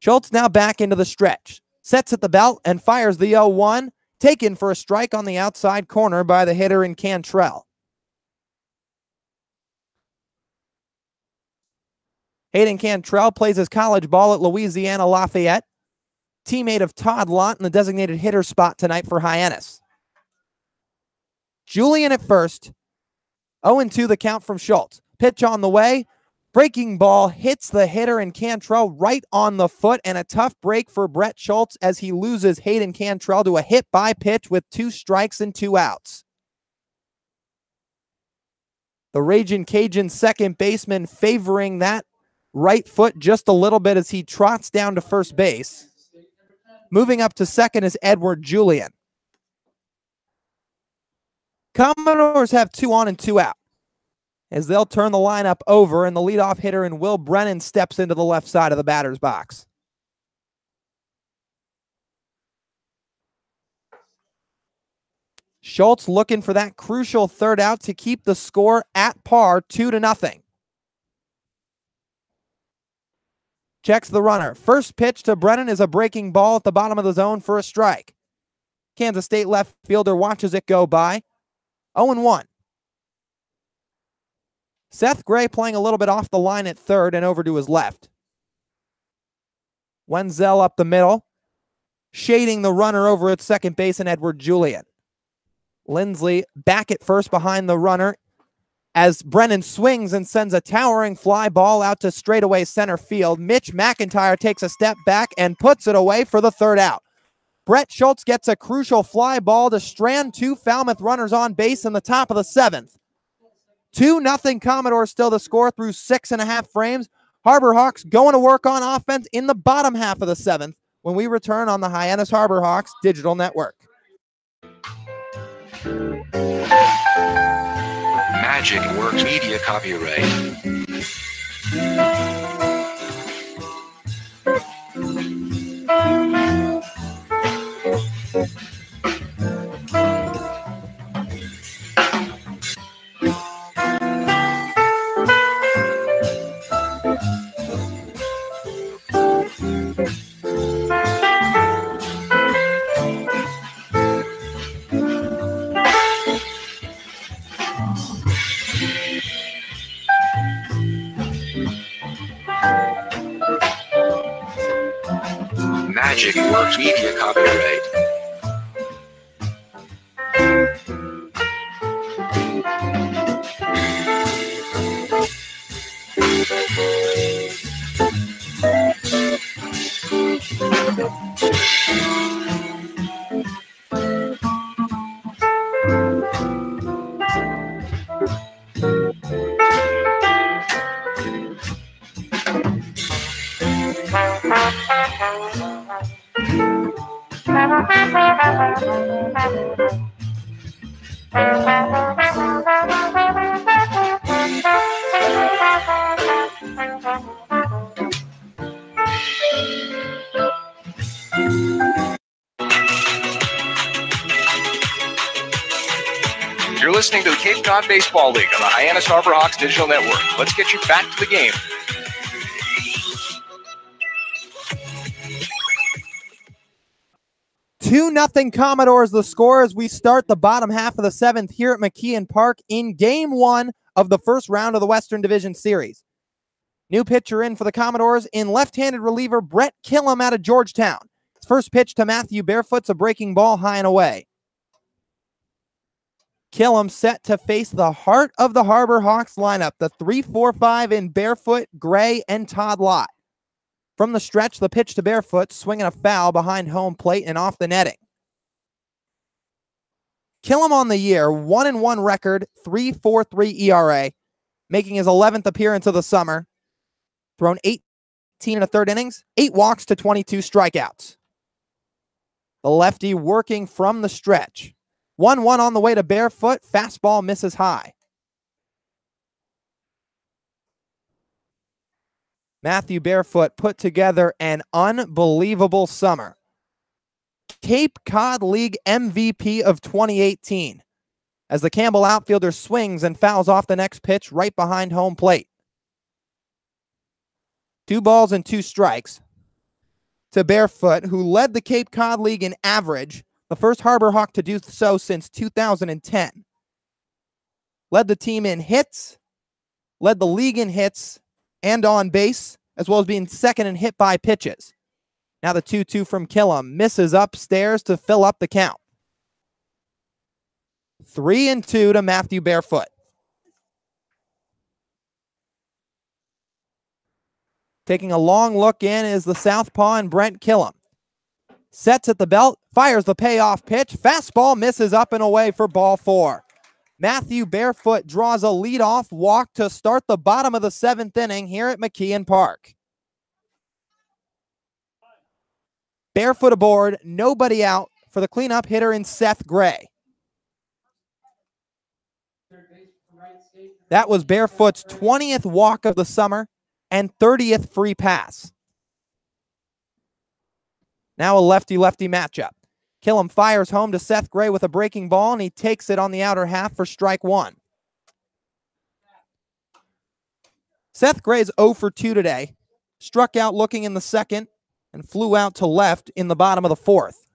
[SPEAKER 8] Schultz now back into the stretch. Sets at the belt and fires the 0-1. Taken for a strike on the outside corner by the hitter in Cantrell. Hayden Cantrell plays his college ball at Louisiana Lafayette. Teammate of Todd Lott in the designated hitter spot tonight for Hyannis. Julian at first. 0-2 the count from Schultz. Pitch on the way. Breaking ball hits the hitter in Cantrell right on the foot, and a tough break for Brett Schultz as he loses Hayden Cantrell to a hit by pitch with 2 strikes and 2 outs. The Ragin' Cajun second baseman favoring that right foot just a little bit as he trots down to first base. Moving up to second is Edward Julian. Commodores have 2 on and 2 out as they'll turn the lineup over, and the leadoff hitter in Will Brennan steps into the left side of the batter's box. Schultz looking for that crucial 3rd out to keep the score at par, 2-0. Checks the runner. First pitch to Brennan is a breaking ball at the bottom of the zone for a strike. Kansas State left fielder watches it go by. 0-1. Seth Gray playing a little bit off the line at third and over to his left. Wenzel up the middle, shading the runner over at second base and Edward Julian. Lindsley back at first behind the runner as Brennan swings and sends a towering fly ball out to straightaway center field. Mitch McIntyre takes a step back and puts it away for the 3rd out. Brett Schultz gets a crucial fly ball to strand 2 Falmouth runners on base in the top of the 7th. 2-0 Commodores still the score through 6.5 frames. Harbor Hawks going to work on offense in the bottom half of the 7th when we return on the Hyannis Harbor Hawks digital network.
[SPEAKER 7] Magic Works Media copyright. Jiggy Works Media copyright. You're listening to the Cape Cod Baseball League on the Hyannis Harbor Hawks Digital Network. Let's get you back to the game.
[SPEAKER 8] Two nothing Commodores the score as we start the bottom half of the seventh here at McKeon Park in game one of the first round of the Western Division Series. New pitcher in for the Commodores in left-handed reliever Brett Killam out of Georgetown. His first pitch to Matthew Barefoot's a breaking ball high and away. Killam set to face the heart of the Harbor Hawks lineup, the 3-4-5 in Barefoot, Gray, and Todd Lott. From the stretch, the pitch to Barefoot, swinging a foul behind home plate and off the netting. Killam on the year, 1-1 record, 3.43 ERA, making his 11th appearance of the summer. Thrown 18 and a third innings, 8 walks to 22 strikeouts. The lefty working from the stretch. 1-1 on the way to Barefoot. Fastball misses high. Matthew Barefoot put together an unbelievable summer. Cape Cod League MVP of 2018 as the Campbell outfielder swings and fouls off the next pitch right behind home plate. 2 balls and 2 strikes to Barefoot, who led the Cape Cod League in average, the first Harbor Hawk to do so since 2010. Led the team in hits, led the league in hits and on base, as well as being second in hit by pitches. Now the 2-2 from Killam misses upstairs to fill up the count. 3-2 to Matthew Barefoot. Taking a long look in is the southpaw and Brent Killam. Sets at the belt, fires the payoff pitch. Fastball misses up and away for ball 4. Matthew Barefoot draws a leadoff walk to start the bottom of the 7th inning here at McKeon Park. Barefoot aboard, nobody out for the cleanup hitter in Seth Gray. That was Barefoot's 20th walk of the summer and 30th free pass. Now a lefty-lefty matchup. Killam fires home to Seth Gray with a breaking ball, and he takes it on the outer half for strike 1. Seth Gray's 0 for 2 today. Struck out looking in the second and flew out to left in the bottom of the 4th.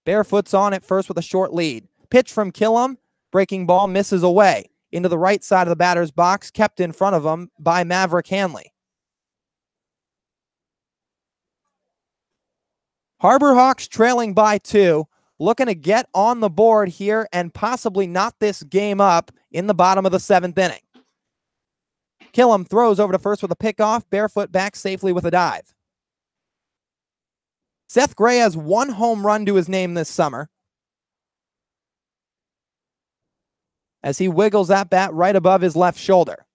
[SPEAKER 8] Barefoot's on at first with a short lead. Pitch from Killam. Breaking ball misses away into the right side of the batter's box, kept in front of him by Maverick Hanley. Harbor Hawks trailing by 2, looking to get on the board here and possibly knot this game up in the bottom of the 7th inning. Killam throws over to first with a pickoff. Barefoot back safely with a dive. Seth Gray has 1 home run to his name this summer, as he wiggles that bat right above his left shoulder.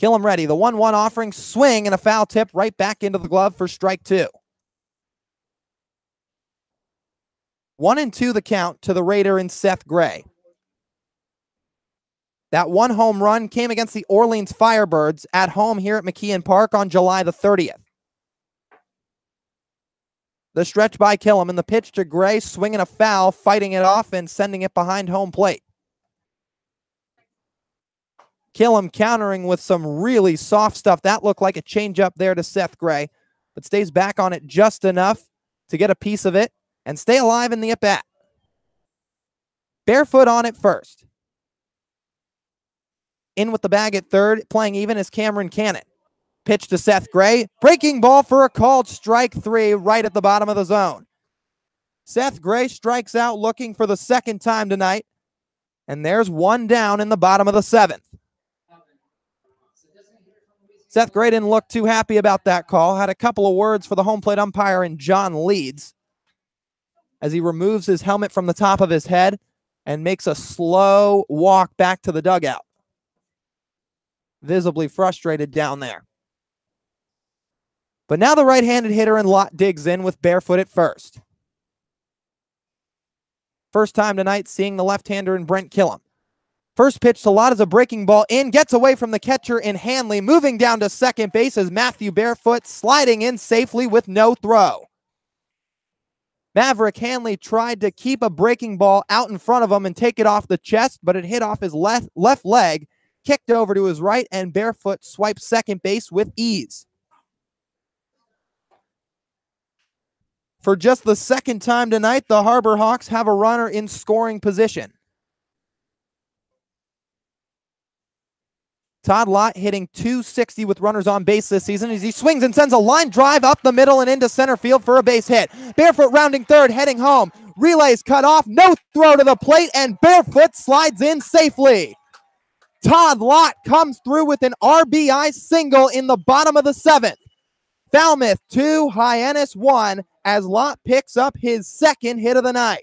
[SPEAKER 8] Killam ready. The 1-1 offering, swing and a foul tip right back into the glove for strike 2. 1-2 the count to the Raider and Seth Gray. That 1 home run came against the Orleans Firebirds at home here at McKeon Park on July the 30th. The stretch by Killam and the pitch to Gray, swinging a foul, fighting it off and sending it behind home plate. Killam countering with some really soft stuff. That looked like a changeup there to Seth Gray, but stays back on it just enough to get a piece of it and stay alive in the at-bat. Barefoot on it first. In with the bag at third, playing even is Cameron Cannon. Pitch to Seth Gray. Breaking ball for a called strike 3 right at the bottom of the zone. Seth Gray strikes out looking for the second time tonight. And there's one down in the bottom of the 7th. Seth Gray didn't look too happy about that call. Had a couple of words for the home plate umpire and John Leeds as he removes his helmet from the top of his head and makes a slow walk back to the dugout. Visibly frustrated down there. But now the right-handed hitter in Lott digs in with barefoot at first. First time tonight seeing the left-hander in Brent Killam. First pitch to Lott is a breaking ball in, gets away from the catcher in Hanley, moving down to second base as Matthew Barefoot sliding in safely with no throw. Maverick Hanley tried to keep a breaking ball out in front of him and take it off the chest, but it hit off his left leg, kicked over to his right, and Barefoot swiped second base with ease. For just the second time tonight, the Harbor Hawks have a runner in scoring position. Todd Lott hitting .260 with runners on base this season as he swings and sends a line drive up the middle and into center field for a base hit. Barefoot rounding third, heading home. Relays cut off, no throw to the plate, and Barefoot slides in safely. Todd Lott comes through with an RBI single in the bottom of the 7th. Falmouth 2, Hyannis 1, as Lott picks up his second hit of the night.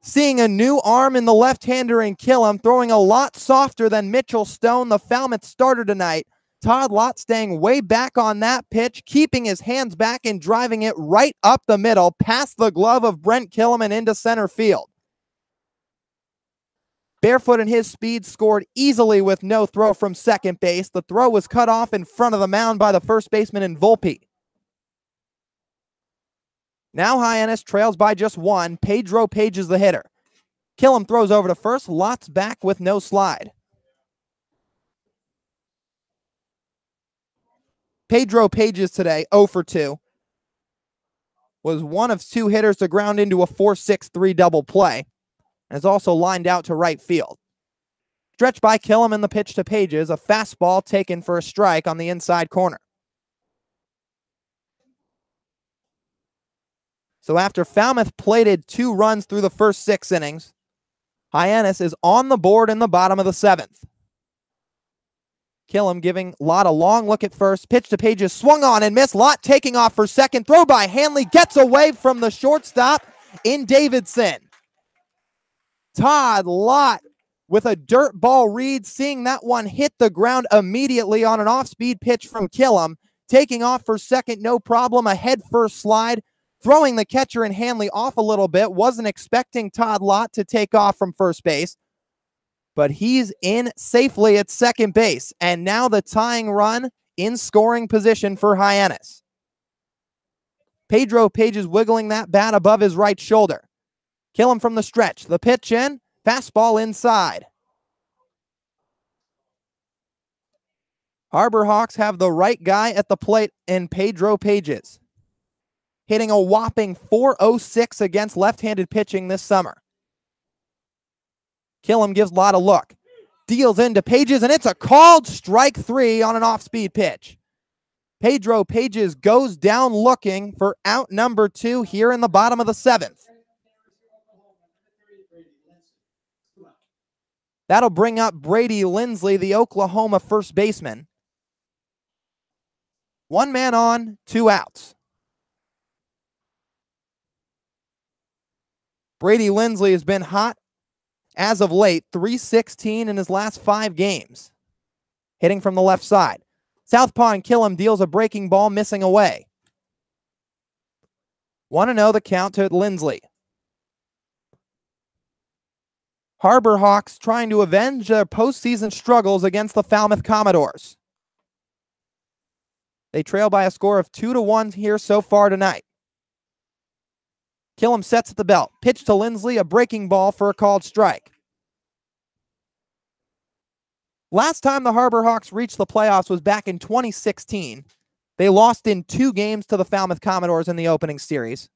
[SPEAKER 8] Seeing a new arm in the left-hander in Killam, throwing a lot softer than Mitchell Stone, the Falmouth starter tonight. Todd Lott staying way back on that pitch, keeping his hands back and driving it right up the middle, past the glove of Brent Killam and into center field. Barefoot and his speed scored easily with no throw from second base. The throw was cut off in front of the mound by the first baseman in Volpe. Now Hyannis trails by just 1. Pedro Page is the hitter. Killam throws over to first. Lott's back with no slide. Pedro Page's today 0 for 2. Was one of 2 hitters to ground into a 4-6-3 double play. And is also lined out to right field. Stretched by Killam and the pitch to Pages. A fastball taken for a strike on the inside corner. So after Falmouth plated 2 runs through the first 6 innings, Hyannis is on the board in the bottom of the 7th. Killam giving Lott a long look at first. Pitch to Pages, swung on and missed. Lott taking off for second. Throw by Hanley, gets away from the shortstop in Davidson. Todd Lott with a dirt ball read, seeing that one hit the ground immediately on an off-speed pitch from Killam. Taking off for second, no problem. A head-first slide. Throwing the catcher in Hanley off a little bit. Wasn't expecting Todd Lott to take off from first base. But he's in safely at second base. And now the tying run in scoring position for Hyannis. Pedro Page is wiggling that bat above his right shoulder. Killam from the stretch. The pitch in. Fastball inside. Harbor Hawks have the right guy at the plate in Pedro Pages. Hitting a whopping .406 against left-handed pitching this summer. Killam gives Lott a look. Deals into Pages, and it's a called strike 3 on an off-speed pitch. Pedro Pages goes down looking for out number 2 here in the bottom of the 7th. That'll bring up Brady Lindsley, the Oklahoma first baseman. 1 man on, 2 outs. Brady Lindsley has been hot as of late, .316 in his last 5 games. Hitting from the left side. Southpaw and Killam deals a breaking ball, missing away. 1-0 the count to Lindsley. Harbor Hawks trying to avenge their postseason struggles against the Falmouth Commodores. They trail by a score of 2-1 here so far tonight. Killam sets at the belt. Pitch to Lindsley, a breaking ball for a called strike. Last time the Harbor Hawks reached the playoffs was back in 2016. They lost in 2 games to the Falmouth Commodores in the opening series.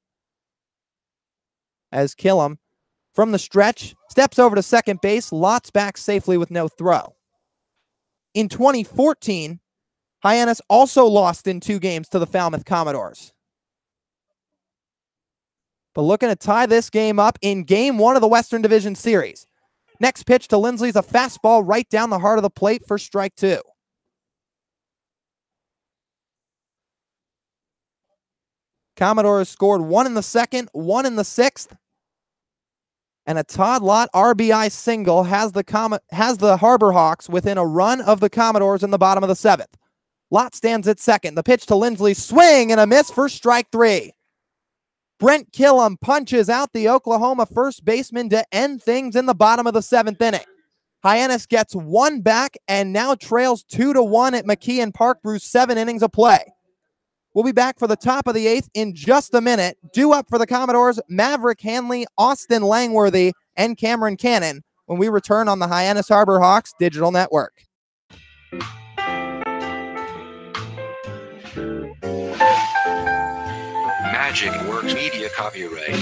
[SPEAKER 8] As Killam, from the stretch, steps over to second base, Lott's back safely with no throw. In 2014, Hyannis also lost in 2 games to the Falmouth Commodores. But looking to tie this game up in Game 1 of the Western Division Series. Next pitch to Lindsley's a fastball right down the heart of the plate for strike 2. Commodores scored 1 in the second, 1 in the 6th. And a Todd Lott RBI single has the Harbor Hawks within a run of the Commodores in the bottom of the 7th. Lott stands at second. The pitch to Lindsley, swing and a miss for strike 3. Brent Killam punches out the Oklahoma first baseman to end things in the bottom of the 7th inning. Hyannis gets 1 back and now trails 2-1 at McKeon Park through 7 innings of play. We'll be back for the top of the 8th in just a minute. Due up for the Commodores, Maverick Hanley, Austin Langworthy, and Cameron Cannon when we return on the Hyannis Harbor Hawks Digital Network.
[SPEAKER 7] Magic Works Media copyright.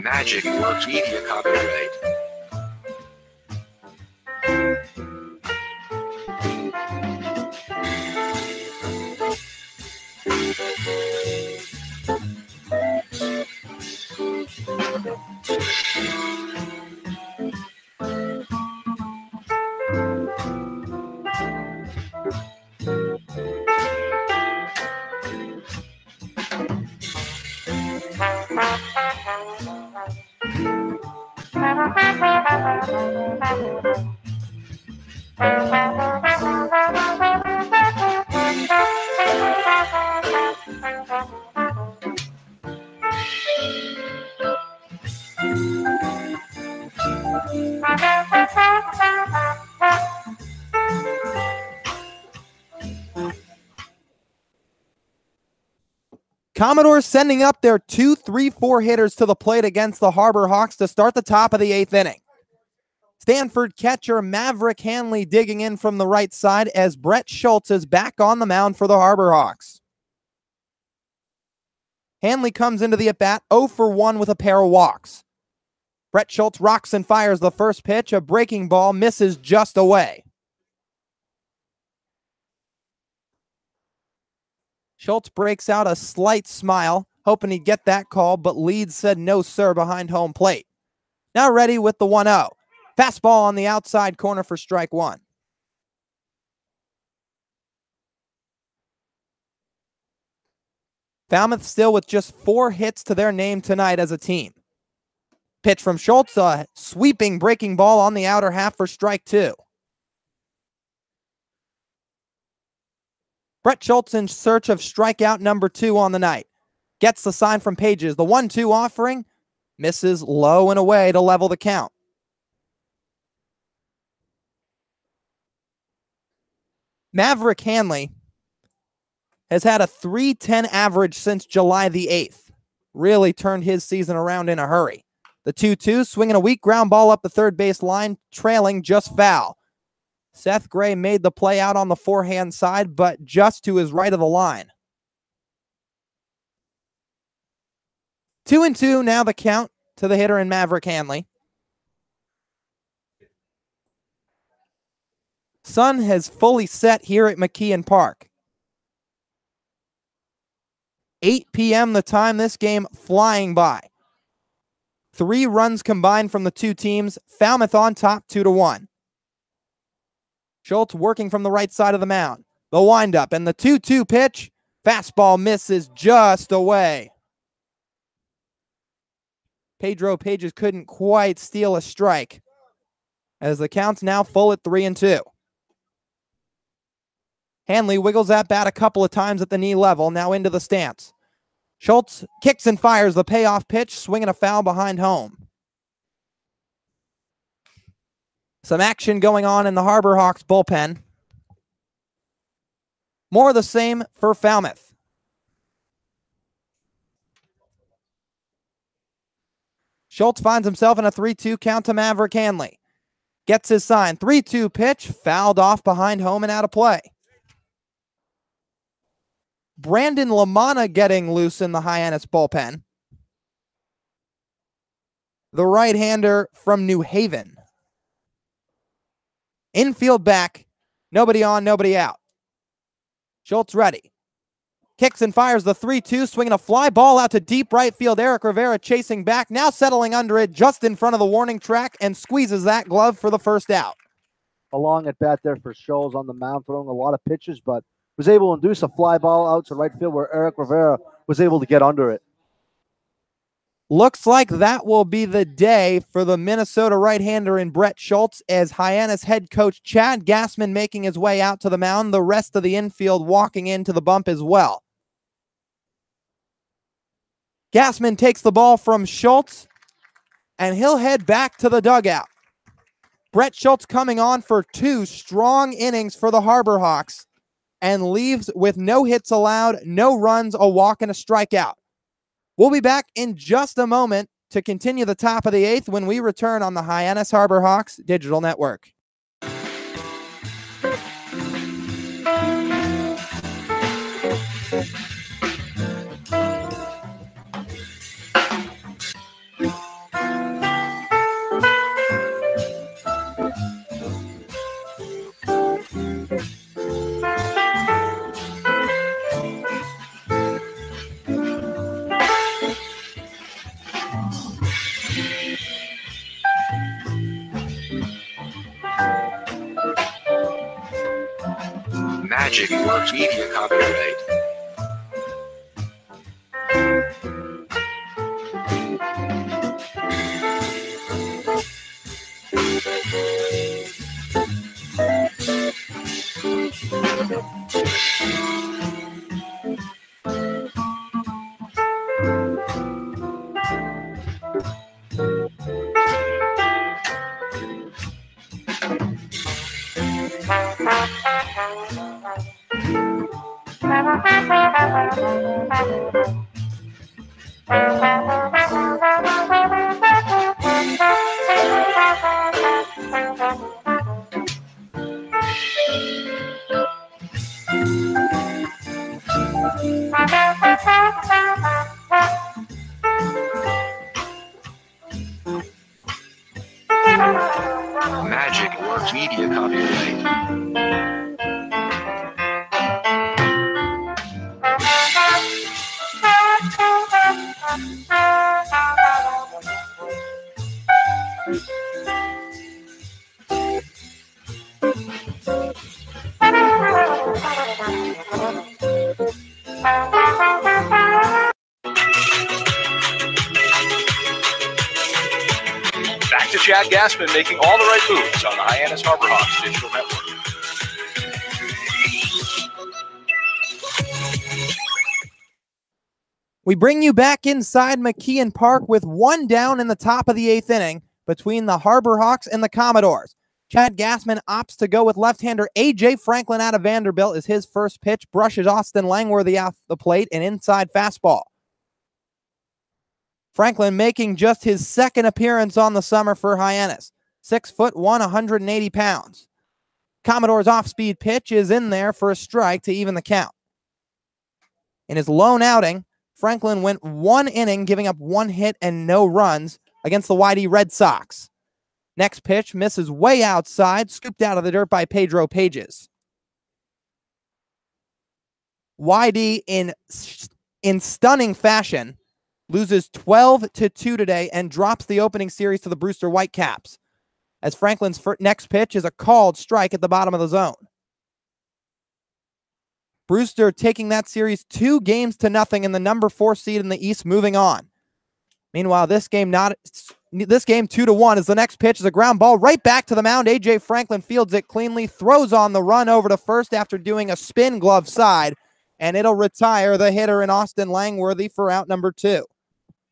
[SPEAKER 7] Magic Works Media copyright.
[SPEAKER 8] Commodores sending up their 2-3-4 hitters to the plate against the Harbor Hawks to start the top of the 8th inning. Stanford catcher Maverick Hanley digging in from the right side as Brett Schultz is back on the mound for the Harbor Hawks. Hanley comes into the at-bat 0 for 1 with a pair of walks. Brett Schultz rocks and fires the first pitch. A breaking ball misses just away. Schultz breaks out a slight smile, hoping he'd get that call, but Leeds said no sir behind home plate. Now ready with the 1-0. Fastball on the outside corner for strike 1. Falmouth still with just 4 hits to their name tonight as a team. Pitch from Schultz, a sweeping breaking ball on the outer half for strike 2. Brett Schultz in search of strikeout number 2 on the night. Gets the sign from Pages. The 1-2 offering misses low and away to level the count. Maverick Hanley has had a .310 average since July the 8th. Really turned his season around in a hurry. The 2-2 swinging a weak ground ball up the third base line, trailing just foul. Seth Gray made the play out on the forehand side, but just to his right of the line. 2-2 now the count to the hitter in Maverick Hanley. Sun has fully set here at McKeon Park. 8 p.m. the time, this game flying by. 3 runs combined from the 2 teams. Falmouth on top 2-1. Schultz working from the right side of the mound. The windup and the 2-2 pitch. Fastball misses just away. Pedro Pages couldn't quite steal a strike, as the count's now full at 3-2. Hanley wiggles that bat a couple of times at the knee level, now into the stance. Schultz kicks and fires the payoff pitch, swinging a foul behind home. Some action going on in the Harbor Hawks bullpen. More of the same for Falmouth. Schultz finds himself in a 3-2 count to Maverick Hanley. Gets his sign. 3-2 pitch, fouled off behind home and out of play. Brandon LaManna getting loose in the Hyannis bullpen. The right-hander from New Haven. Infield back. Nobody on, nobody out. Schultz ready. Kicks and fires the 3-2, swinging a fly ball out to deep right field. Eric Rivera chasing back, now settling under it just in front of the warning track and squeezes that glove for the first out.
[SPEAKER 9] A long at bat there for Scholes on the mound, throwing a lot of pitches, but was able to induce a fly ball out to right field where Eric Rivera was able to get under it.
[SPEAKER 8] Looks like that will be the day for the Minnesota right-hander in Brett Schultz, as Hyannis head coach Chad Gassman making his way out to the mound, the rest of the infield walking into the bump as well. Gassman takes the ball from Schultz, and he'll head back to the dugout. Brett Schultz coming on for 2 strong innings for the Harbor Hawks and leaves with no hits allowed, no runs, a walk, and a strikeout. We'll be back in just a moment to continue the top of the 8th when we return on the Hyannis Harbor Hawks Digital Network.
[SPEAKER 7] Magic Works Media copyright. Magic Works Media copyright. Back to Chad Gassman making all the right moves on the Hyannis Harbor Hawks Digital Network.
[SPEAKER 8] We bring you back inside McKeon Park with 1 down in the top of the 8th inning between the Harbor Hawks and the Commodores. Chad Gassman opts to go with left-hander A.J. Franklin out of Vanderbilt as his first pitch brushes Austin Langworthy off the plate, an inside fastball. Franklin making just his 2nd appearance on the summer for Hyannis. 6'1", 180 pounds. Commodore's off-speed pitch is in there for a strike to even the count. In his lone outing, Franklin went 1 inning, giving up 1 hit and no runs against the YD Red Sox. Next pitch misses way outside, scooped out of the dirt by Pedro Pages. YD in stunning fashion loses 12-2 today and drops the opening series to the Brewster Whitecaps, as Franklin's next pitch is a called strike at the bottom of the zone. Brewster taking that series 2-0 in the number 4 seed in the East, moving on. Meanwhile, this game 2-1 as the next pitch is a ground ball right back to the mound. A.J. Franklin fields it cleanly, throws on the run over to first after doing a spin glove side, and it'll retire the hitter in Austin Langworthy for out number 2.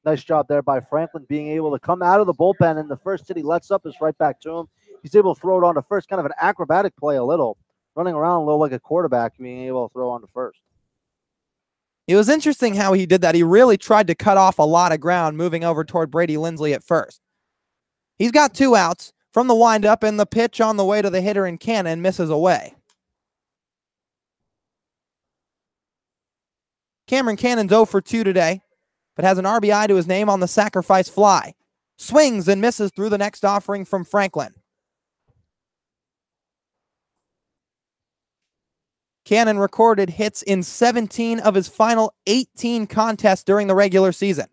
[SPEAKER 9] Nice job there by Franklin, being able to come out of the bullpen, and the first hit he lets up is right back to him. he's able to throw it on to first. Kind of an acrobatic play a little. Running around a little like a quarterback, being able to throw on to first.
[SPEAKER 8] It was interesting how he did that. He really tried to cut off a lot of ground moving over toward Brady Lindsley at first. He's got 2 outs from the windup, and the pitch on the way to the hitter in Cannon misses away. Cameron Cannon's 0 for 2 today, but has an RBI to his name on the sacrifice fly. Swings and misses through the next offering from Franklin. Cannon recorded hits in 17 of his final 18 contests during the regular season.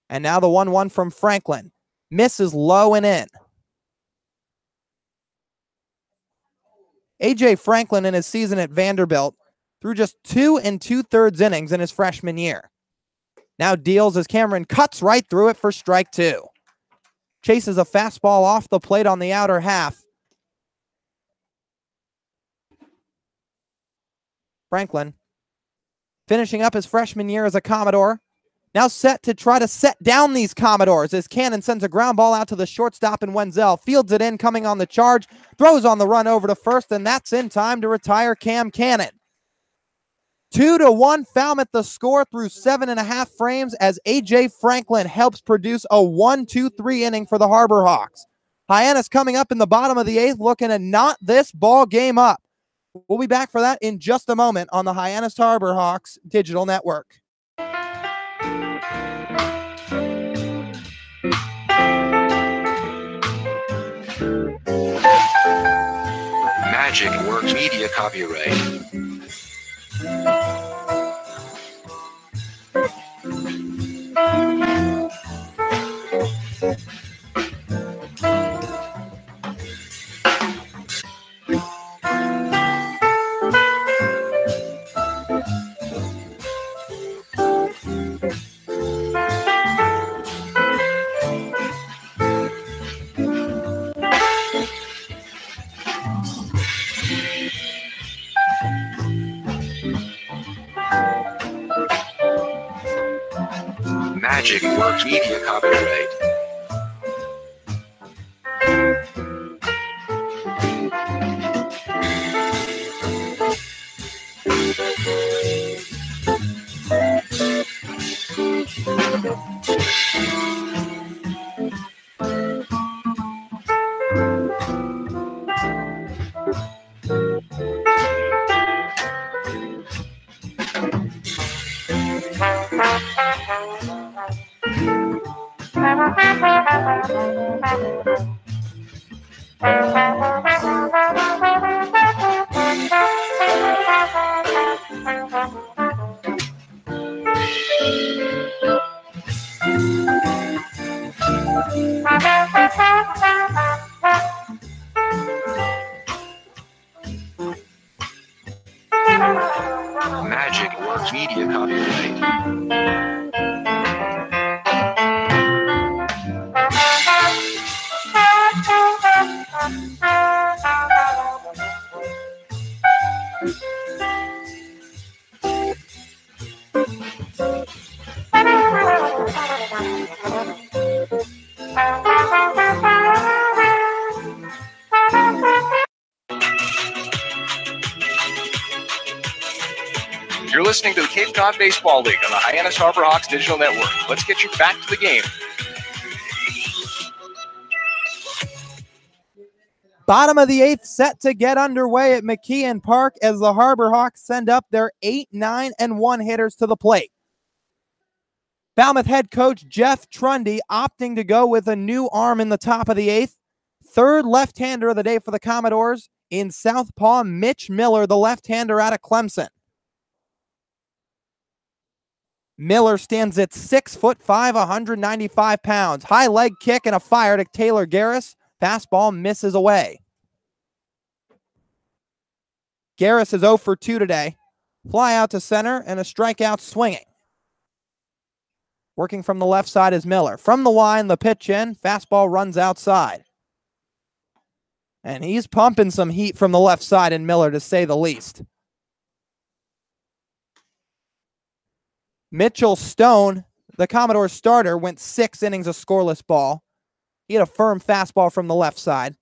[SPEAKER 8] And now the 1-1 from Franklin. Misses low and in. A.J. Franklin in his season at Vanderbilt threw just 2 2/3 innings in his freshman year. Now deals as Cameron cuts right through it for strike 2. Chases a fastball off the plate on the outer half. Franklin, finishing up his freshman year as a Commodore, now set to try to set down these Commodores as Cannon sends a ground ball out to the shortstop in Wenzel, fields it in, coming on the charge, throws on the run over to first, and that's in time to retire Cam Cannon. 2-1 Falmouth the score through 7.5 frames as A.J. Franklin helps produce a 1-2-3 inning for the Harbor Hawks. Hyannis coming up in the bottom of the 8th, looking to knot this ball game up. We'll be back for that in just a moment on the Hyannis Harbor Hawks Digital Network.
[SPEAKER 7] Magic Works Media copyright. Magic Works Media copyright. Magic Works Media copyright. You're listening to the Cape Cod Baseball League on the Hyannis Harbor Hawks Digital Network. Let's get you back to the game.
[SPEAKER 8] Bottom of the 8th set to get underway at McKeon Park as the Harbor Hawks send up their 8, 9, and 1 hitters to the plate. Falmouth head coach Jeff Trundy opting to go with a new arm in the top of the 8th. Third left-hander of the day for the Commodores in southpaw Mitch Miller, the left-hander out of Clemson. Miller stands at 6'5", 195 pounds. High leg kick and a fire to Taylor Garris. Fastball misses away. Garris is 0 for 2 today. Fly out to center and a strikeout swinging. Working from the left side is Miller. From the line, the pitch in. Fastball runs outside. And he's pumping some heat from the left side in Miller, to say the least. Mitchell Stone, the Commodores starter, went 6 innings of scoreless ball. He had a firm fastball from the left side.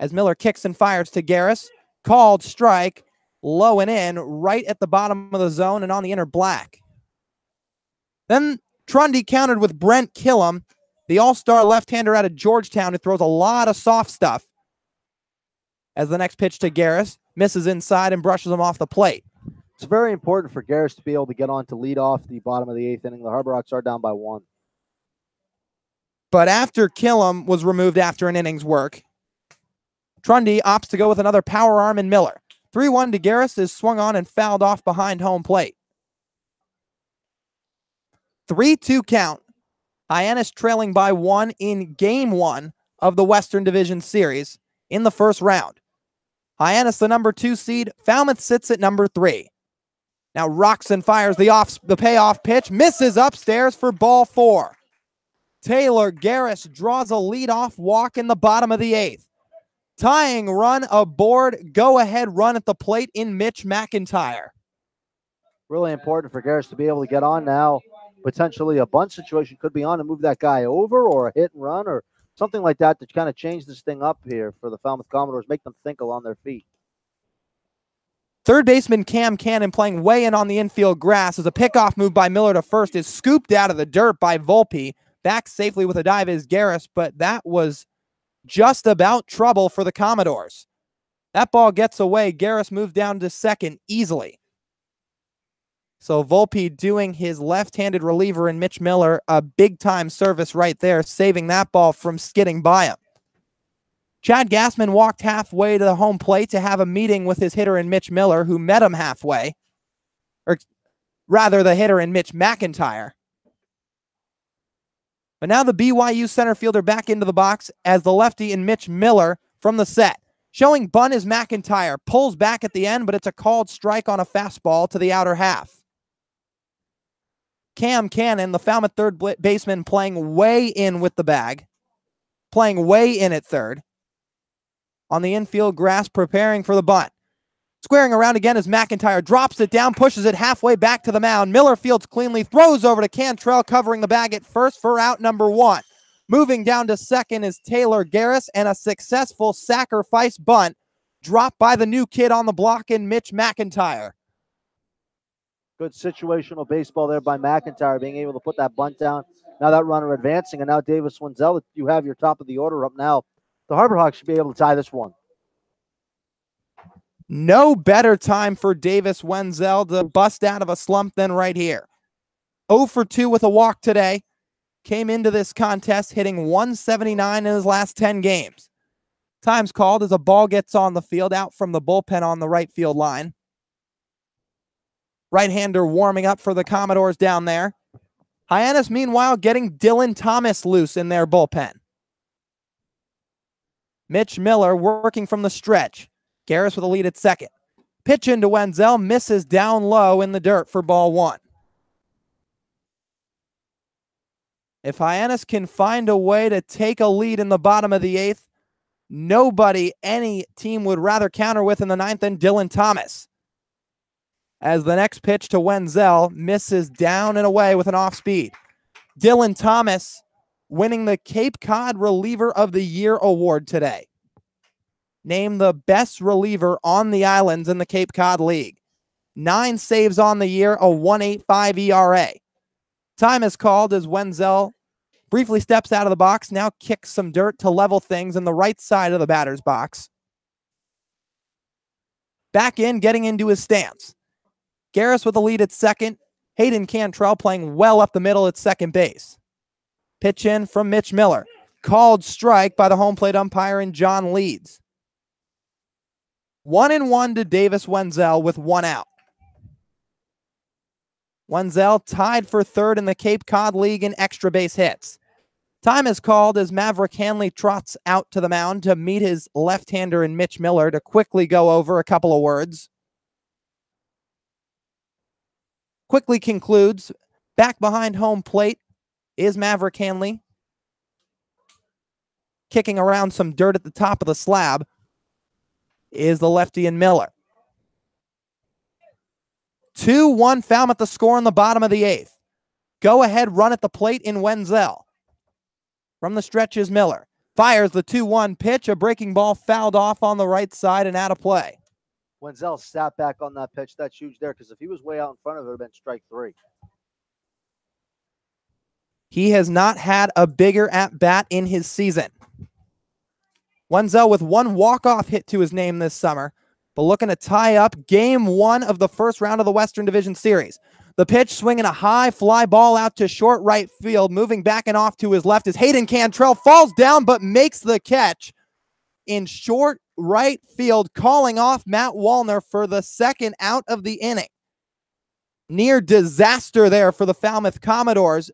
[SPEAKER 8] as Miller kicks and fires to Garris. Called strike, low and in, right at the bottom of the zone and on the inner black. Then Trundy countered with Brent Killam, the all-star left-hander out of Georgetown who throws a lot of soft stuff. As the next pitch to Garris, misses inside and brushes him off the plate.
[SPEAKER 9] It's very important for Garris to be able to get on to lead off the bottom of the 8th inning. The Harbor Hawks are down by 1.
[SPEAKER 8] But after Killam was removed after an inning's work, Trundy opts to go with another power arm in Miller. 3-1 to Garris is swung on and fouled off behind home plate. 3-2 count. Hyannis trailing by 1 in Game 1 of the Western Division Series in the first round. Hyannis, the number 2 seed. Falmouth sits at number 3. Now rocks and fires the payoff pitch. Misses upstairs for ball 4. Taylor Garris draws a leadoff walk in the bottom of the 8th. Tying run aboard, go-ahead run at the plate in Mitch McIntyre.
[SPEAKER 9] Really important for Garris to be able to get on now. Potentially a bunt situation could be on and move that guy over, or a hit and run, or something like that to kind of change this thing up here for the Falmouth Commodores, make them think along their feet.
[SPEAKER 8] Third baseman Cam Cannon playing way in on the infield grass as a pickoff move by Miller to first is scooped out of the dirt by Volpe. Back safely with a dive is Garris, but that was just about trouble for the Commodores. That ball gets away. Garris moved down to second easily. So Volpe doing his left-handed reliever in Mitch Miller a big-time service right there, saving that ball from skidding by him. Chad Gassman walked halfway to the home plate to have a meeting with his hitter in Mitch Miller, who met him halfway. Or rather, the hitter in Mitch McIntyre. But now the BYU center fielder back into the box as the lefty in Mitch Miller from the set. Showing bunt is McIntyre. Pulls back at the end, but it's a called strike on a fastball to the outer half. Cam Cannon, the Falmouth third baseman, playing way in with the bag. Playing way in at third. On the infield grass, preparing for the bunt. Squaring around again as McIntyre drops it down, pushes it halfway back to the mound. Miller fields cleanly, throws over to Cantrell, covering the bag at first for out number 1. Moving down to second is Taylor Garris, and a successful sacrifice bunt dropped by the new kid on the block in Mitch McIntyre.
[SPEAKER 9] Good situational baseball there by McIntyre, being able to put that bunt down. Now that runner advancing, and now Davis Wenzel, you have your top of the order up now. The Harbor Hawks should be able to tie this one.
[SPEAKER 8] No better time for Davis Wenzel to bust out of a slump than right here. 0 for 2 with a walk today. Came into this contest hitting 179 in his last 10 games. Time's called as a ball gets on the field out from the bullpen on the right field line. Right-hander warming up for the Commodores down there. Hyannis, meanwhile, getting Dylan Thomas loose in their bullpen. Mitch Miller working from the stretch. Garris with a lead at second. Pitch into Wenzel, misses down low in the dirt for ball 1. If Hyannis can find a way to take a lead in the bottom of the 8th, nobody any team would rather counter with in the 9th than Dylan Thomas. As the next pitch to Wenzel misses down and away with an off-speed. Dylan Thomas winning the Cape Cod Reliever of the Year award today. Named the best reliever on the islands in the Cape Cod League. 9 saves on the year, a 1.85 ERA. Time is called as Wenzel briefly steps out of the box, now kicks some dirt to level things in the right side of the batter's box. Back in, getting into his stance. Garris with a lead at second. Hayden Cantrell playing well up the middle at second base. Pitch in from Mitch Miller. Called strike by the home plate umpire in John Leeds. 1-1 to Davis Wenzel with 1 out. Wenzel tied for third in the Cape Cod League in extra base hits. Time is called as Maverick Hanley trots out to the mound to meet his left-hander in Mitch Miller to quickly go over a couple of words. Quickly concludes, back behind home plate is Maverick Hanley. Kicking around some dirt at the top of the slab is the lefty in Miller. 2-1 Falmouth the score in the bottom of the 8th. Go ahead run at the plate in Wenzel. From the stretch is Miller. Fires the 2-1 pitch. A breaking ball fouled off on the right side and out of play.
[SPEAKER 9] Wenzel sat back on that pitch. That's huge there because if he was way out in front of it, it would have been strike 3.
[SPEAKER 8] He has not had a bigger at-bat in his season. Wenzel with 1 walk-off hit to his name this summer, but looking to tie up game 1 of the first round of the Western Division Series. The pitch swinging a high fly ball out to short right field. Moving back and off to his left is Hayden Cantrell. Falls down but makes the catch in short right field, calling off Matt Wallner for the second out of the inning. Near disaster there for the Falmouth Commodores.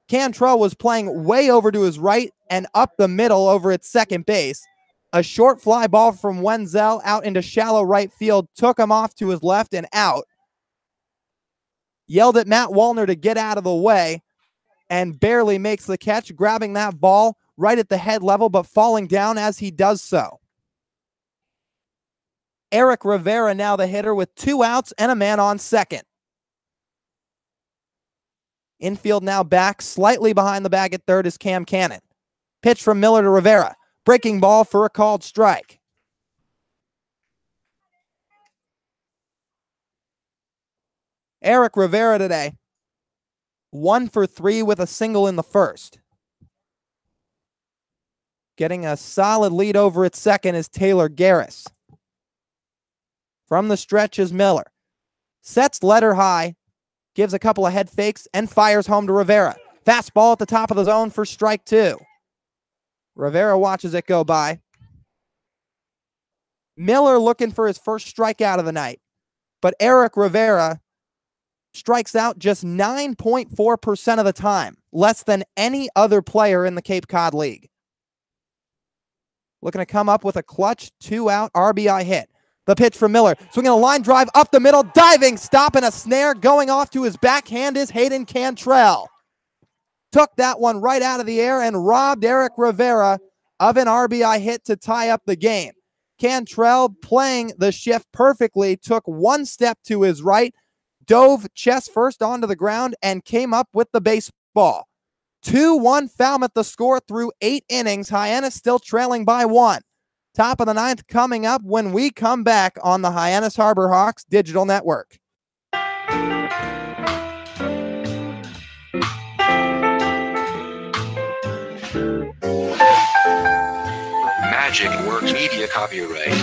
[SPEAKER 8] Cantrell was playing way over to his right and up the middle over at second base. A short fly ball from Wenzel out into shallow right field took him off to his left and out. Yelled at Matt Wallner to get out of the way and barely makes the catch, grabbing that ball right at the head level, but falling down as he does so. Eric Rivera now the hitter with 2 outs and a man on second. Infield now back, slightly behind the bag at third is Cam Cannon. Pitch from Miller to Rivera. Breaking ball for a called strike. Eric Rivera today, 1 for 3 with a single in the first. Getting a solid lead over at second is Taylor Garris. From the stretch is Miller. Sets letter high, gives a couple of head fakes, and fires home to Rivera. Fastball at the top of the zone for strike 2. Rivera watches it go by. Miller looking for his first strikeout of the night, but Eric Rivera strikes out just 9.4% of the time, less than any other player in the Cape Cod League. Looking to come up with a clutch 2-out RBI hit. The pitch from Miller, swinging a line drive up the middle, diving, stopping a snare, going off to his backhand is Hayden Cantrell. Took that one right out of the air and robbed Eric Rivera of an RBI hit to tie up the game. Cantrell playing the shift perfectly, took 1 step to his right, dove chest first onto the ground, and came up with the baseball. 2-1 Falmouth the score through 8 innings. Hyannis still trailing by 1. Top of the 9th coming up when we come back on the Hyannis Harbor Hawks Digital Network.
[SPEAKER 7] Magic Works Media copyright.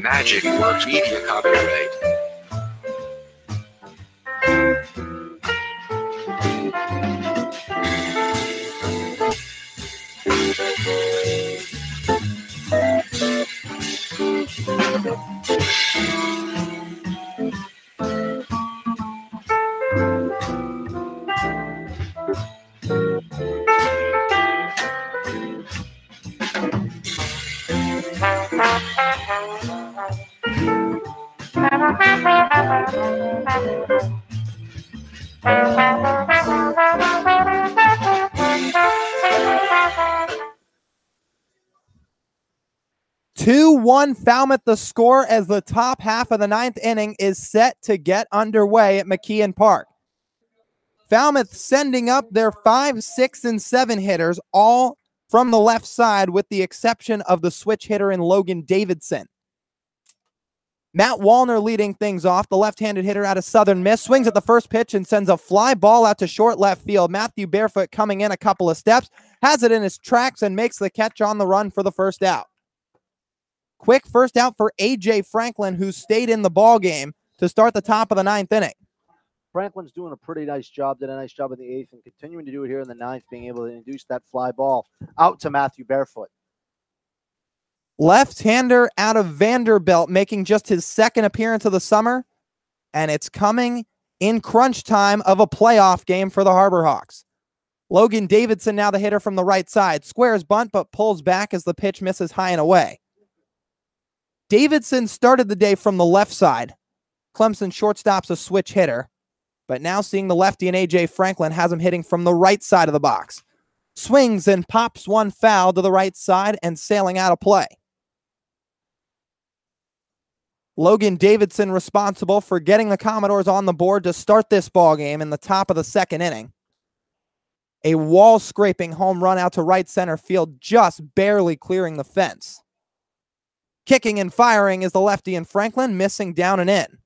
[SPEAKER 7] Magic Works Media copyright.
[SPEAKER 8] Falmouth the score as the top half of the 9th inning is set to get underway at McKeon Park. Falmouth sending up their 5, 6, and 7 hitters, all from the left side with the exception of the switch hitter in Logan Davidson. Matt Wallner leading things off, the left-handed hitter out of Southern Miss, swings at the first pitch and sends a fly ball out to short left field. Matthew Barefoot coming in a couple of steps, has it in his tracks and makes the catch on the run for the first out. Quick first out for A.J. Franklin, who stayed in the ball game to start the top of the 9th inning.
[SPEAKER 9] Franklin's doing a pretty nice job, did a nice job in the 8th, and continuing to do it here in the 9th, being able to induce that fly ball out to Matthew Barefoot.
[SPEAKER 8] Left-hander out of Vanderbilt, making just his 2nd appearance of the summer, and it's coming in crunch time of a playoff game for the Harbor Hawks. Logan Davidson now the hitter from the right side. Squares bunt, but pulls back as the pitch misses high and away. Davidson started the day from the left side. Clemson shortstop's a switch hitter, but now seeing the lefty and A.J. Franklin has him hitting from the right side of the box. Swings and pops one foul to the right side and sailing out of play. Logan Davidson responsible for getting the Commodores on the board to start this ball game in the top of the second inning. A wall-scraping home run out to right center field, just barely clearing the fence. Kicking and firing is the lefty and Franklin, missing down and in.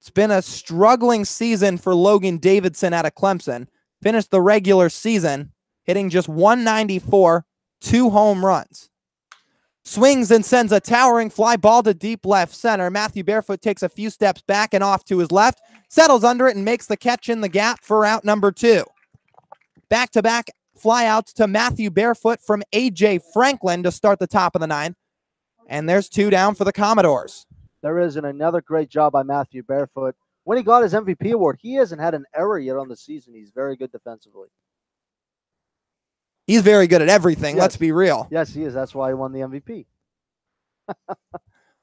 [SPEAKER 8] It's been a struggling season for Logan Davidson out of Clemson. Finished the regular season hitting just .194, 2 home runs. Swings and sends a towering fly ball to deep left center. Matthew Barefoot takes a few steps back and off to his left, settles under it and makes the catch in the gap for out number 2. Back-to-back flyouts to Matthew Barefoot from A.J. Franklin to start the top of the 9th. And there's 2 down for the Commodores.
[SPEAKER 9] There is another great job by Matthew Barefoot. When he got his MVP award, he hasn't had an error yet on the season. He's very good defensively.
[SPEAKER 8] He's very good at everything,
[SPEAKER 9] yes.
[SPEAKER 8] Let's be real.
[SPEAKER 9] Yes, he is. That's why he won the MVP.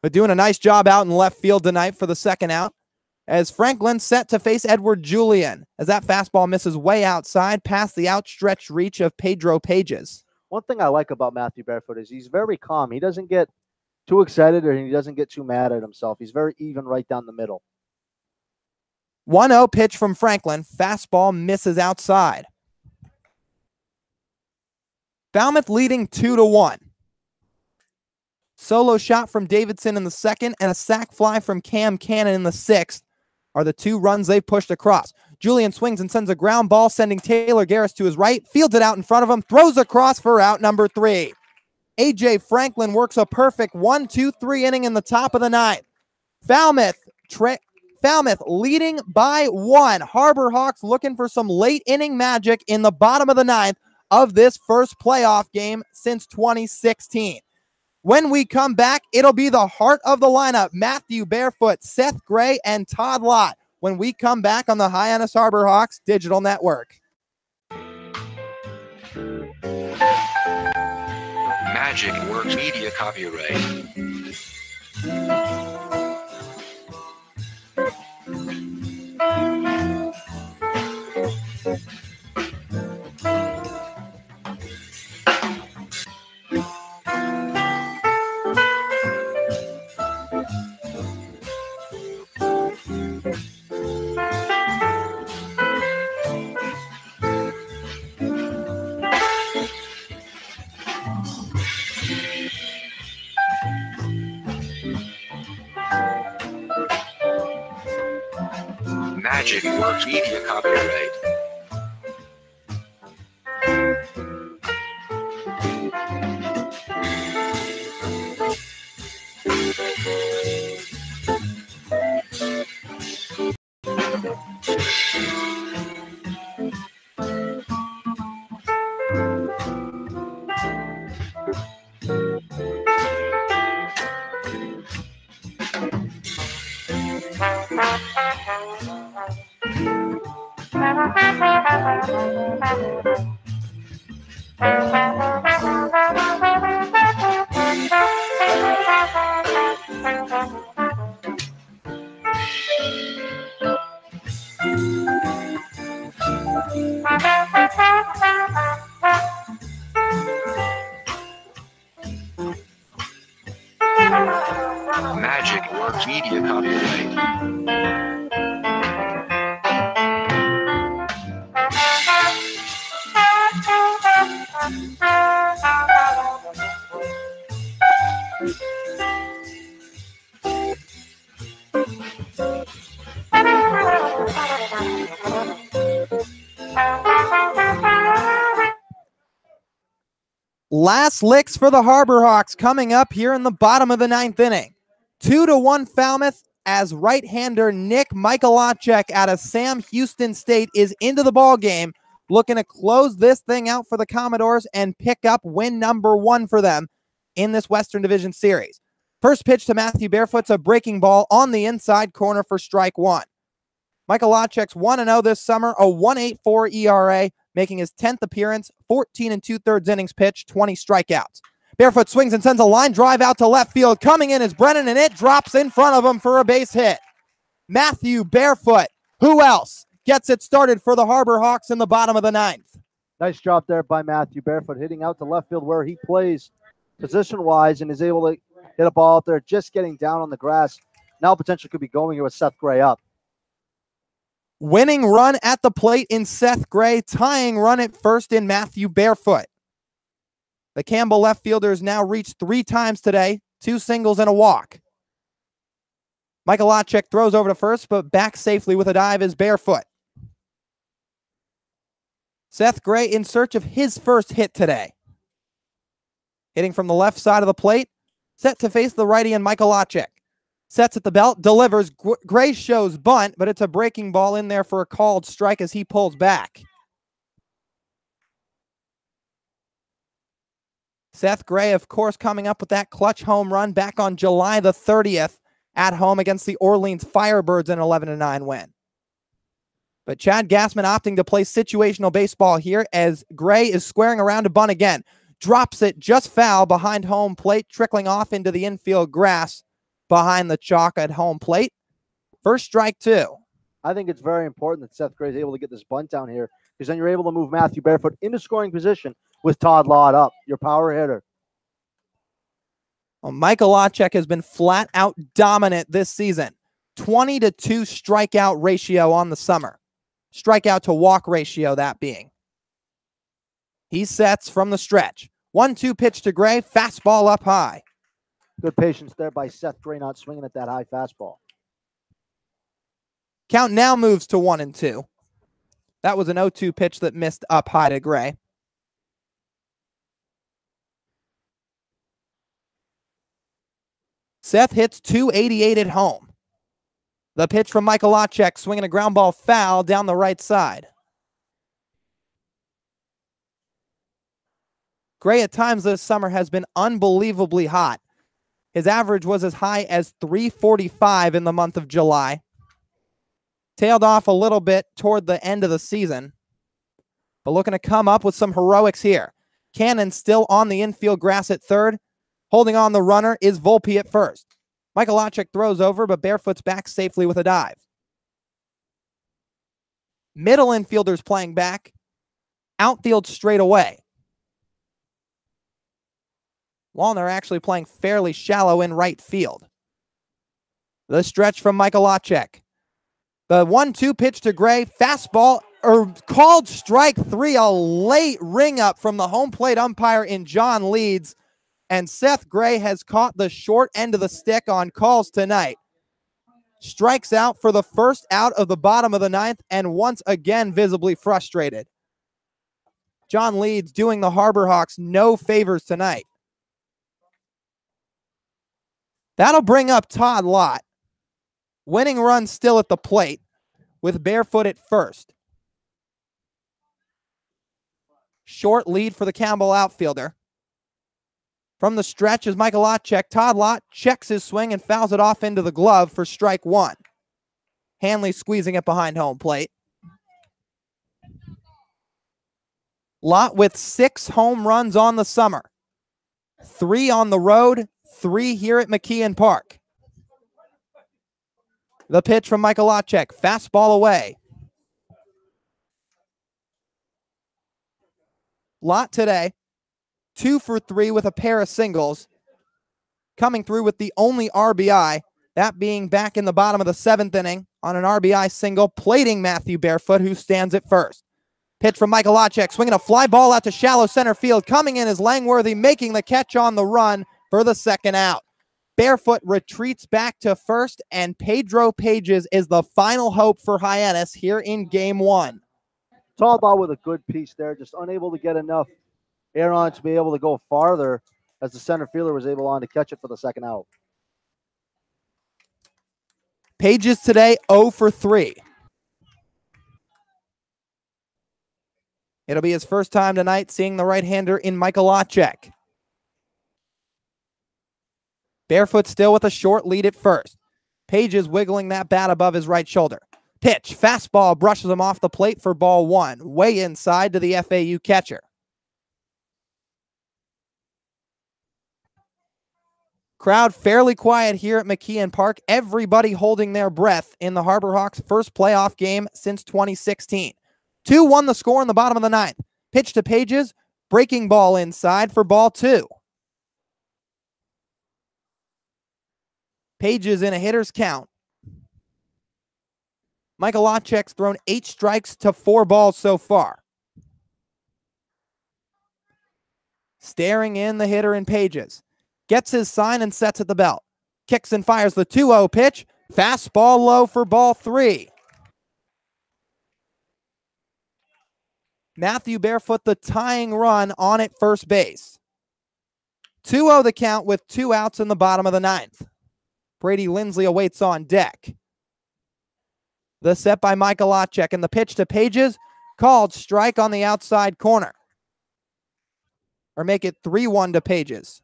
[SPEAKER 8] But doing a nice job out in left field tonight for the second out, as Franklin set to face Edward Julian, as that fastball misses way outside past the outstretched reach of Pedro Pages.
[SPEAKER 9] One thing I like about Matthew Barefoot is he's very calm. He doesn't get too excited or he doesn't get too mad at himself. He's very even right down the middle.
[SPEAKER 8] 1-0 pitch from Franklin. Fastball misses outside. Falmouth leading 2-1. Solo shot from Davidson in the second and a sac fly from Cam Cannon in the 6th are the 2 runs they've pushed across. Julian swings and sends a ground ball, sending Taylor Garris to his right, fields it out in front of him, throws across for out number 3. A.J. Franklin works a perfect 1-2-3 inning in the top of the 9th. Falmouth leading by 1. Harbor Hawks looking for some late inning magic in the bottom of the 9th of this first playoff game since 2016. When we come back, it'll be the heart of the lineup, Matthew Barefoot, Seth Gray, and Todd Lott, when we come back on the Hyannis Harbor Hawks Digital Network.
[SPEAKER 7] Magic Works Media copyright. Magic Works Media copyright. Magic Works Media copyright.
[SPEAKER 8] Last licks for the Harbor Hawks coming up here in the bottom of the 9th inning. 2-1 Falmouth as right-hander Nick Michalacek out of Sam Houston State is into the ball game, looking to close this thing out for the Commodores and pick up win number 1 for them in this Western Division Series. First pitch to Matthew Barefoot's a breaking ball on the inside corner for strike one. Michael Lachek's 1-0 this summer, a 1.84 ERA, making his 10th appearance, 14 2/3 innings pitched, 20 strikeouts. Barefoot swings and sends a line drive out to left field. Coming in is Brennan, and it drops in front of him for a base hit. Matthew Barefoot, who else, gets it started for the Harbor Hawks in the bottom of the ninth.
[SPEAKER 9] Nice job there by Matthew Barefoot, hitting out to left field where he plays position-wise and is able to hit a ball out there, just getting down on the grass. Now potentially could be going here with Seth Gray up.
[SPEAKER 8] Winning run at the plate in Seth Gray, tying run at first in Matthew Barefoot. The Campbell left fielder has now reached 3 times today, 2 singles and a walk. Michael Lachek throws over to first, but back safely with a dive is Barefoot. Seth Gray in search of his first hit today. Hitting from the left side of the plate, set to face the righty and Michael Lachek. Sets at the belt, delivers. Gray shows bunt, but it's a breaking ball in there for a called strike as he pulls back. Seth Gray, of course, coming up with that clutch home run back on July the 30th at home against the Orleans Firebirds in an 11-9 win. But Chad Gassman opting to play situational baseball here as Gray is squaring around to bunt again. Drops it just foul behind home plate, trickling off into the infield grass behind the chalk at home plate. First strike 2.
[SPEAKER 9] I think it's very important that Seth Gray is able to get this bunt down here because then you're able to move Matthew Barefoot into scoring position with Todd Lott up, your power hitter.
[SPEAKER 8] Well, Michael Lachek has been flat out dominant this season. 20-2 strikeout ratio on the summer. Strikeout to walk ratio, that being. He sets from the stretch. 1-2 pitch to Gray, fastball up high.
[SPEAKER 9] Good patience there by Seth Gray, not swinging at that high fastball.
[SPEAKER 8] Count now moves to 1-2. That was an 0-2 pitch that missed up high to Gray. Seth hits .288 at home. The pitch from Michael Lachek, swinging a ground ball foul down the right side. Gray at times this summer has been unbelievably hot. His average was as high as .345 in the month of July. Tailed off a little bit toward the end of the season, but looking to come up with some heroics here. Cannon still on the infield grass at third. Holding on the runner is Volpe at first. Michael Lachek throws over, but Barefoot's back safely with a dive. Middle infielders playing back. Outfield straight away. Wallner actually playing fairly shallow in right field. The stretch from Michael Lachek. The 1-2 pitch to Gray. Fastball, or called strike 3. A late ring up from the home plate umpire in John Leeds. And Seth Gray has caught the short end of the stick on calls tonight. Strikes out for the first out of the bottom of the ninth and once again visibly frustrated. John Leeds doing the Harbor Hawks no favors tonight. That'll bring up Todd Lott. Winning run still at the plate with Barefoot at first. Short lead for the Campbell outfielder. From the stretch is Michael Lachek. Todd Lott checks his swing and fouls it off into the glove for strike 1. Hanley squeezing it behind home plate. Lott with 6 home runs on the summer. 3 on the road, 3 here at McKeon Park. The pitch from Michael Lachek. Fastball away. Lott today, 2 for 3 with a pair of singles. Coming through with the only RBI, that being back in the bottom of the 7th inning on an RBI single, plating Matthew Barefoot, who stands at first. Pitch from Michael Lachek, swinging a fly ball out to shallow center field. Coming in is Langworthy, making the catch on the run for the second out. Barefoot retreats back to first, and Pedro Pages is the final hope for Hyannis here in Game 1.
[SPEAKER 9] Todd Lott with a good piece there, just unable to get enough air on to be able to go farther as the center fielder was able on to catch it for the second out.
[SPEAKER 8] Pages today 0 for 3. It'll be his first time tonight seeing the right-hander in Michael Lachek. Barefoot still with a short lead at first. Pages wiggling that bat above his right shoulder. Pitch, fastball brushes him off the plate for ball 1. Way inside to the FAU catcher. Crowd fairly quiet here at McKeon Park. Everybody holding their breath in the Harbor Hawks' first playoff game since 2016. 2-1 the score in the bottom of the 9th. Pitch to Pages, breaking ball inside for ball 2. Pages in a hitter's count. Michael Lachek's thrown 8 strikes to 4 balls so far. Staring in the hitter in Pages. Gets his sign and sets at the belt. Kicks and fires the 2-0 pitch. Fastball low for ball 3. Matthew Barefoot the tying run on at first base. 2-0 the count with 2 outs in the bottom of the 9th. Brady Lindsley awaits on deck. The set by Michael Lachek and the pitch to Pages, called strike on the outside corner. Or make it 3-1 to Pages.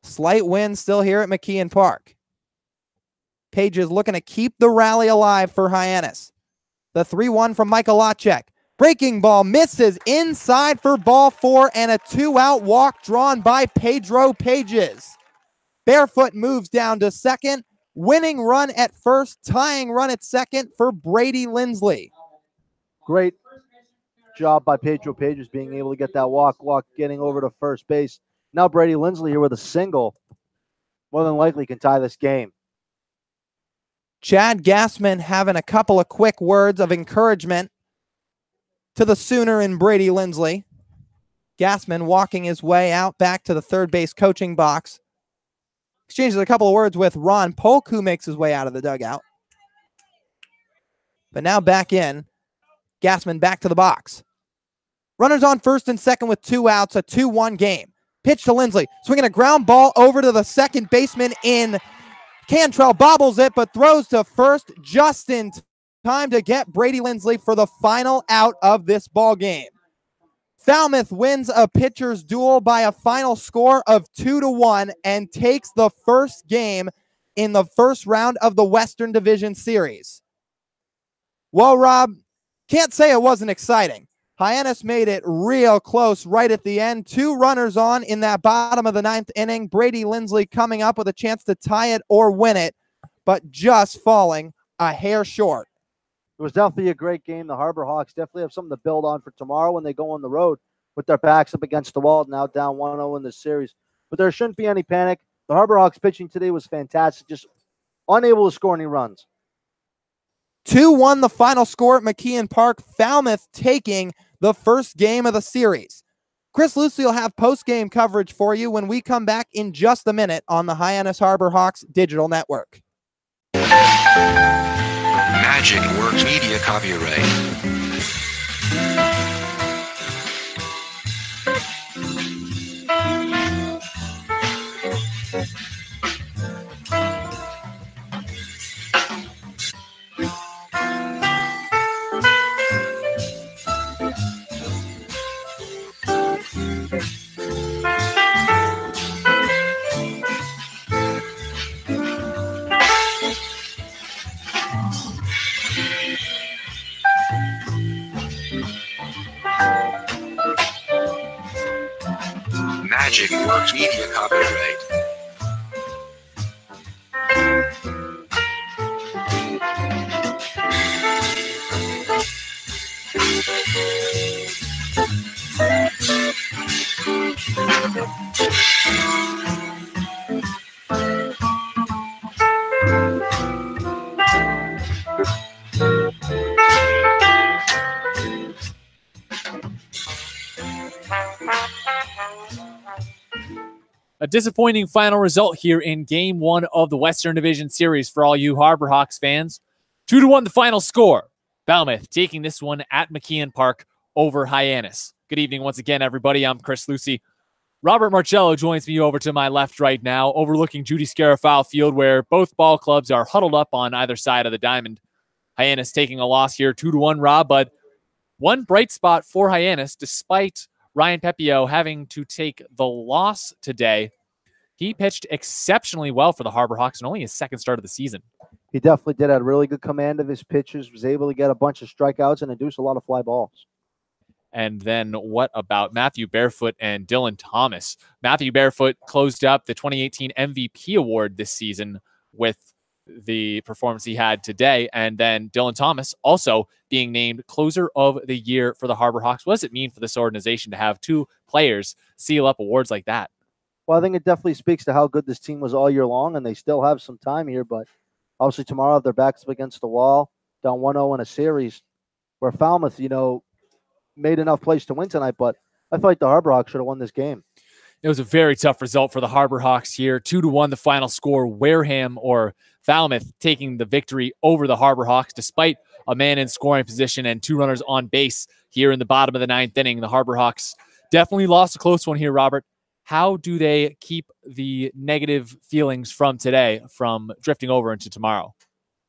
[SPEAKER 8] Slight wind still here at McKeon Park. Pages looking to keep the rally alive for Hyannis. The 3-1 from Michael Lachek. Breaking ball misses inside for ball 4 and a 2-out walk drawn by Pedro Pages. Barefoot moves down to second. Winning run at first, tying run at second for Brady Lindsley.
[SPEAKER 9] Great job by Pedro Pages being able to get that walk, getting over to first base. Now Brady Lindsley here with a single. More than likely can tie this game.
[SPEAKER 8] Chad Gassman having a couple of quick words of encouragement to the Sooner and Brady Lindsley. Gassman walking his way out back to the third base coaching box. Exchanges a couple of words with Ron Polk, who makes his way out of the dugout. But now back in. Gassman back to the box. Runners on first and second with 2 outs, a 2-1 game. Pitch to Lindsley, swinging a ground ball over to the second baseman in Cantrell, bobbles it, but throws to first just in time to get Brady Lindsley for the final out of this ball game. Falmouth wins a pitcher's duel by a final score of 2-1 and takes the first game in the first round of the Western Division Series. Well, Rob, can't say it wasn't exciting. Hyannis made it real close right at the end. 2 runners on in that bottom of the 9th inning. Brady Lindsley coming up with a chance to tie it or win it, but just falling a hair short.
[SPEAKER 9] It was definitely a great game. The Harbor Hawks definitely have something to build on for tomorrow when they go on the road with their backs up against the wall, now down 1-0 in the series. But there shouldn't be any panic. The Harbor Hawks pitching today was fantastic, just unable to score any runs.
[SPEAKER 8] 2-1 the final score at McKeon Park. Falmouth taking the first game of the series. Chris Lucey will have post-game coverage for you when we come back in just a minute on the Hyannis Harbor Hawks digital network.
[SPEAKER 11] Magic Works Media copyright. Magic Works Media copyright.
[SPEAKER 1] A disappointing final result here in Game 1 of the Western Division Series for all you Harbor Hawks fans. 2-1 the final score. Falmouth taking this one at McKeon Park over Hyannis. Good evening once again, everybody. I'm Chris Lucey. Robert Marcello joins me over to my left right now, overlooking Judy Scarafile Field, where both ball clubs are huddled up on either side of the diamond. Hyannis taking a loss here, 2-1, Rob, but one bright spot for Hyannis, despite Ryan Pepio having to take the loss today. He pitched exceptionally well for the Harbor Hawks in only his second start of the season.
[SPEAKER 9] He definitely did. Had really good command of his pitches, was able to get a bunch of strikeouts and induce a lot of fly balls.
[SPEAKER 1] And then what about Matthew Barefoot and Dylan Thomas? Matthew Barefoot closed up the 2018 MVP award this season with the performance he had today. And then Dylan Thomas also being named closer of the year for the Harbor Hawks. What does it mean for this organization to have two players seal up awards like that?
[SPEAKER 9] Well, I think it definitely speaks to how good this team was all year long, and they still have some time here. But obviously tomorrow their backs up against the wall, down 1-0 in a series where Falmouth, made enough plays to win tonight. But I feel like the Harbor Hawks should have won this game.
[SPEAKER 1] It was a very tough result for the Harbor Hawks here. 2-1 the final score. Wareham or Falmouth taking the victory over the Harbor Hawks despite a man in scoring position and 2 runners on base here in the bottom of the 9th inning. The Harbor Hawks definitely lost a close one here, Robert. How do they keep the negative feelings from today from drifting over into tomorrow?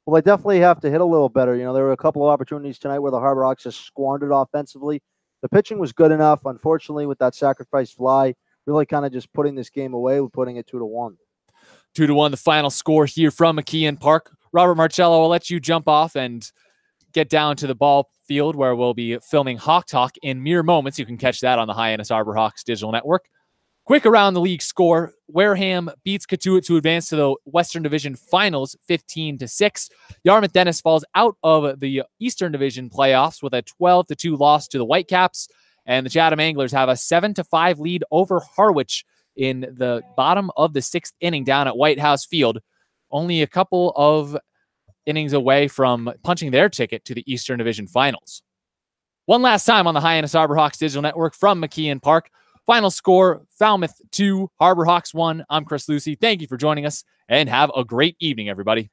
[SPEAKER 9] Well, they definitely have to hit a little better. There were a couple of opportunities tonight where the Harbor Hawks just squandered offensively. The pitching was good enough. Unfortunately, with that sacrifice fly, really kind of just putting this game away with putting it 2-1.
[SPEAKER 1] 2-1 the final score here from McKeon Park. Robert Marcello, I'll let you jump off and get down to the ball field where we'll be filming Hawk Talk in mere moments. You can catch that on the Hyannis Harbor Hawks digital network. Quick around the league score. Wareham beats Katuitt to advance to the Western Division Finals 15-6. Yarmouth Dennis falls out of the Eastern Division playoffs with a 12-2 loss to the Whitecaps. And the Chatham Anglers have a 7-5 lead over Harwich in the bottom of the 6th inning down at White House Field. Only a couple of innings away from punching their ticket to the Eastern Division Finals. One last time on the Hyannis Harbor Hawks digital network from McKeon Park. Final score, Falmouth 2, Harbor Hawks 1. I'm Chris Lucey. Thank you for joining us, and have a great evening, everybody.